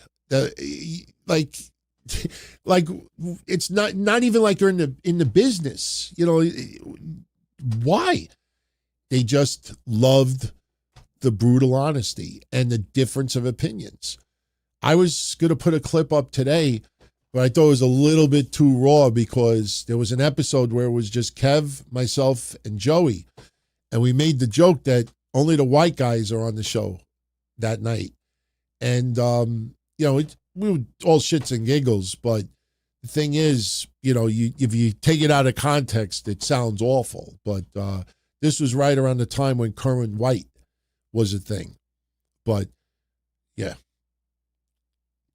Like it's not even like they're in the business. You know, why? They just loved the brutal honesty and the difference of opinions. I was going to put a clip up today, but I thought it was a little bit too raw because there was an episode where it was just Kev, myself, and Joey. And we made the joke that only the white guys are on the show that night. And, we were all shits and giggles, but the thing is, if you take it out of context, it sounds awful. But this was right around the time when current white was a thing. But, yeah.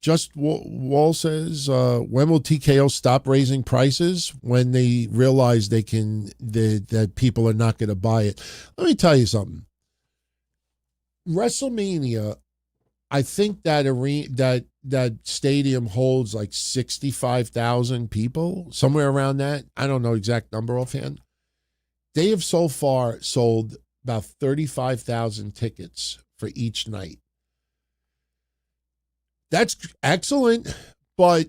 Just Wall says, when will TKO stop raising prices? When they realize that people are not going to buy it. Let me tell you something. WrestleMania, I think that stadium holds like 65,000 people, somewhere around that. I don't know exact number offhand. They have so far sold about 35,000 tickets for each night. That's excellent, but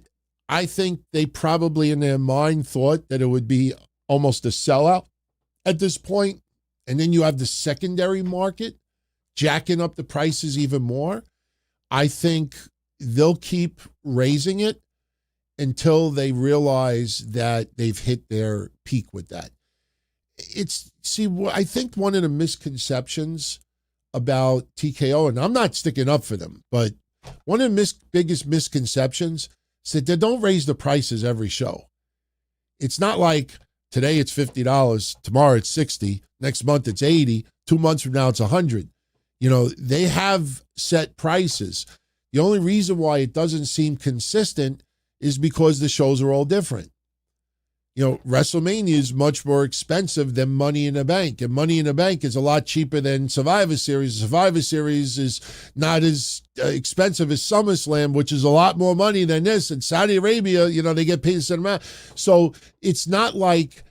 I think they probably in their mind thought that it would be almost a sellout at this point. And then you have the secondary market jacking up the prices even more. I think they'll keep raising it until they realize that they've hit their peak with that. I think one of the misconceptions about TKO, and I'm not sticking up for them, but one of the biggest misconceptions is that they don't raise the prices every show. It's not like today it's $50, tomorrow it's $60, next month it's $80, 2 months from now it's $100. They have set prices. The only reason why it doesn't seem consistent is because the shows are all different. WrestleMania is much more expensive than Money in the Bank, and Money in the Bank is a lot cheaper than Survivor Series. Survivor Series is not as expensive as SummerSlam, which is a lot more money than this. In Saudi Arabia, they get paid a certain amount. So it's not like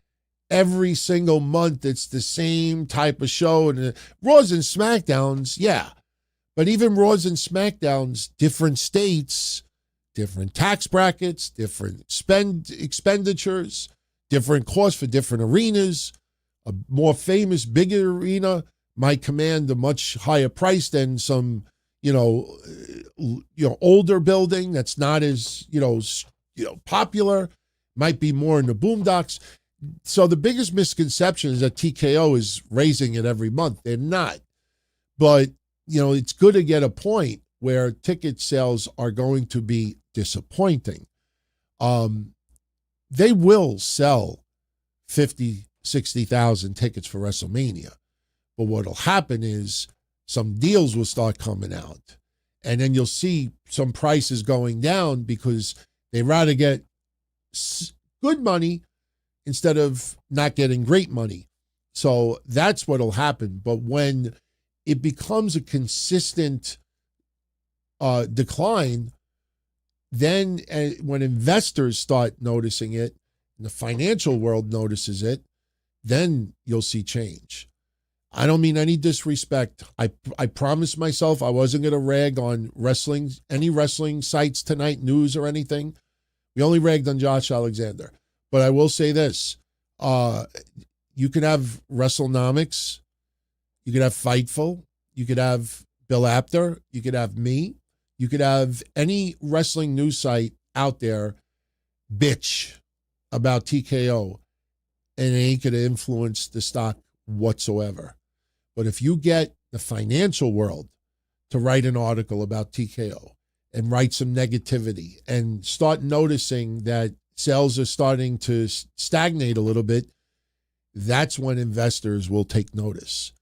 every single month it's the same type of show. And Raws and SmackDowns, yeah. But even Raws and SmackDowns, different states, different tax brackets, different expenditures, different costs for different arenas. A more famous, bigger arena might command a much higher price than some, older building that's not as, popular. Might be more in the boondocks. So the biggest misconception is that TKO is raising it every month. They're not. But, it's good to get a point where ticket sales are going to be disappointing. They will sell 50, 60,000 tickets for WrestleMania. But what'll happen is some deals will start coming out. And then you'll see some prices going down because they rather get good money instead of not getting great money. So that's what'll happen. But when it becomes a consistent decline, then when investors start noticing it, and the financial world notices it, then you'll see change. I don't mean any disrespect. I promised myself I wasn't going to rag on any wrestling sites tonight, news or anything. We only ragged on Josh Alexander. But I will say this. You could have WrestleNomics. You could have Fightful. You could have Bill Apter. You could have me. You could have any wrestling news site out there bitch about TKO, and it ain't going to influence the stock whatsoever. But if you get the financial world to write an article about TKO and write some negativity and start noticing that sales are starting to stagnate a little bit, that's when investors will take notice.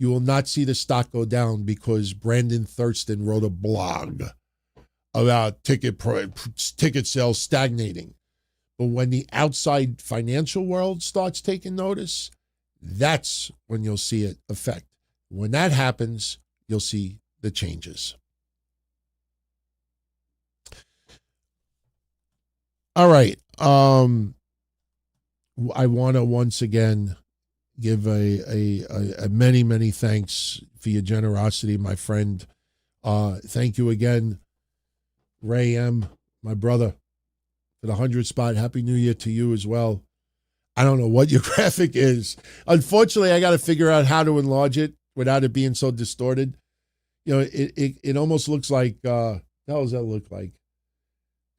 You will not see the stock go down because Brandon Thurston wrote a blog about ticket sales stagnating. But when the outside financial world starts taking notice, that's when you'll see it affect. When that happens, you'll see the changes. All right. I want to once again give a many, many thanks for your generosity, my friend. Thank you again, Ray M., my brother, for the 100 spot. Happy New Year to you as well. I don't know what your graphic is. Unfortunately, I got to figure out how to enlarge it without it being so distorted. You know, it almost looks like, how does that look like?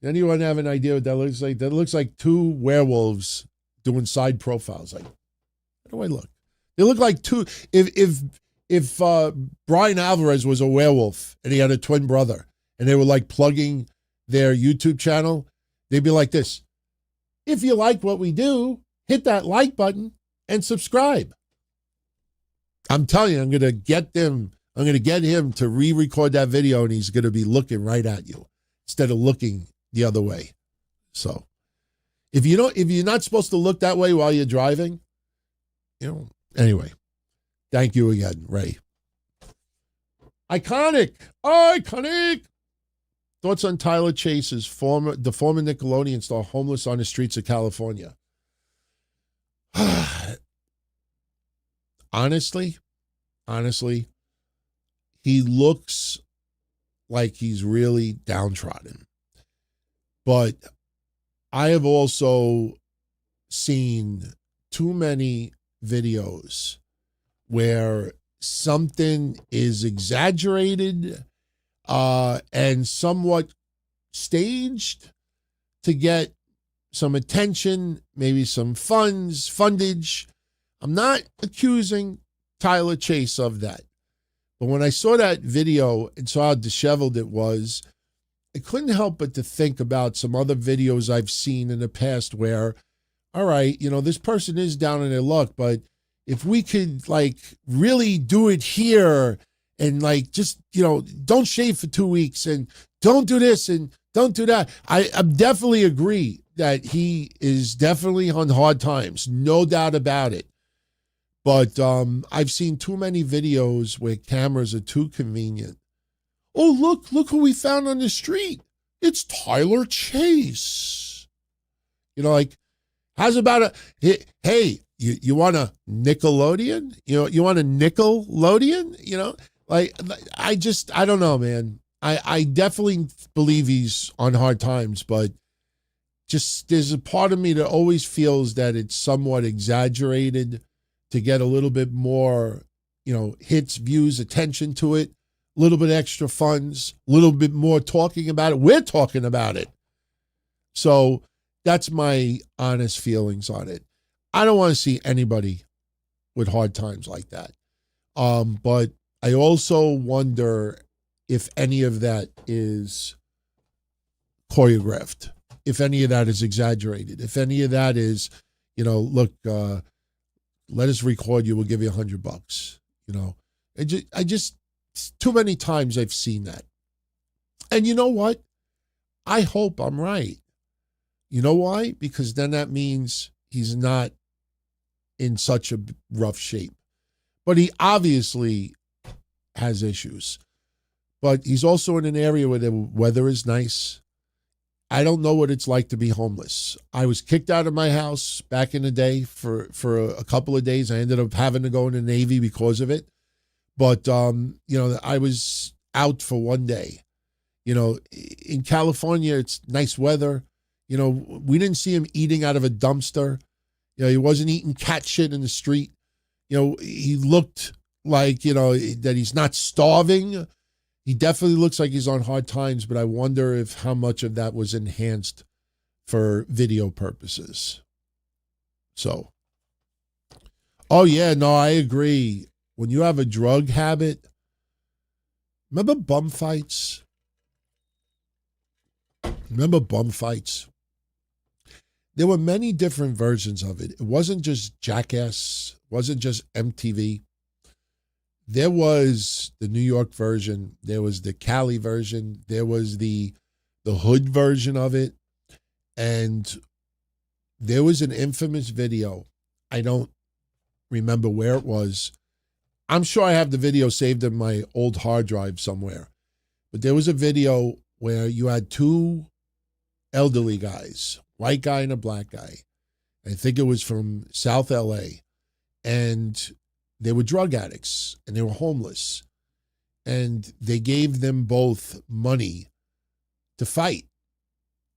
Anyone have an idea what that looks like? That looks like two werewolves doing side profiles. Like, how do I look? They look like two. If Brian Alvarez was a werewolf and he had a twin brother and they were like plugging their YouTube channel, they'd be like this. If you like what we do, hit that like button and subscribe. I'm telling you, I'm going to get him to re-record that video and he's going to be looking right at you instead of looking the other way. So if you're not supposed to look that way while you're driving, anyway, thank you again, Ray. Iconic. Thoughts on Tyler Chase's the former Nickelodeon star homeless on the streets of California. Honestly, he looks like he's really downtrodden. But I have also seen too many videos where something is exaggerated and somewhat staged to get some attention, maybe some fundage. I'm not accusing Tyler Chase of that. But when I saw that video and saw how disheveled it was, I couldn't help but to think about some other videos I've seen in the past where, all right, this person is down in their luck, but if we could really do it here and just, don't shave for 2 weeks and don't do this and don't do that. I definitely agree that he is definitely on hard times, no doubt about it. But I've seen too many videos where cameras are too convenient. Oh, look who we found on the street. It's Tyler Chase. How's about hey, you want a Nickelodeon? You want a Nickelodeon? I don't know, man. I definitely believe he's on hard times, but just there's a part of me that always feels that it's somewhat exaggerated to get a little bit more, hits, views, attention to it. A little bit extra funds, a little bit more talking about it. We're talking about it. So that's my honest feelings on it. I don't want to see anybody with hard times like that. But I also wonder if any of that is choreographed, if any of that is exaggerated, if any of that is, look, let us record you, we'll give you $100. I just too many times I've seen that. And you know what? I hope I'm right. You know why? Because then that means he's not in such a rough shape. But he obviously has issues. But he's also in an area where the weather is nice. I don't know what it's like to be homeless. I was kicked out of my house back in the day for a couple of days. I ended up having to go in the Navy because of it. But, I was out for one day. In California, it's nice weather. We didn't see him eating out of a dumpster. He wasn't eating cat shit in the street. He looked like, that he's not starving. He definitely looks like he's on hard times, but I wonder if how much of that was enhanced for video purposes. So, oh yeah, no, I agree. When you have a drug habit, remember bum fights? There were many different versions of it. It wasn't just Jackass. It wasn't just MTV. There was the New York version. There was the Cali version. There was the hood version of it. And there was an infamous video. I don't remember where it was. I'm sure I have the video saved in my old hard drive somewhere. But there was a video where you had two elderly guys, white guy and a black guy. I think it was from South LA. And they were drug addicts and they were homeless. And they gave them both money to fight.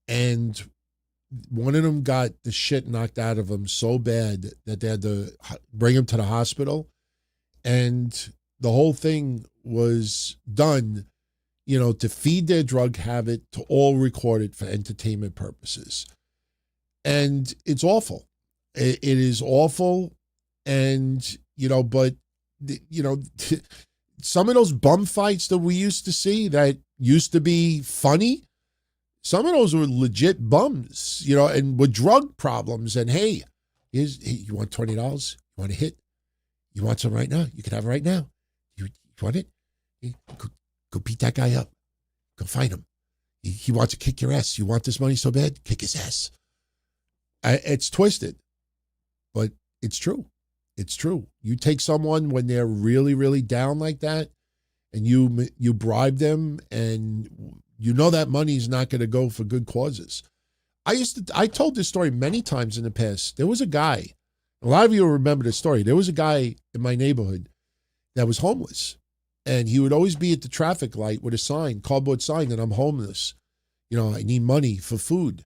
And one of them got the shit knocked out of him so bad that they had to bring him to the hospital. And the whole thing was done, to feed their drug habit, to all record it for entertainment purposes. And it's awful. It is awful. And, but, some of those bum fights that we used to see that used to be funny, some of those were legit bums, and with drug problems. And hey, you want $20? You want a hit? You want some right now? You can have it right now. You want it? Go beat that guy up. Go find him. He wants to kick your ass. You want this money so bad? Kick his ass. It's twisted, but it's true. It's true. You take someone when they're really, really down like that, and you bribe them, and that money's not going to go for good causes. I told this story many times in the past. There was a guy, a lot of you will remember this story. There was a guy in my neighborhood that was homeless, and he would always be at the traffic light with a sign, cardboard sign, that I'm homeless. I need money for food.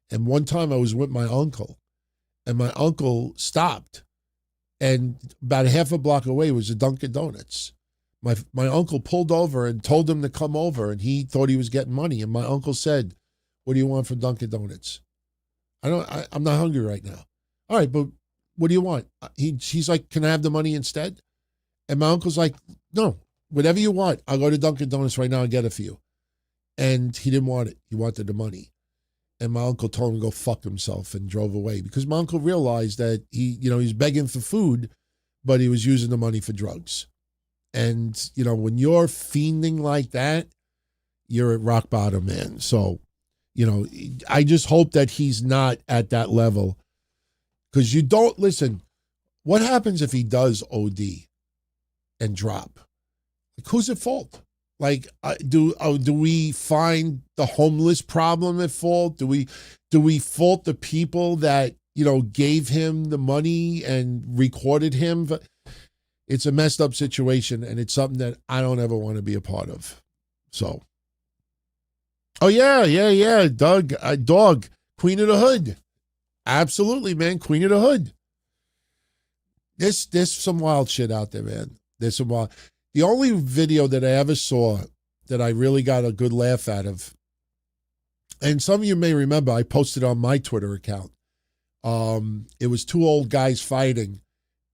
And one time I was with my uncle, and my uncle stopped. And about a half a block away was a Dunkin' Donuts. My uncle pulled over and told him to come over, and he thought he was getting money. And my uncle said, "What do you want from Dunkin' Donuts?" I'm not hungry right now. All right, but what do you want? He's like, "Can I have the money instead?" And my uncle's like, "No, whatever you want. I'll go to Dunkin' Donuts right now and get it for you." And he didn't want it. He wanted the money. And my uncle told him to go fuck himself and drove away, because my uncle realized that he's begging for food, but he was using the money for drugs. And, when you're fiending like that, you're at rock bottom, man. So, I just hope that he's not at that level, because listen, what happens if he does OD and drop? Like, who's at fault? Like, do we find the homeless problem at fault? Do we fault the people that, gave him the money and recorded him? It's a messed up situation, and it's something that I don't ever want to be a part of. So, oh yeah, Doug, dog, Queen of the Hood. Absolutely, man, Queen of the Hood. There's some wild shit out there, man. There's some wild. The only video that I ever saw that I really got a good laugh out of, and some of you may remember, I posted on my Twitter account. It was two old guys fighting,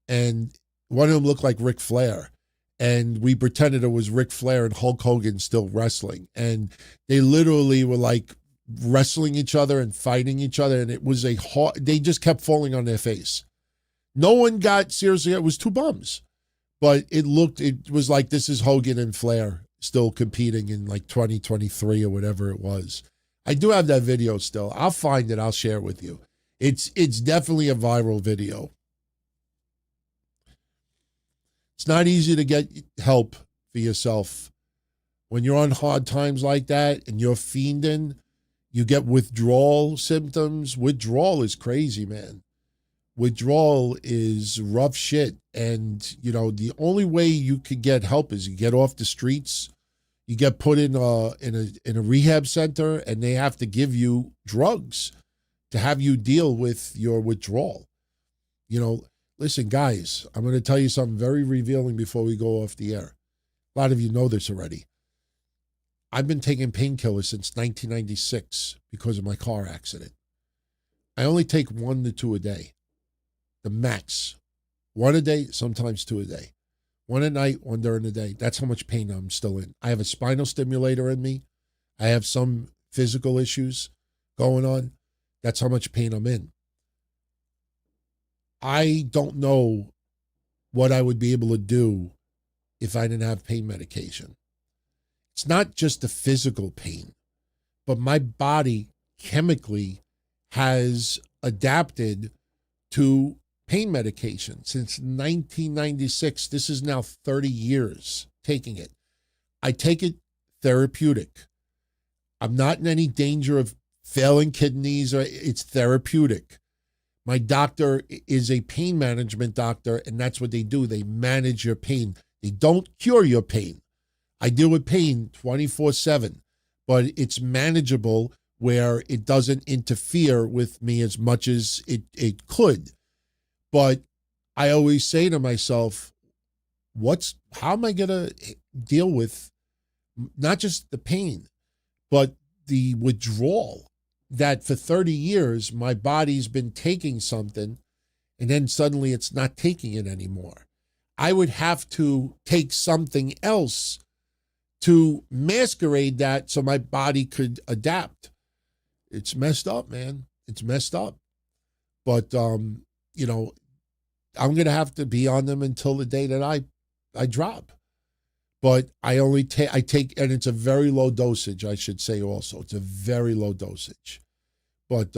and one of them looked like Ric Flair, and we pretended it was Ric Flair and Hulk Hogan still wrestling, and they literally were like wrestling each other and fighting each other, and it was they just kept falling on their face. No one got seriously. It was two bums. But it was like this is Hogan and Flair still competing in like 2023 or whatever it was. I do have that video still. I'll find it. I'll share it with you. It's definitely a viral video. It's not easy to get help for yourself. When you're on hard times like that and you're fiending, you get withdrawal symptoms. Withdrawal is crazy, man. Withdrawal is rough shit. And, the only way you could get help is you get off the streets, you get put in a rehab center, and they have to give you drugs to have you deal with your withdrawal. Listen, guys, I'm going to tell you something very revealing before we go off the air. A lot of you know this already. I've been taking painkillers since 1996 because of my car accident. I only take 1 to 2 a day. The max. 1 a day, sometimes 2 a day. 1 at night, 1 during the day. That's how much pain I'm still in. I have a spinal stimulator in me. I have some physical issues going on. That's how much pain I'm in. I don't know what I would be able to do if I didn't have pain medication. It's not just the physical pain, but my body chemically has adapted to pain medication since 1996. This is now 30 years taking it. I take it therapeutic. I'm not in any danger of failing kidneys, or it's therapeutic. My doctor is a pain management doctor, and that's what they do. They manage your pain. They don't cure your pain. I deal with pain 24/7, but it's manageable where it doesn't interfere with me as much as it could. But I always say to myself, how am I going to deal with not just the pain, but the withdrawal that for 30 years my body's been taking something and then suddenly it's not taking it anymore. I would have to take something else to masquerade that so my body could adapt. It's messed up, man. It's messed up. But, I'm going to have to be on them until the day that I drop. But I only take, and it's a very low dosage, I should say also. It's a very low dosage. But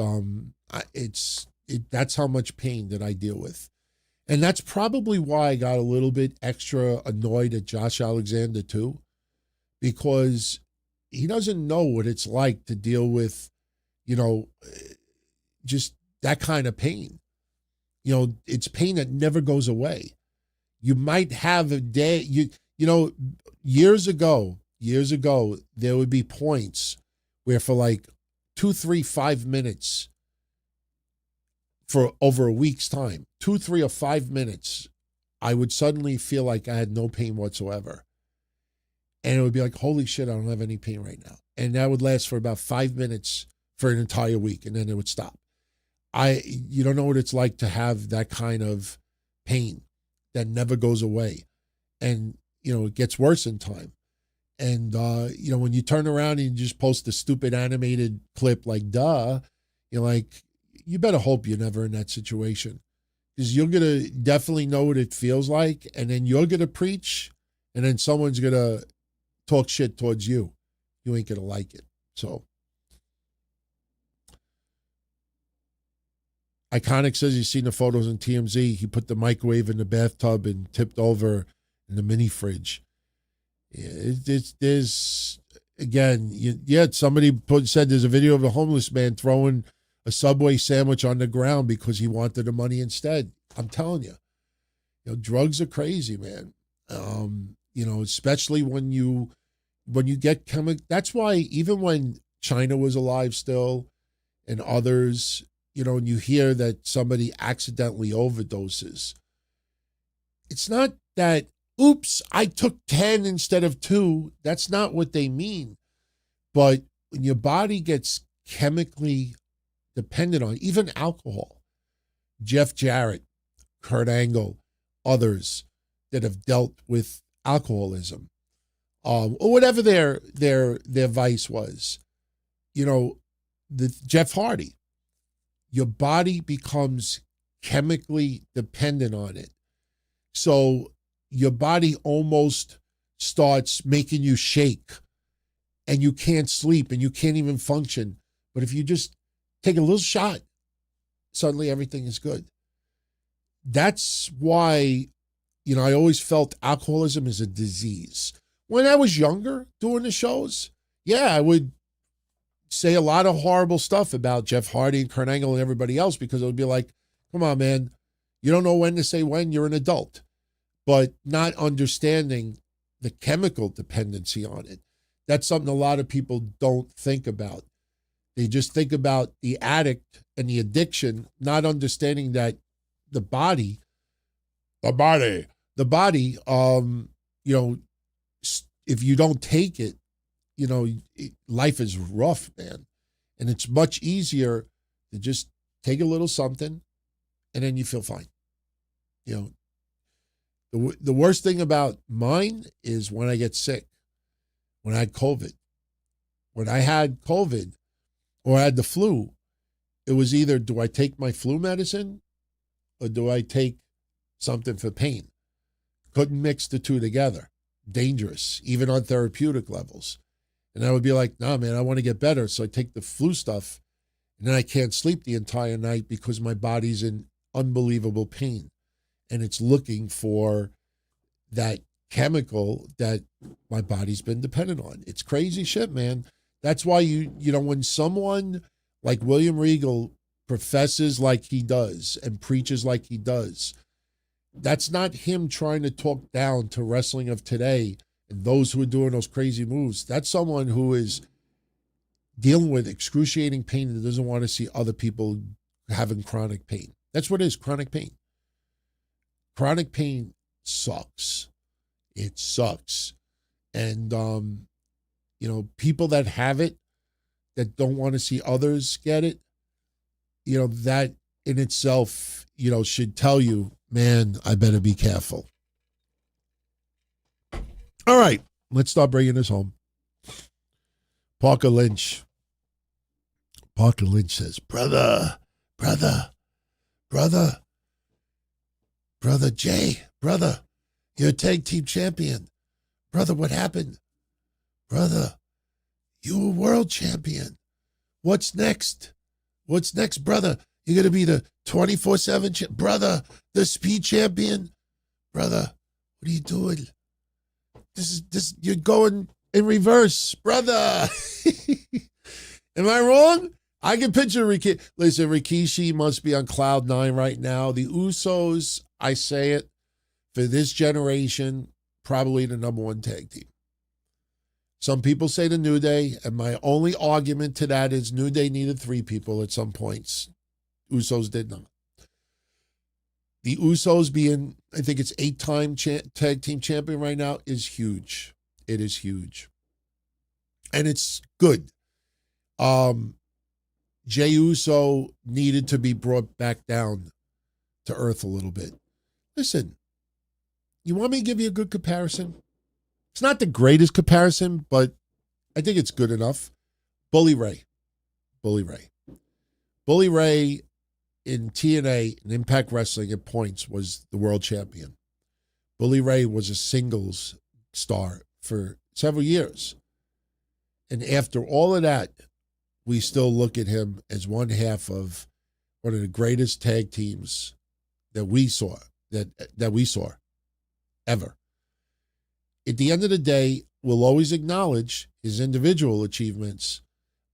that's how much pain that I deal with. And that's probably why I got a little bit extra annoyed at Josh Alexander too, because he doesn't know what it's like to deal with, just that kind of pain. It's pain that never goes away. You might have a day, years ago, there would be points where for like 2, 3, 5 minutes for over a week's time, 2, 3, or 5 minutes, I would suddenly feel like I had no pain whatsoever. And it would be like, holy shit, I don't have any pain right now. And that would last for about 5 minutes for an entire week, and then it would stop. You don't know what it's like to have that kind of pain that never goes away. And, it gets worse in time. And, when you turn around and you just post a stupid animated clip like, duh, you're like, you better hope you're never in that situation. Because you're going to definitely know what it feels like. And then you're going to preach. And then someone's going to talk shit towards you. You ain't going to like it. So. Iconic says he's seen the photos on TMZ. He put the microwave in the bathtub and tipped over in the mini fridge. There's again, somebody said there's a video of a homeless man throwing a Subway sandwich on the ground because he wanted the money instead. I'm telling you, drugs are crazy, man. Especially when you get coming. That's why even when China was alive still and others, and you hear that somebody accidentally overdoses, it's not that, oops, I took 10 instead of 2. That's not what they mean. But when your body gets chemically dependent on, even alcohol, Jeff Jarrett, Kurt Angle, others that have dealt with alcoholism, or whatever their vice was, Jeff Hardy, your body becomes chemically dependent on it. So your body almost starts making you shake and you can't sleep and you can't even function. But if you just take a little shot, suddenly everything is good. That's why, I always felt alcoholism is a disease. When I was younger doing the shows, I would say a lot of horrible stuff about Jeff Hardy and Kurt Angle and everybody else, because it would be like, come on, man, you don't know when to say when, you're an adult. But not understanding the chemical dependency on it. That's something a lot of people don't think about. They just think about the addict and the addiction, not understanding that the body, if you don't take it, life is rough, man. And it's much easier to just take a little something and then you feel fine. The worst thing about mine is when I get sick, when I had COVID. When I had COVID or I had the flu, it was either, do I take my flu medicine or do I take something for pain? Couldn't mix the two together. dangerous, even on therapeutic levels. And I would be like, nah, man, I want to get better. So I take the flu stuff, and then I can't sleep the entire night because my body's in unbelievable pain. And it's looking for that chemical that my body's been dependent on. It's crazy shit, man. That's why when someone like William Regal professes like he does and preaches like he does, that's not him trying to talk down to wrestling of today and those who are doing those crazy moves. That's someone who is dealing with excruciating pain and doesn't want to see other people having chronic pain. That's what it is, chronic pain. Chronic pain sucks. It sucks. And, people that have it, that don't want to see others get it, that in itself, should tell you, man, I better be careful. All right, let's start bringing this home. Parker Lynch. Parker Lynch says, brother Jay, brother, you're a tag team champion. Brother, what happened? Brother, you were world champion. What's next? What's next, brother? You're going to be the 24/7 brother, the speed champion. Brother, what are you doing? This you're going in reverse, brother. Am I wrong? I can picture Rikishi. Listen, Rikishi must be on cloud 9 right now. The Usos, I say it, for this generation, probably the number 1 tag team. Some people say the New Day, and my only argument to that is New Day needed 3 people at some points. Usos did not. The Usos being, I think it's 8-time tag team champion right now, is huge. It is huge. And it's good. Jey Uso needed to be brought back down to earth a little bit. Listen, you want me to give you a good comparison? It's not the greatest comparison, but I think it's good enough. Bully Ray. Bully Ray in TNA and Impact Wrestling at points was the world champion. Bully Ray was a singles star for several years. And after all of that, we still look at him as one half of one of the greatest tag teams that we saw, that we saw ever. At the end of the day, we'll always acknowledge his individual achievements,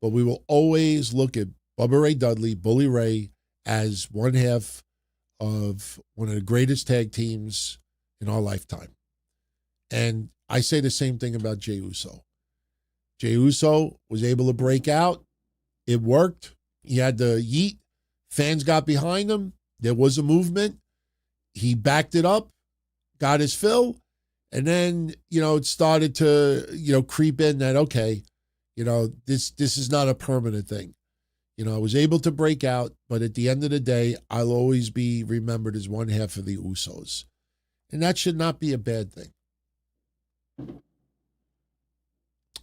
but we will always look at Bubba Ray Dudley, Bully Ray, as one half of one of the greatest tag teams in our lifetime. And I say the same thing about Jey Uso. Jey Uso was able to break out. It worked. He had the yeet. Fans got behind him. There was a movement. He backed it up, got his fill. And then, it started to, creep in that, okay, this is not a permanent thing. I was able to break out, but at the end of the day, I'll always be remembered as one half of the Usos. And that should not be a bad thing.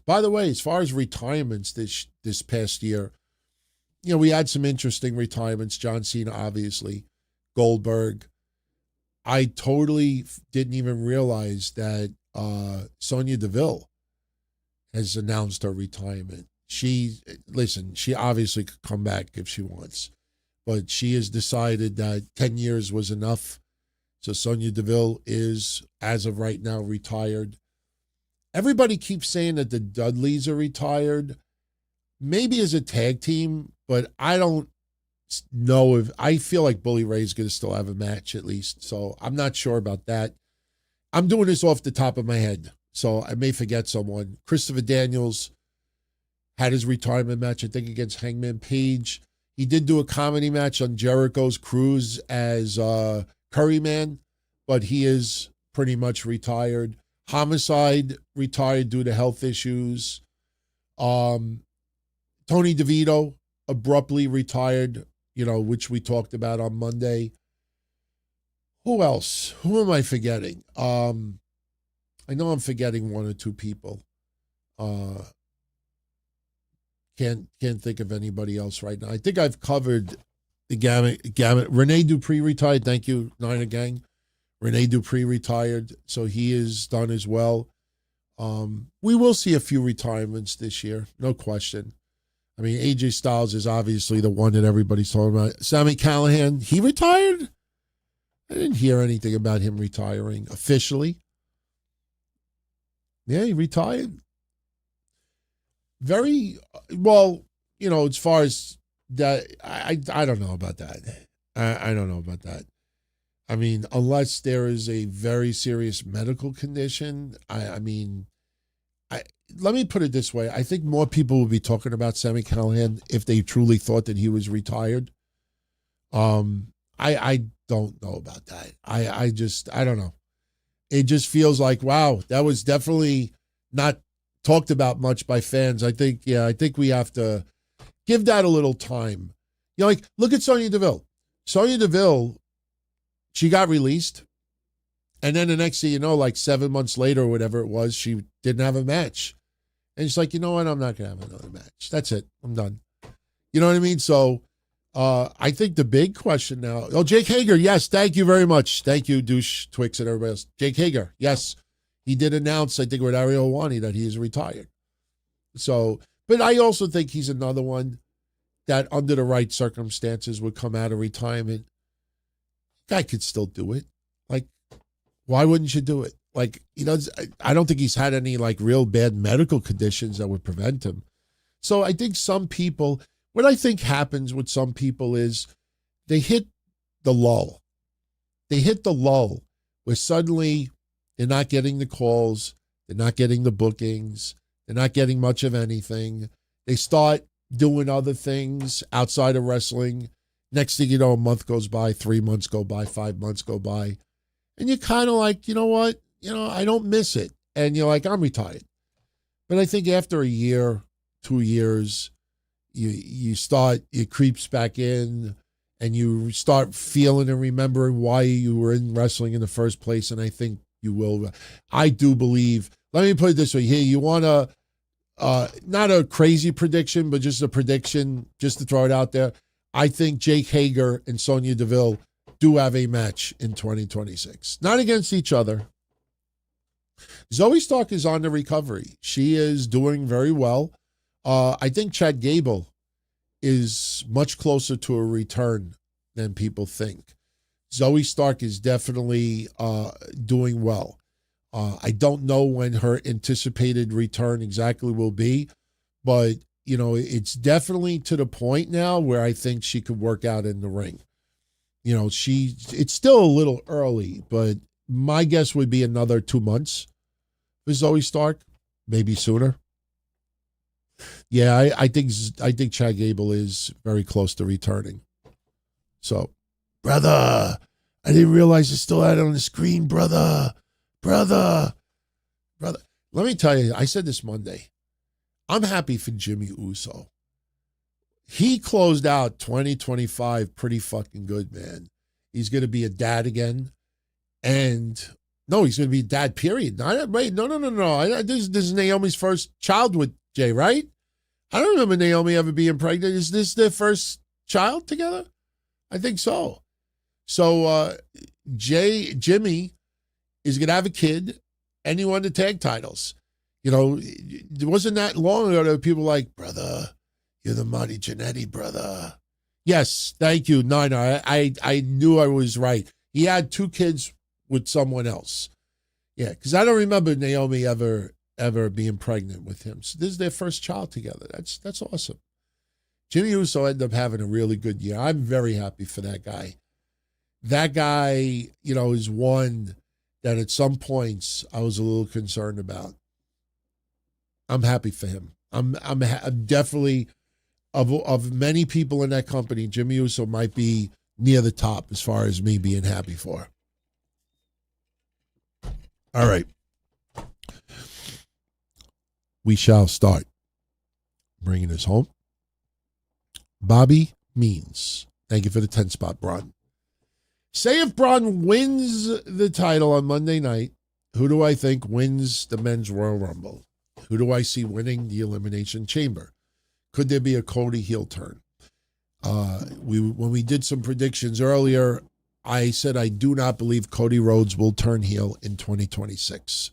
By the way, as far as retirements this past year, we had some interesting retirements. John Cena, obviously, Goldberg. I totally didn't even realize that Sonya Deville has announced her retirement. She obviously could come back if she wants, but she has decided that 10 years was enough. So Sonya Deville is, as of right now, retired. Everybody keeps saying that the Dudleys are retired, maybe as a tag team, but I don't know if I feel like Bully Ray's going to still have a match at least. So I'm not sure about that. I'm doing this off the top of my head, so I may forget someone. Christopher Daniels had his retirement match, I think, against Hangman Page. He did do a comedy match on Jericho's cruise as Curryman, but he is pretty much retired. Homicide retired due to health issues. Tony DeVito abruptly retired, which we talked about on Monday. Who else? Who am I forgetting? I know I'm forgetting 1 or 2 people. Can't think of anybody else right now. I think I've covered the gamut. Rene Dupree retired. Thank you, Niner Gang. Rene Dupree retired, so he is done as well. We will see a few retirements this year, no question. I mean, AJ Styles is obviously the one that everybody's talking about. Sami Callihan, he retired? I didn't hear anything about him retiring officially. Yeah, he retired. Very well, as far as that, I don't know about that. I don't know about that. I mean, unless there is a very serious medical condition, let me put it this way. I think more people would be talking about Sami Callihan if they truly thought that he was retired. I don't know about that. I don't know. It just feels like, wow, that was definitely not talked about much by fans. I think we have to give that a little time. Look at Sonya Deville. Sonya Deville, she got released. And then the next thing you know, like 7 months later or whatever it was, she didn't have a match. And she's like, you know what? I'm not going to have another match. That's it. I'm done. You know what I mean? So I think the big question now, Jake Hager, yes, thank you very much. Thank you, Douche, Twix, and everybody else. Jake Hager, yes. He did announce, I think with Ariel Wani, that he is retired. So, but I also think he's another one that under the right circumstances would come out of retirement. Guy could still do it. Like, why wouldn't you do it? Like, I don't think he's had any like real bad medical conditions that would prevent him. So I think some people, what I think happens with some people is they hit the lull. They hit the lull where suddenly they're not getting the calls. They're not getting the bookings. They're not getting much of anything. They start doing other things outside of wrestling. Next thing you know, a month goes by, 3 months go by, 5 months go by. And you're kind of like, you know what? I don't miss it. And you're like, I'm retired. But I think after a year, 2 years, it creeps back in and you start feeling and remembering why you were in wrestling in the first place. And I think you will. I do believe, let me put it this way. Here, you want to, not a crazy prediction, but just a prediction, just to throw it out there. I think Jake Hager and Sonya Deville do have a match in 2026. Not against each other. Zoe Stark is on the recovery. She is doing very well. I think Chad Gable is much closer to a return than people think. Zoe Stark is definitely doing well. I don't know when her anticipated return exactly will be, but, it's definitely to the point now where I think she could work out in the ring. It's still a little early, but my guess would be another 2 months for Zoe Stark, maybe sooner. Yeah, I think Chad Gable is very close to returning. So, brother, I didn't realize you still had it on the screen, brother. Let me tell you, I said this Monday. I'm happy for Jimmy Uso. He closed out 2025 pretty fucking good, man. He's going to be a dad again. And no, he's going to be a dad, period. Wait, no. This is Naomi's first child with Jay, right? I don't remember Naomi ever being pregnant. Is this their first child together? I think so. So Jimmy is going to have a kid, and he won the tag titles. It wasn't that long ago that people were like, brother, you're the Marty Jannetty, brother. Yes, thank you. No, I knew I was right. He had 2 kids with someone else. Yeah, because I don't remember Naomi ever being pregnant with him. So this is their first child together. That's awesome. Jimmy Uso ended up having a really good year. I'm very happy for that guy. That guy, is one that at some points I was a little concerned about. I'm happy for him. I'm definitely, of many people in that company, Jimmy Uso might be near the top as far as me being happy for. All right. We shall start bringing this home. Bobby Means. Thank you for the 10 spot, Braun. Say if Braun wins the title on Monday night, who do I think wins the Men's Royal Rumble? Who do I see winning the Elimination Chamber? Could there be a Cody heel turn? When we did some predictions earlier, I said I do not believe Cody Rhodes will turn heel in 2026.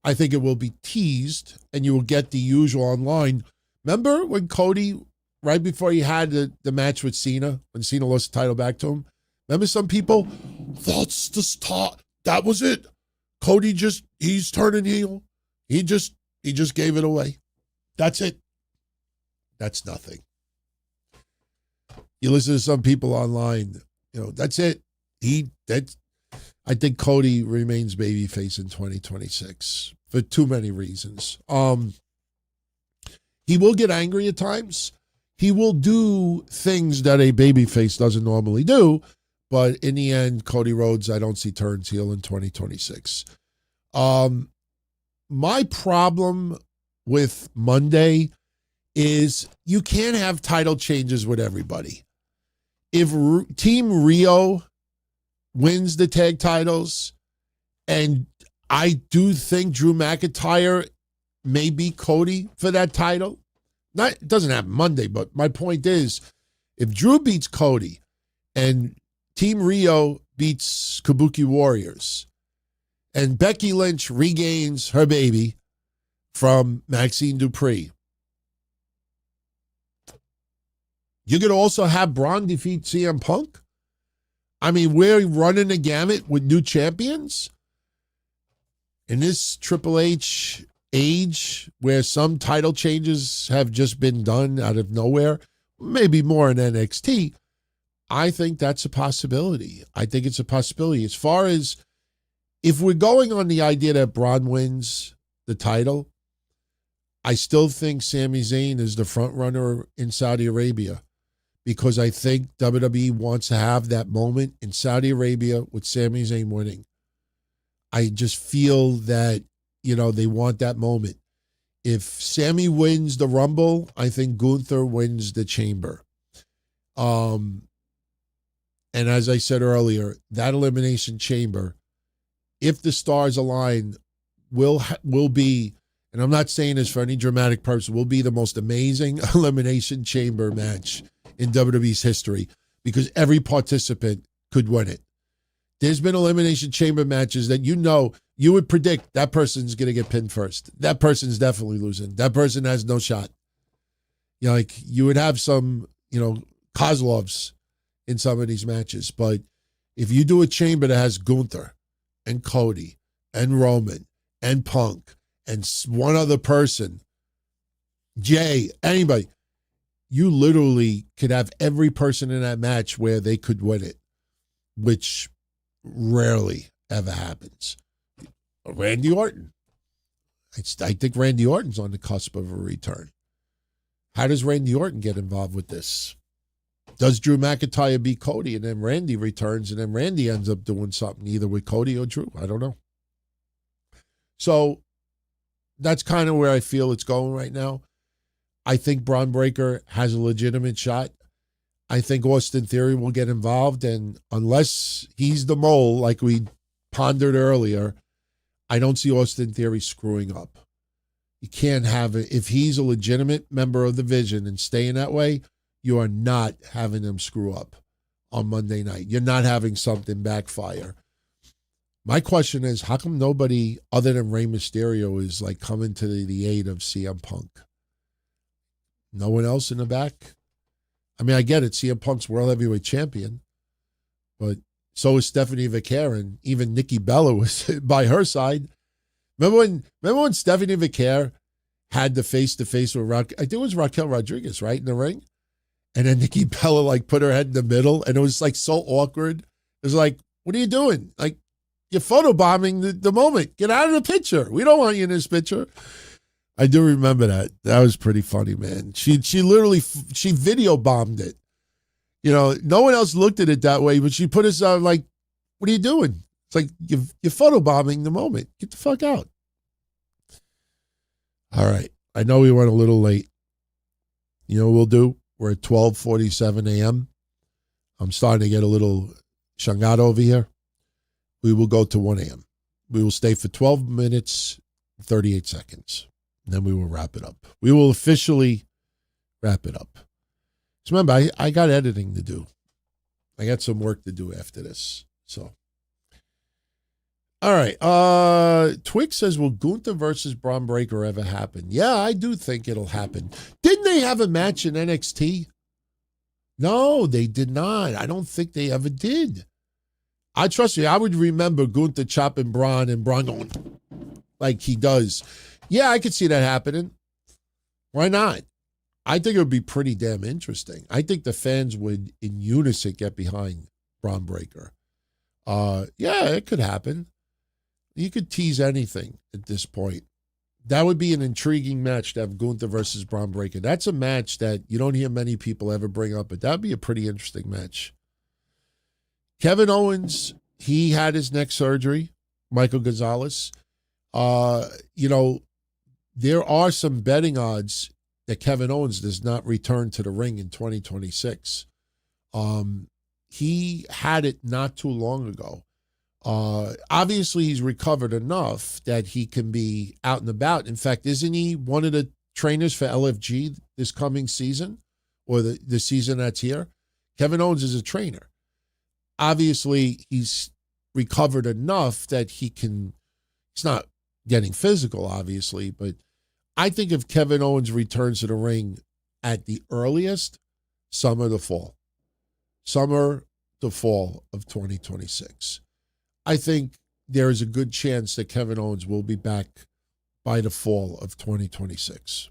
I think it will be teased, and you will get the usual online. Remember when Cody, right before he had the match with Cena, when Cena lost the title back to him? Remember some people? That's the start. That was it. Cody he's turning heel. He just gave it away. That's it. That's nothing. You listen to some people online, that's it. I think Cody remains babyface in 2026 for too many reasons. He will get angry at times. He will do things that a babyface doesn't normally do, but in the end, Cody Rhodes, I don't see turns heel in 2026. My problem with Monday is you can't have title changes with everybody. If Team Rio wins the tag titles, and I do think Drew McIntyre may beat Cody for that title. It doesn't happen Monday, but my point is, if Drew beats Cody and Team Rio beats Kabuki Warriors, and Becky Lynch regains her baby from Maxxine Dupri, you could also have Braun defeat CM Punk. I mean, we're running the gamut with new champions. In this Triple H age, where some title changes have just been done out of nowhere, maybe more in NXT, I think that's a possibility. I think it's a possibility. As far as if we're going on the idea that Braun wins the title, I still think Sami Zayn is the front runner in Saudi Arabia, because I think WWE wants to have that moment in Saudi Arabia with Sami Zayn winning. I just feel that, they want that moment. If Sami wins the Rumble, I think Gunther wins the Chamber. And as I said earlier, that Elimination Chamber, if the stars align, will be, and I'm not saying this for any dramatic purpose, will be the most amazing Elimination Chamber match in WWE's history, because every participant could win it. There's been Elimination Chamber matches that you would predict that person's going to get pinned first. That person's definitely losing. That person has no shot. You would have some, Kozlovs in some of these matches. But if you do a chamber that has Gunther and Cody and Roman and Punk and one other person, Jay, anybody, you literally could have every person in that match where they could win it, which rarely ever happens. Randy Orton. I think Randy Orton's on the cusp of a return. How does Randy Orton get involved with this? Does Drew McIntyre beat Cody and then Randy returns and then Randy ends up doing something either with Cody or Drew? I don't know. So that's kind of where I feel it's going right now. I think Braun Breaker has a legitimate shot. I think Austin Theory will get involved, and unless he's the mole, like we pondered earlier, I don't see Austin Theory screwing up. You can't have it. If he's a legitimate member of the Vision and staying that way, you are not having him screw up on Monday night. You're not having something backfire. My question is, how come nobody other than Rey Mysterio is coming to the aid of CM Punk? No one else in the back? I mean, I get it. CM Punk's World Heavyweight Champion, but so is Stephanie Vaquer, and even Nikki Bella was by her side. Remember when Stephanie Vaquer had the face-to-face with I think it was Raquel Rodriguez, right, in the ring? And then Nikki Bella, put her head in the middle, and it was, so awkward. It was what are you doing? You're photobombing the moment. Get out of the picture. We don't want you in this picture. I do remember that. That was pretty funny, man. She literally video bombed it. No one else looked at it that way, but she put us on what are you doing? It's you're photobombing the moment. Get the fuck out. All right. I know we went a little late. You know what we'll do? We're at 12:47 a.m. I'm starting to get a little shangado over here. We will go to 1 a.m. We will stay for 12 minutes, 38 seconds. And then we will wrap it up. We will officially wrap it up. So remember, I got editing to do. I got some work to do after this. So All right. Twix says, will Gunther versus Braun Breaker ever happen? Yeah, I do think it'll happen. Didn't they have a match in NXT? No, they did not. I don't think they ever did. I trust you. I would remember Gunther chopping Braun and Braun going like he does. Yeah, I could see that happening. Why not? I think it would be pretty damn interesting. I think the fans would, in unison, get behind Braun Breaker. Yeah, it could happen. You could tease anything at this point. That would be an intriguing match to have Gunther versus Braun Breaker. That's a match that you don't hear many people ever bring up, but that would be a pretty interesting match. Kevin Owens, he had his neck surgery. Michael Gonzalez. There are some betting odds that Kevin Owens does not return to the ring in 2026. He had it not too long ago. Obviously, he's recovered enough that he can be out and about. In fact, isn't he one of the trainers for LFG this coming season or the season that's here? Kevin Owens is a trainer. Obviously, he's recovered enough that he's not getting physical, obviously, but I think if Kevin Owens returns to the ring at the earliest, summer to fall of 2026. I think there is a good chance that Kevin Owens will be back by the fall of 2026.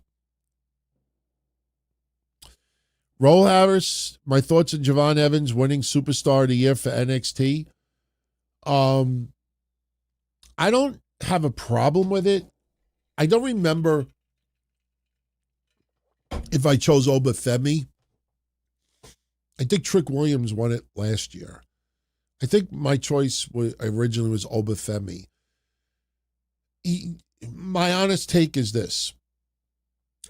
Roll Harris, my thoughts on Javon Evans winning Superstar of the Year for NXT. I don't have a problem with it. I don't remember if I chose Obafemi. I think Trick Williams won it last year. I think my choice originally was Obafemi. My honest take is this.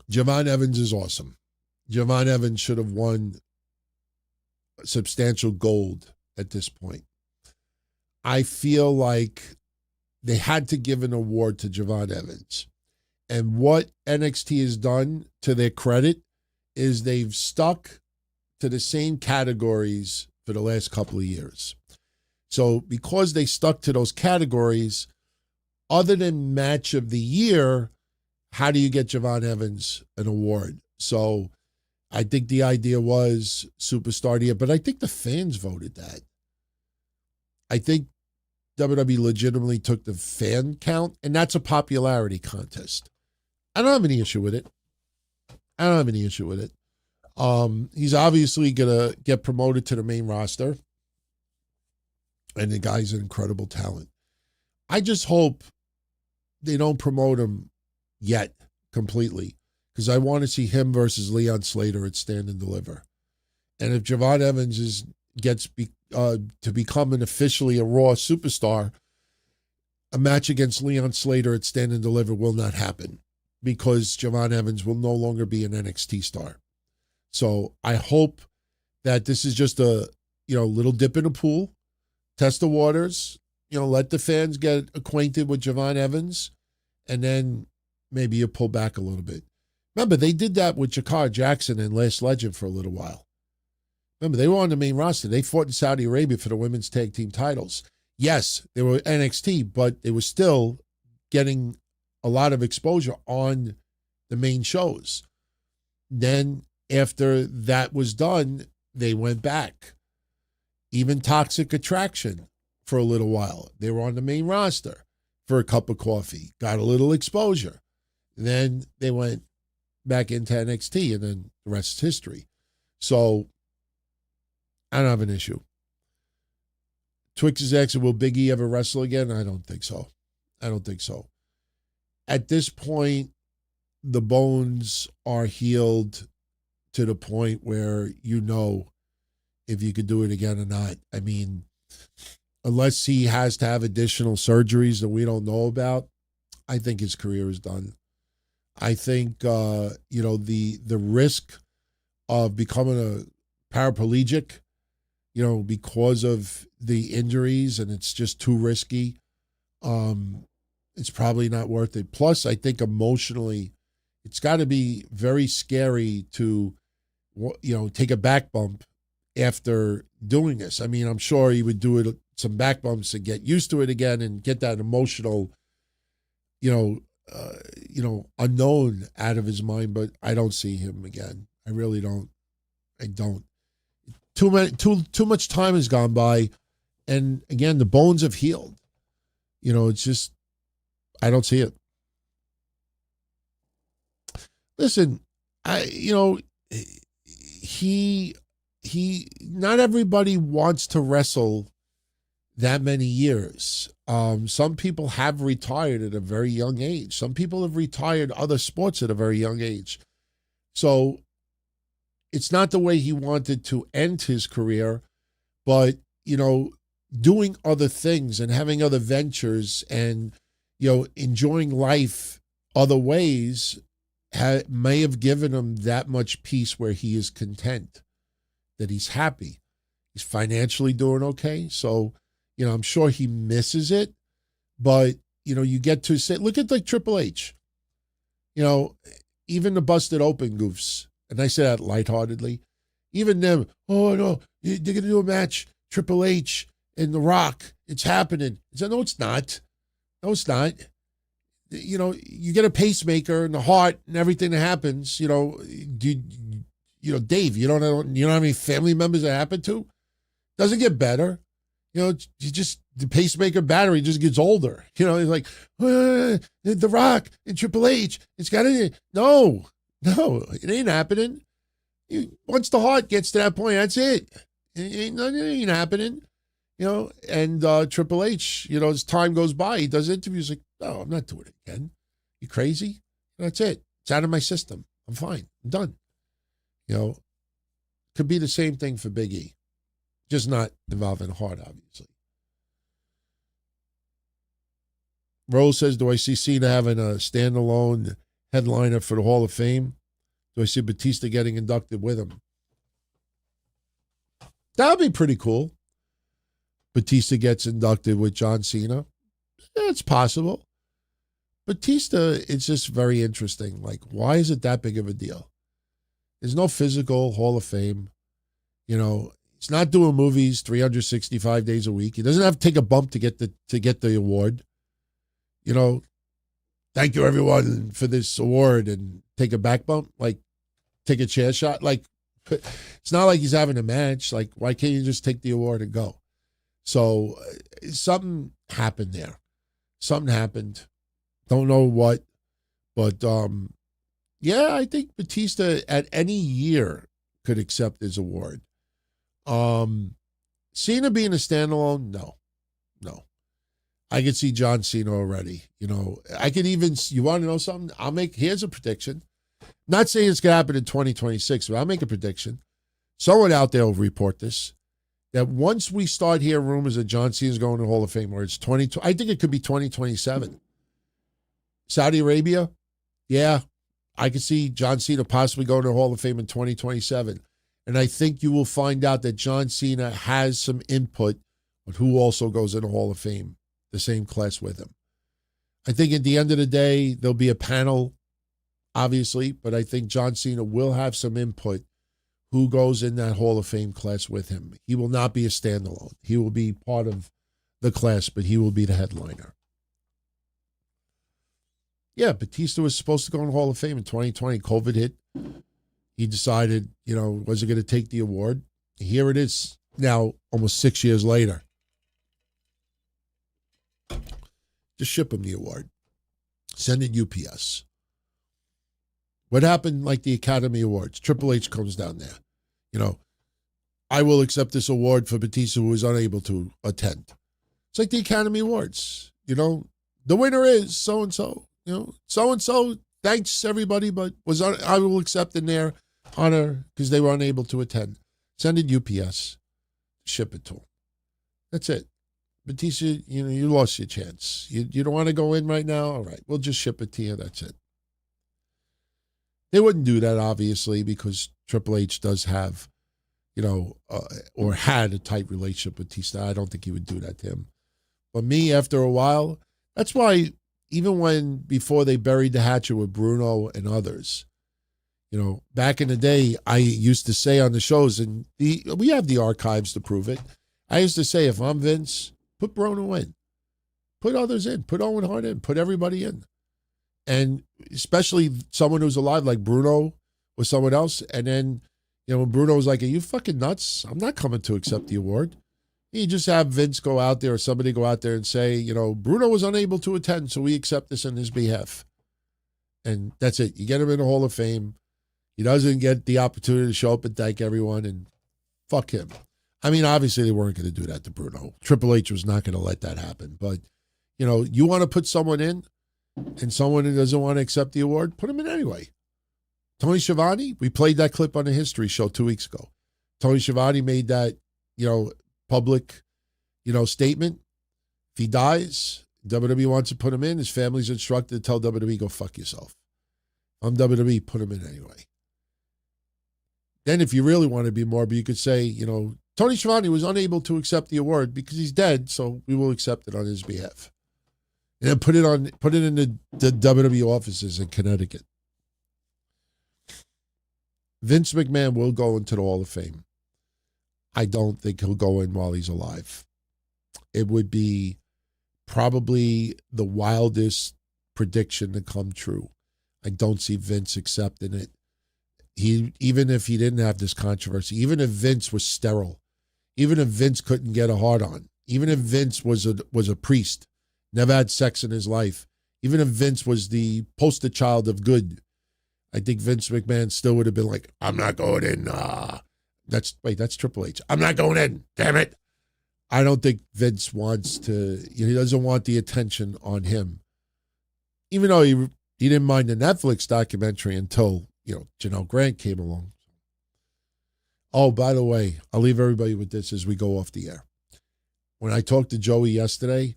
Javon Evans is awesome. Javon Evans should have won substantial gold at this point. I feel like they had to give an award to Javon Evans. And what NXT has done, to their credit, is they've stuck to the same categories for the last couple of years. So because they stuck to those categories, other than match of the year, how do you get Javon Evans an award? So I think the idea was Superstar of the Year, but I think the fans voted that. I think WWE legitimately took the fan count, and that's a popularity contest. I don't have any issue with it. He's obviously going to get promoted to the main roster, and the guy's an incredible talent. I just hope they don't promote him yet completely, because I want to see him versus Leon Slater at Stand and Deliver. And if Javon Evans gets to become officially a Raw superstar, a match against Leon Slater at Stand and Deliver will not happen, because Javon Evans will no longer be an NXT star. So I hope that this is just a little dip in the pool, test the waters, let the fans get acquainted with Javon Evans, and then maybe you pull back a little bit. Remember, they did that with Jakar Jackson and Last Legend for a little while. Remember, they were on the main roster. They fought in Saudi Arabia for the women's tag team titles. Yes, they were NXT, but they were still getting a lot of exposure on the main shows. Then after that was done, they went back. Even Toxic Attraction for a little while. They were on the main roster for a cup of coffee, got a little exposure. Then they went back into NXT, and then the rest is history. So I don't have an issue. Twix is asking, will Big E ever wrestle again? I don't think so. At this point, the bones are healed to the point where if you could do it again or not. I mean, unless he has to have additional surgeries that we don't know about, I think his career is done. I think, the risk of becoming a paraplegic, because of the injuries, and it's just too risky, it's probably not worth it. Plus, I think emotionally, it's got to be very scary to, take a back bump after doing this. I mean, I'm sure he would do it some back bumps and get used to it again and get that emotional, unknown out of his mind. But I don't see him again. I really don't. I don't. Too much time has gone by, and again, the bones have healed. It's just I don't see it. Listen, he not everybody wants to wrestle that many years. Some people have retired at a very young age. Some people have retired other sports at a very young age. So it's not the way he wanted to end his career, but, doing other things and having other ventures and, enjoying life other ways may have given him that much peace where he is content, that he's happy. He's financially doing okay. So, I'm sure he misses it, but, you get to say, look at like Triple H, even the busted open goofs. And I say that lightheartedly. Even them, oh no, they're going to do a match, Triple H and The Rock. It's happening. I said, no, it's not. No, it's not. You get a pacemaker in the heart and everything that happens, Dave, you don't have any family members that happen to? Doesn't get better. The pacemaker battery just gets older. It's like, The Rock and Triple H, it's got to, no, it ain't happening. Once the heart gets to that point, that's it. It ain't happening. And Triple H, as time goes by, he does interviews like, no, I'm not doing it again. You crazy? That's it. It's out of my system. I'm fine. I'm done. Could be the same thing for Big E. Just not involving heart, obviously. Rose says, do I see Cena having a standalone headliner for the Hall of Fame? Do I see Batista getting inducted with him? That would be pretty cool. Batista gets inducted with John Cena. It's possible. Batista, it's just very interesting. Like, why is it that big of a deal? There's no physical Hall of Fame. He's not doing movies 365 days a week. He doesn't have to take a bump to get the award. Thank you everyone for this award and take a back bump, like take a chair shot. Like, it's not like he's having a match. Like, why can't you just take the award and go? So something happened there. Something happened. Don't know what, but yeah, I think Batista at any year could accept his award. Cena being a standalone, no. I could see John Cena already. I could even, you want to know something? Here's a prediction. Not saying it's going to happen in 2026, but I'll make a prediction. Someone out there will report this, that once we start hearing rumors that John Cena's going to the Hall of Fame, or it's I think it could be 2027. Saudi Arabia, yeah, I could see John Cena possibly going to the Hall of Fame in 2027. And I think you will find out that John Cena has some input on who also goes in the Hall of Fame, the same class with him. I think at the end of the day, there'll be a panel, obviously, but I think John Cena will have some input who goes in that Hall of Fame class with him. He will not be a standalone. He will be part of the class, but he will be the headliner. Yeah, Batista was supposed to go in the Hall of Fame in 2020. COVID hit. He decided, was he going to take the award? Here it is now, almost 6 years later. Just ship him the award. Send it UPS. What happened like the Academy Awards? Triple H comes down there. I will accept this award for Batista who was unable to attend. It's like the Academy Awards. The winner is so-and-so. So-and-so, thanks everybody, but I will accept in their honor because they were unable to attend. Send it UPS. Ship it to them. That's it. Batista, you lost your chance. You don't want to go in right now? All right, we'll just ship it to you. That's it. They wouldn't do that, obviously, because Triple H does have, or had a tight relationship with Batista. I don't think he would do that to him. But me, after a while, that's why even before they buried the hatchet with Bruno and others, back in the day, I used to say on the shows, and we have the archives to prove it, I used to say, if I'm Vince, put Bruno in. Put others in. Put Owen Hart in. Put everybody in. And especially someone who's alive like Bruno or someone else. And then, when Bruno was like, are you fucking nuts? I'm not coming to accept the award. You just have Vince go out there or somebody go out there and say, Bruno was unable to attend, so we accept this on his behalf. And that's it. You get him in the Hall of Fame. He doesn't get the opportunity to show up and thank everyone, and fuck him. I mean, obviously they weren't going to do that to Bruno. Triple H was not going to let that happen. But, you want to put someone in and someone who doesn't want to accept the award, put him in anyway. Tony Schiavone, we played that clip on the History Show 2 weeks ago. Tony Schiavone made that, public, statement. If he dies, WWE wants to put him in. His family's instructed to tell WWE, go fuck yourself. I'm WWE, put him in anyway. Then if you really want to be morbid, you could say, Tony Schiavone was unable to accept the award because he's dead, so we will accept it on his behalf. And then put it in the WWE offices in Connecticut. Vince McMahon will go into the Hall of Fame. I don't think he'll go in while he's alive. It would be probably the wildest prediction to come true. I don't see Vince accepting it. Even if he didn't have this controversy, even if Vince was sterile, even if Vince couldn't get a hard on, even if Vince was a priest, never had sex in his life, even if Vince was the poster child of good, I think Vince McMahon still would have been like, I'm not going in. That's Triple H. I'm not going in. Damn it. I don't think Vince wants to, he doesn't want the attention on him. Even though he didn't mind the Netflix documentary until, Janelle Grant came along. Oh, by the way, I'll leave everybody with this as we go off the air. When I talked to Joey yesterday,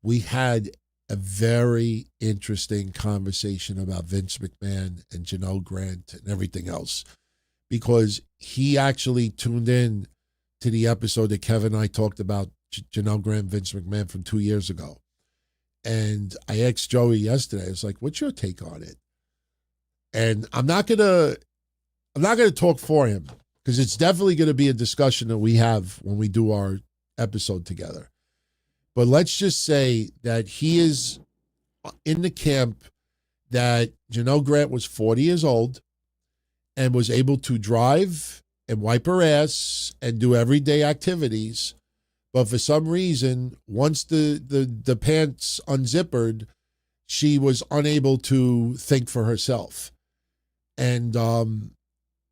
we had a very interesting conversation about Vince McMahon and Janelle Grant and everything else, because he actually tuned in to the episode that Kevin and I talked about Janelle Grant, Vince McMahon from 2 years ago. And I asked Joey yesterday, I was like, what's your take on it? And I'm not gonna talk for him, because it's definitely gonna be a discussion that we have when we do our episode together. But let's just say that he is in the camp that Janelle Grant was 40 years old and was able to drive and wipe her ass and do everyday activities. But for some reason, once the pants unzippered, she was unable to think for herself. And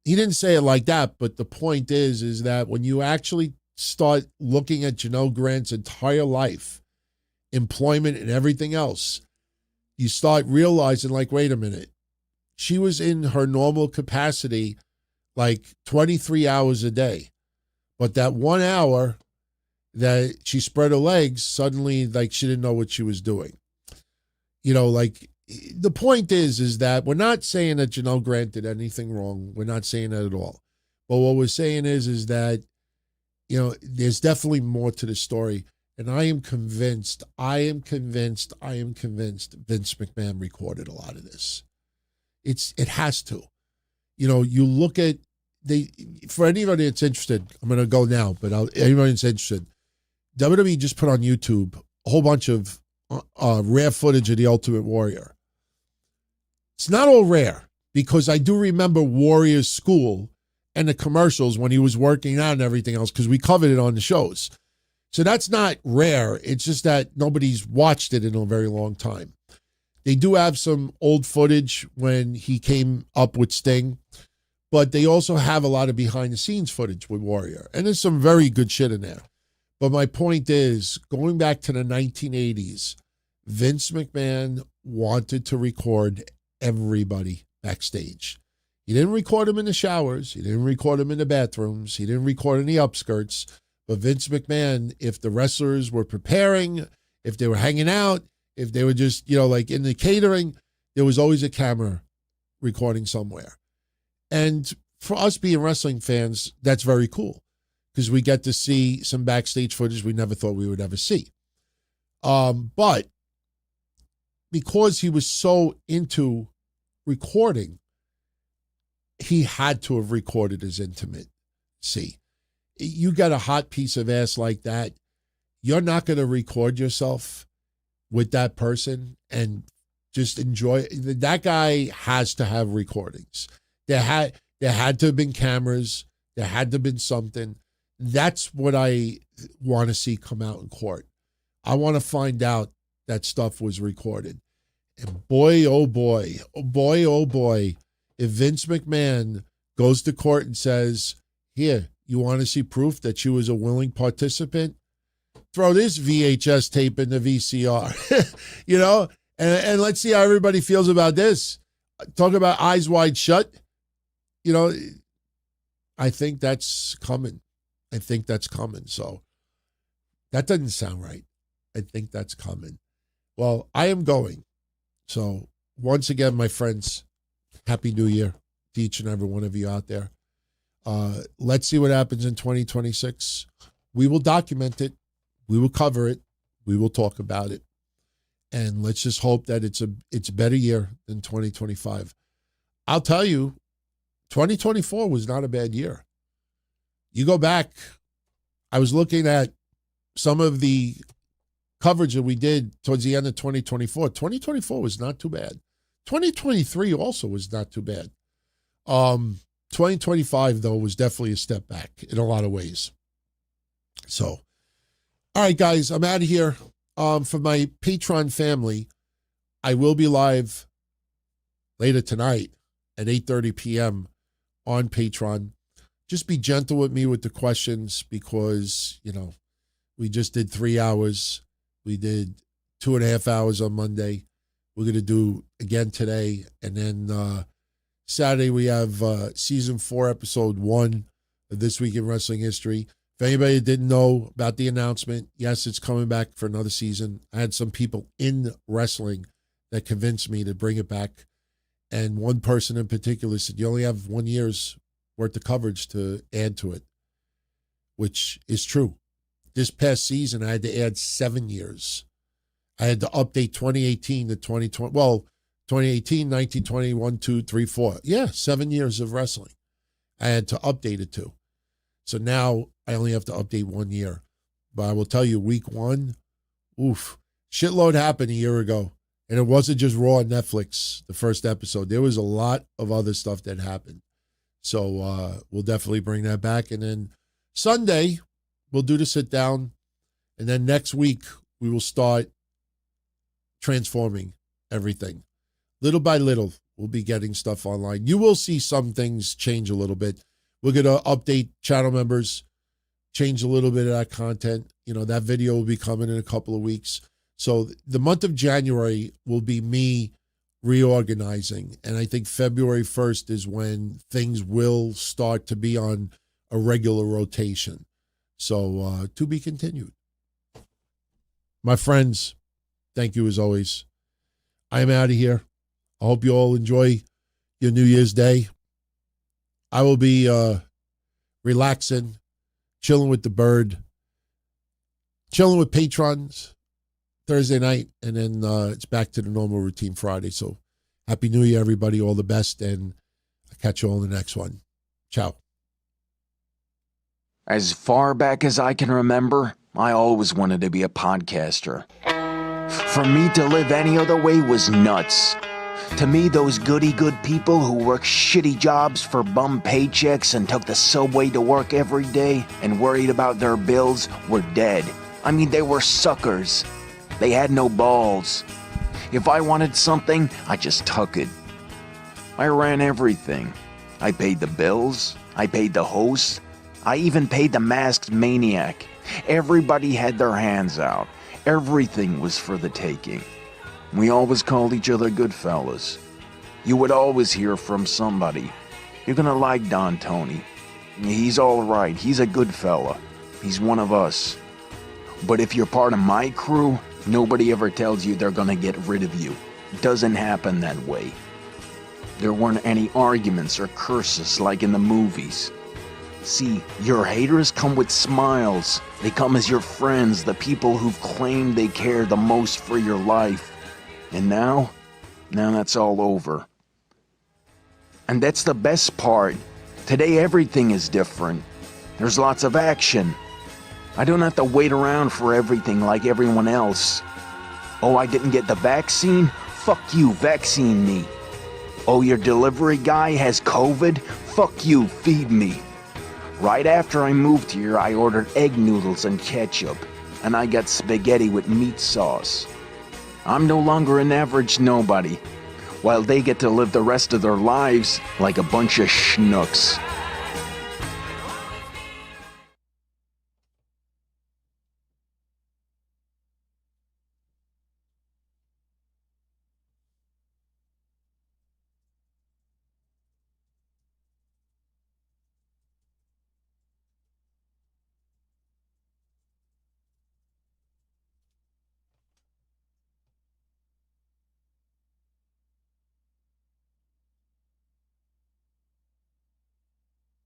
he didn't say it like that, but the point is that when you actually start looking at Janelle Grant's entire life, employment and everything else, you start realizing, like, wait a minute, she was in her normal capacity like 23 hours a day. But that 1 hour that she spread her legs, suddenly, like, she didn't know what she was doing. The point is that we're not saying that Janelle Grant did anything wrong. We're not saying that at all. But what we're saying is that, there's definitely more to the story. And I am convinced Vince McMahon recorded a lot of this. It has to. You look at, for anybody that's interested, I'm going to go now, but anybody that's interested, WWE just put on YouTube a whole bunch of rare footage of The Ultimate Warrior. It's not all rare, because I do remember Warrior's School and the commercials when he was working out and everything else, because we covered it on the shows. So that's not rare. It's just that nobody's watched it in a very long time. They do have some old footage when he came up with Sting, but they also have a lot of behind-the-scenes footage with Warrior. And there's some very good shit in there. But my point is, going back to the 1980s, Vince McMahon wanted to record everybody backstage. He didn't record them in the showers. He didn't record them in the bathrooms. He didn't record in the upskirts. But Vince McMahon, if the wrestlers were preparing, if they were hanging out, if they were just, like in the catering, there was always a camera recording somewhere. And for us being wrestling fans, that's very cool, because we get to see some backstage footage we never thought we would ever see. But because he was so into recording, he had to have recorded his intimacy. You got a hot piece of ass like that, you're not going to record yourself with that person and just enjoy. That guy has to have recordings. There had to have been cameras. There had to have been something. That's what I want to see come out in court. I want to find out that stuff was recorded. And boy, oh boy, if Vince McMahon goes to court and says, here, you want to see proof that she was a willing participant? Throw this VHS tape in the VCR, you know, and let's see how everybody feels about this. Talk about eyes wide shut. You know, I think that's coming. So that doesn't sound right. I think that's coming. Well, I am going. So once again, my friends, Happy New Year to each and every one of you out there. Let's see what happens in 2026. We will document it. We will cover it. We will talk about it. And let's just hope that it's a better year than 2025. I'll tell you, 2024 was not a bad year. You go back, I was looking at some of the coverage that we did towards the end of 2024. 2024 was not too bad. 2023 also was not too bad. 2025, though, was definitely a step back in a lot of ways. So, all right, guys, I'm out of here. For my Patreon family, I will be live later tonight at 8:30 p.m. on Patreon. Just be gentle with me with the questions because, you know, we just did 3 hours. We did 2.5 hours on Monday. We're going to do again today. And then Saturday, we have Season 4, Episode 1 of This Week in Wrestling History. If anybody didn't know about the announcement, yes, it's coming back for another season. I had some people in wrestling that convinced me to bring it back. And one person in particular said, you only have 1 year's worth of coverage to add to it, which is true. This past season, I had to add 7 years. I had to update 2018 to 2020. Well, 2018, 19, 20, 1, 2, 3, 4. Yeah, 7 years of wrestling. I had to update it to. So now I only have to update 1 year. But I will tell you, week one, oof, shitload happened a year ago. And it wasn't just Raw on Netflix, the first episode. There was a lot of other stuff that happened. So we'll definitely bring that back. And then Sunday, we'll do the sit down. And then next week, we will start transforming everything. Little by little, we'll be getting stuff online. You will see some things change a little bit. We're going to update channel members, change a little bit of that content. You know, that video will be coming in a couple of weeks. So the month of January will be me reorganizing. And I think February 1st is when things will start to be on a regular rotation. So to be continued. My friends, thank you as always. I am out of here. I hope you all enjoy your New Year's Day. I will be relaxing, chilling with the bird, chilling with patrons Thursday night, and then it's back to the normal routine Friday. So Happy New Year, everybody. All the best, and I'll catch you all in the next one. Ciao. As far back as I can remember, I always wanted to be a podcaster. For me to live any other way was nuts. To me, those goody-good people who worked shitty jobs for bum paychecks and took the subway to work every day and worried about their bills were dead. I mean, they were suckers. They had no balls. If I wanted something, I just took it. I ran everything. I paid the bills. I paid the host. I even paid the masked maniac. Everybody had their hands out. Everything was for the taking. We always called each other good fellas. You would always hear from somebody. You're gonna like Don Tony. He's all right. He's a good fella. He's one of us. But if you're part of my crew, nobody ever tells you they're gonna get rid of you. It doesn't happen that way. There weren't any arguments or curses like in the movies. See, your haters come with smiles. They come as your friends, the people who've claimed they care the most for your life. And now that's all over. And that's the best part. Today everything is different. There's lots of action. I don't have to wait around for everything like everyone else. Oh, I didn't get the vaccine? Fuck you, vaccine me. Oh, your delivery guy has COVID? Fuck you, feed me. Right after I moved here, I ordered egg noodles and ketchup, and I got spaghetti with meat sauce. I'm no longer an average nobody, while they get to live the rest of their lives like a bunch of schnooks.